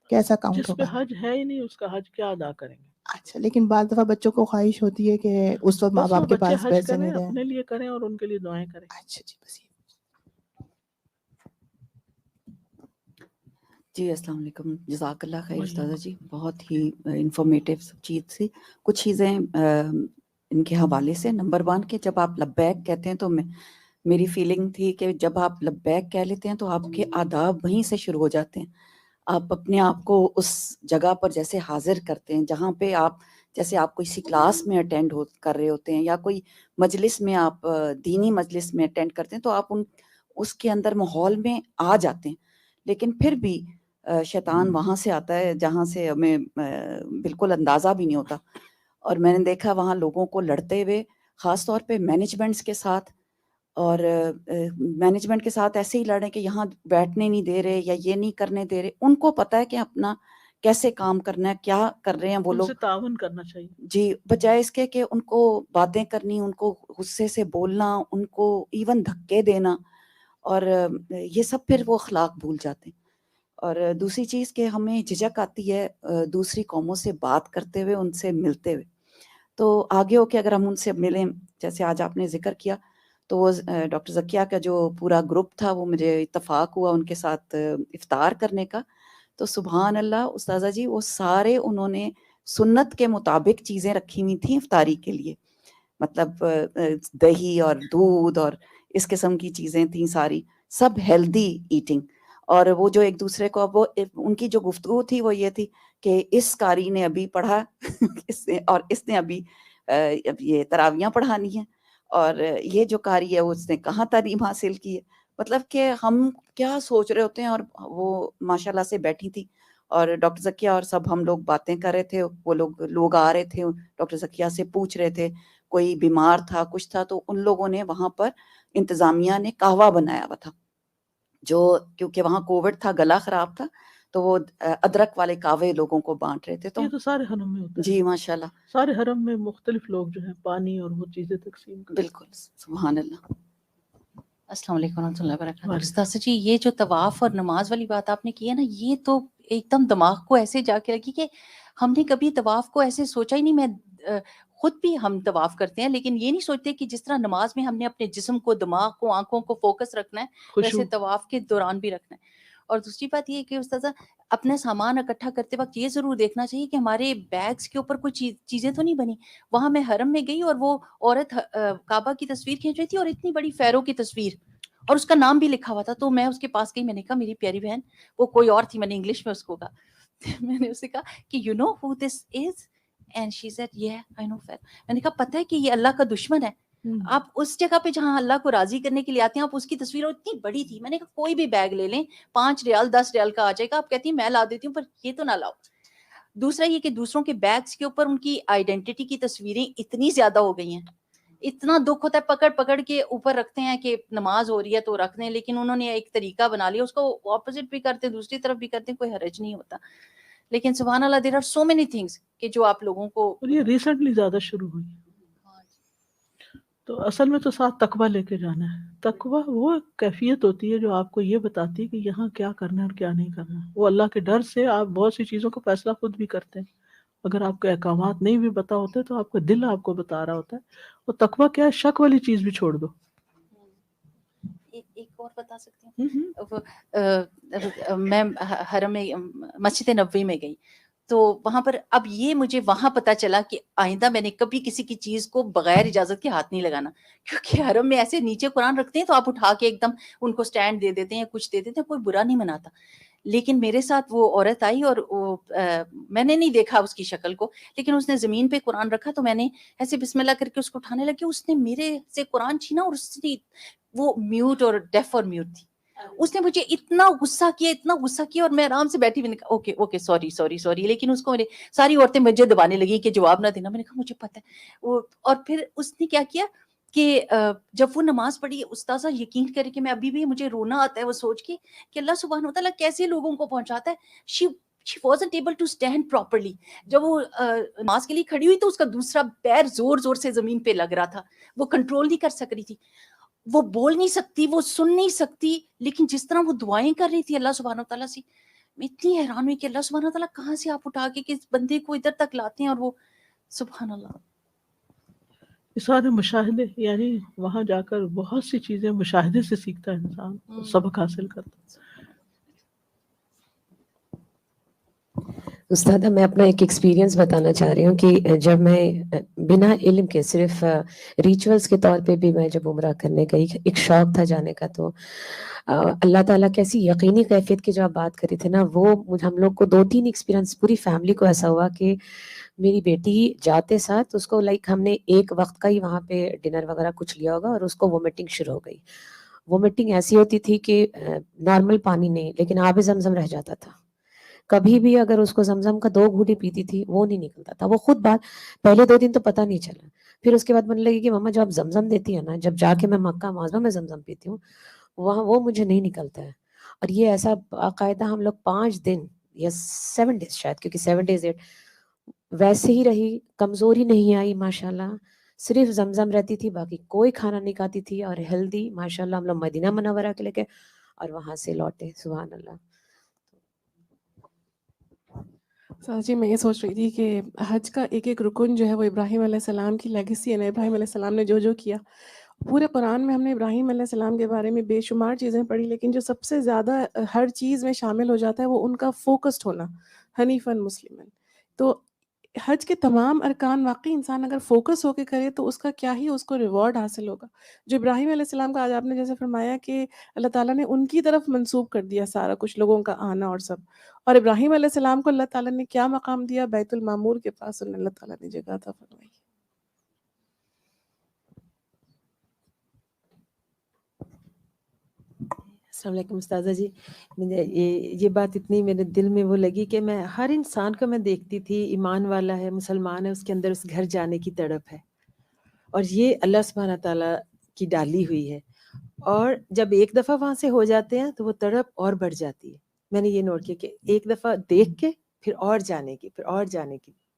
کیسا کاؤنٹ جس پہ ہوگا؟ حج ہے ہی نہیں اس کا حج کیا ادا کریں گے؟ اچھا، لیکن بعض دفعہ بچوں کو خواہش ہوتی ہے کہ اس وقت ماں بس وہ باپ کے بچے پاس حج پیسے کریں، نہیں رہے. اپنے لیے کریں اور ان کے لیے دعائیں کریں. اچھا جی، بس یہ. جی السلام علیکم. جزاک اللہ خیر استاذہ جی، بہت ہی انفارمیٹیو سب چیز تھی. کچھ چیزیں ان کے حوالے سے. نمبر 1 کہ جب آپ لبیک کہتے ہیں تو میری فیلنگ تھی کہ جب آپ لبیک کہہ لیتے ہیں تو آپ کے آداب وہیں سے شروع ہو جاتے ہیں. آپ اپنے آپ کو اس جگہ پر جیسے حاضر کرتے ہیں جہاں پہ آپ، جیسے آپ کسی کلاس میں اٹینڈ کر رہے ہوتے ہیں یا کوئی مجلس میں، آپ دینی مجلس میں اٹینڈ کرتے ہیں، تو آپ اس کے اندر ماحول میں آ جاتے ہیں. لیکن پھر بھی شیطان وہاں سے آتا ہے جہاں سے ہمیں بالکل اندازہ بھی نہیں ہوتا. اور میں نے دیکھا وہاں لوگوں کو لڑتے ہوئے، خاص طور پہ مینجمنٹس کے ساتھ. اور مینجمنٹ کے ساتھ ایسے ہی لڑیں کہ یہاں بیٹھنے نہیں دے رہے یا یہ نہیں کرنے دے رہے. ان کو پتہ ہے کہ اپنا کیسے کام کرنا ہے، کیا کر رہے ہیں وہ ان لوگ. سے تعاون کرنا چاہیے. جی، بجائے اس کے کہ ان کو باتیں کرنی، ان کو غصے سے بولنا، ان کو ایون دھکے دینا، اور یہ سب پھر وہ اخلاق بھول جاتے ہیں. اور دوسری چیز کہ ہمیں جھجک آتی ہے دوسری قوموں سے بات کرتے ہوئے، ان سے ملتے ہوئے. تو آگے ہو کے اگر ہم ان سے ملیں، جیسے آج آپ نے ذکر کیا، تو وہ ڈاکٹر ذکیہ کا جو پورا گروپ تھا وہ مجھے اتفاق ہوا ان کے ساتھ افطار کرنے کا. تو سبحان اللہ استاذہ جی، وہ سارے انہوں نے سنت کے مطابق چیزیں رکھی ہوئی تھیں افطاری کے لیے. مطلب دہی اور دودھ اور اس قسم کی چیزیں تھیں ساری، سب ہیلدی ایٹنگ. اور وہ جو ایک دوسرے کو، وہ ان کی جو گفتگو تھی وہ یہ تھی کہ اس قاری نے ابھی پڑھا اور اس نے ابھی یہ تراویاں پڑھانی ہیں، اور یہ جو قاری ہے اس نے کہاں تعلیم حاصل کی ہے. مطلب کہ ہم کیا سوچ رہے ہوتے ہیں. اور وہ ماشاءاللہ سے بیٹھی تھی، اور ڈاکٹر ذکیہ اور سب ہم لوگ باتیں کر رہے تھے. وہ لوگ آ رہے تھے ڈاکٹر ذکیہ سے پوچھ رہے تھے، کوئی بیمار تھا، کچھ تھا. تو ان لوگوں نے وہاں پر انتظامیہ نے قہوہ بنایا ہوا تھا، جو کیونکہ وہاں کووڈ تھا، گلا خراب تھا، تو وہ ادرک والے قہوے لوگوں کو بانٹ رہے تھے. یہ تو سارے حرم میں ہوتا ہے. جی ماشاءاللہ، سارے حرم میں مختلف لوگ جو ہیں پانی اور وہ چیزیں تقسیم کرتے ہیں. بالکل سبحان اللہ. السلام علیکم ورحمۃ اللہ وبرکاتہ. وعلیکم. استاذ جی، یہ جو طواف اور نماز والی بات آپ نے کی ہے نا، یہ تو ایک دم دماغ کو ایسے جا کے رکھی کہ ہم نے کبھی طواف کو ایسے سوچا ہی نہیں. میں خود بھی ہم طواف کرتے ہیں، لیکن یہ نہیں سوچتے کہ جس طرح نماز میں ہم نے اپنے جسم کو، دماغ کو، آنکھوں کو فوکس رکھنا ہے، خشوع. ویسے طواف کے دوران بھی رکھنا ہے. اور دوسری بات یہ کہ استاذہ، اپنا سامان اکٹھا کرتے وقت یہ ضرور دیکھنا چاہیے کہ ہمارے بیگز کے اوپر کوئی چیزیں تو نہیں بنی. وہاں میں حرم میں گئی اور وہ عورت کعبہ کی تصویر کھینچ رہی تھی، اور اتنی بڑی فیرو کی تصویر، اور اس کا نام بھی لکھا ہوا تھا. تو میں اس کے پاس گئی، میں نے کہا میری پیاری بہن، وہ کوئی اور تھی، میں نے انگلش میں اس کو کہا میں نے اسے کہا کہ you know who this is, and she said yeah I know Pharaoh. میں نے کہا پتہ ہے کہ یہ اللہ کا دشمن ہے. آپ اس جگہ پہ جہاں اللہ کو راضی کرنے کے لیے آتے ہیں، آپ اس کی تصویر اتنی بڑی تھی. میں نے کہا کوئی بھی بیگ لے لیں، 5 ریال 10 ریال کا آ جائے گا. آپ کہتی ہیں میں لا دیتی ہوں، پر یہ تو نہ لاؤ. دوسرا یہ کہ دوسروں کے بیگز کے اوپر ان کی آئیڈینٹی کی تصویریں اتنی زیادہ ہو گئی ہیں، اتنا دکھ ہوتا ہے. پکڑ پکڑ کے اوپر رکھتے ہیں کہ نماز ہو رہی ہے تو رکھ دیں، لیکن انہوں نے ایک طریقہ بنا لیا، اس کو اپوزٹ بھی کرتے، دوسری طرف بھی کرتے، کوئی حرج نہیں ہوتا. لیکن سبحان اللہ، there are so many things کہ جو آپ لوگوں کو. اور یہ ریسنٹلی زیادہ شروع ہوئی. تو اصل میں تو ساتھ تقویٰ لے کے جانا ہے. تقویٰ وہ کیفیت ہوتی ہے جو آپ کو یہ بتاتی ہے کہ یہاں کیا کرنا ہے اور کیا نہیں کرنا. وہ اللہ کے ڈر سے آپ بہت سی چیزوں کا فیصلہ خود بھی کرتے ہیں. اگر آپ کے احکامات نہیں بھی پتا ہوتے تو آپ کا دل آپ کو بتا رہا ہوتا ہے. وہ تقویٰ کیا ہے، شک والی چیز بھی چھوڑ دو. ایک ایک اور بتا سکتی ہوں؟ میں حرم میں مسجد نبوی میں گئی تو وہاں پر اب یہ مجھے وہاں پتا چلا کہ آئندہ میں نے کبھی کسی کی چیز کو بغیر اجازت کے ہاتھ نہیں لگانا، کیونکہ حرم میں ایسے نیچے قرآن رکھتے ہیں تو آپ اٹھا کے ایک دم ان کو سٹینڈ دے دیتے ہیں، کچھ دے دیتے ہیں، کوئی برا نہیں مناتا. لیکن میرے ساتھ وہ عورت آئی اور میں نے نہیں دیکھا اس کی شکل کو، لیکن اس نے زمین پہ قرآن رکھا تو میں نے ایسے بسم اللہ کر کے اس کو اٹھانے لگی، اس نے میرے سے قرآن چھینا اور اس نے وہ میوٹ اور ڈیف اور میوٹ تھی. اس نے مجھے اتنا غصہ کیا اور میں آرام سے بیٹھی ہوئی نے کہا اوکے اوکے سوری، لیکن اس کو میرے ساری عورتیں مجھے دبانے لگی کہ جواب نہ دینا. میں نے کہا مجھے پتہ ہے اور پھر اس نے کیا کیا کہ جب وہ نماز پڑھی، استاذہ یقین کرے کہ میں ابھی بھی مجھے رونا آتا ہے وہ سوچ کے کہ اللہ سبحانہ و تعالیٰ کیسے لوگوں کو پہنچاتا ہے. she wasn't able to stand properly. جب وہ نماز کے لیے کھڑی ہوئی تو اس کا دوسرا پیر زور سے زمین پہ لگ رہا تھا، وہ کنٹرول نہیں کر سک رہی تھی، وہ بول نہیں سکتی، وہ سن نہیں سکتی، لیکن جس طرح وہ دعائیں کر رہی تھی اللہ سبحانہ وتعالیٰ سے، میں اتنی حیران ہوئی کہ اللہ سبحانہ وتعالیٰ کہاں سے آپ اٹھا کے کس بندے کو ادھر تک لاتے ہیں. اور وہ سبحان اللہ، یہ سارے مشاہدے، یعنی وہاں جا کر بہت سی چیزیں مشاہدے سے سیکھتا ہے انسان، سبق حاصل کرتا ہے. استاد میں اپنا ایک ایکسپیرینس بتانا چاہ رہی ہوں کہ جب میں بنا علم کے صرف ریچولز کے طور پہ بھی میں جب عمرہ کرنے گئی، ایک شوق تھا جانے کا، تو اللہ تعالیٰ کی ایسی یقینی کیفیت کی جو آپ بات کری تھے نا، وہ ہم لوگ کو 2-3 ایکسپیرینس پوری فیملی کو ایسا ہوا کہ میری بیٹی جاتے ساتھ اس کو ہم نے ایک وقت کا ہی وہاں پہ ڈنر وغیرہ کچھ لیا ہوگا اور اس کو وومیٹنگ شروع ہو گئی. وومیٹنگ ایسی ہوتی تھی کہ نارمل پانی نہیں لیکن آب زمزم رہ جاتا تھا. کبھی بھی اگر اس کو زمزم کا 2 گھوٹی پیتی تھی وہ نہیں نکلتا تھا. وہ خود بات پہلے 2 دن تو پتہ نہیں چلا، پھر اس کے بعد من لگی کہ ماما جو آپ زمزم دیتی ہے نا، جب جا کے میں مکہ معظمہ میں زمزم پیتی ہوں وہاں وہ مجھے نہیں نکلتا ہے. اور یہ ایسا باقاعدہ ہم لوگ 5 دن یا 7 ڈیز شاید، کیونکہ 7 ڈیز 8 ویسے ہی رہی، کمزوری نہیں آئی ماشاءاللہ، صرف زمزم رہتی تھی، باقی کوئی کھانا نہیں کھاتی تھی اور ہیلدی ماشاءاللہ. ہم لوگ مدینہ منورہ کے لے کے اور وہاں سے لوٹے. سبحان اللہ. سر جی میں یہ سوچ رہی تھی کہ حج کا ایک ایک رکن جو ہے وہ ابراہیم علیہ السلام کی لیگیسی ہے نا. ابراہیم علیہ السلام نے جو کیا، پورے قرآن میں ہم نے ابراہیم علیہ السلام کے بارے میں بے شمار چیزیں پڑھی، لیکن جو سب سے زیادہ ہر چیز میں شامل ہو جاتا ہے وہ ان کا فوکسڈ ہونا، حنیفاً مسلماً. تو حج کے تمام ارکان واقعی انسان اگر فوکس ہو کے کرے تو اس کا کیا ہی اس کو ریوارڈ حاصل ہوگا. جو ابراہیم علیہ السلام کا آج آپ نے جیسے فرمایا کہ اللہ تعالیٰ نے ان کی طرف منسوب کر دیا سارا کچھ، لوگوں کا آنا اور سب، اور ابراہیم علیہ السلام کو اللہ تعالیٰ نے کیا مقام دیا، بیت المعمور کے پاس انہیں اللہ تعالیٰ نے جگہ عطا فرمائی. السلام علیکم استاذہ جی. یہ بات اتنی میرے دل میں وہ لگی کہ میں ہر انسان کو میں دیکھتی تھی، ایمان والا ہے، مسلمان ہے، اس کے اندر اس گھر جانے کی تڑپ ہے، اور یہ اللہ سبحانہ تعالیٰ کی ڈالی ہوئی ہے. اور جب ایک دفعہ وہاں سے ہو جاتے ہیں تو وہ تڑپ اور بڑھ جاتی ہے. میں نے یہ نوٹ کیا کہ ایک دفعہ دیکھ کے پھر اور جانے کی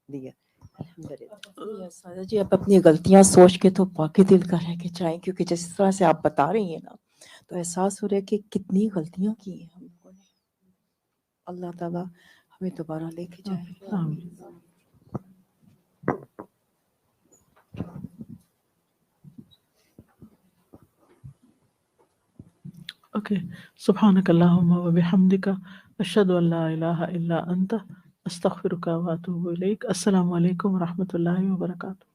دیا. الحمدللہ جی. آپ اپنی غلطیاں سوچ کے تو پاک دل کا رہ کے جائیں، کیونکہ جس طرح سے آپ بتا رہی ہیں نا تو احساس ہو رہا ہے کہ کتنی غلطیاں کی ہیں ہم لوگوں نے. اللہ تعالیٰ ہمیں دوبارہ لے کے جائے. اوکے. سبحانک اللہم و بحمدک، اشہد ان لا الہ الا انت، استغفرک و اتوب الیک. السلام علیکم و رحمۃ اللہ وبرکاتہ.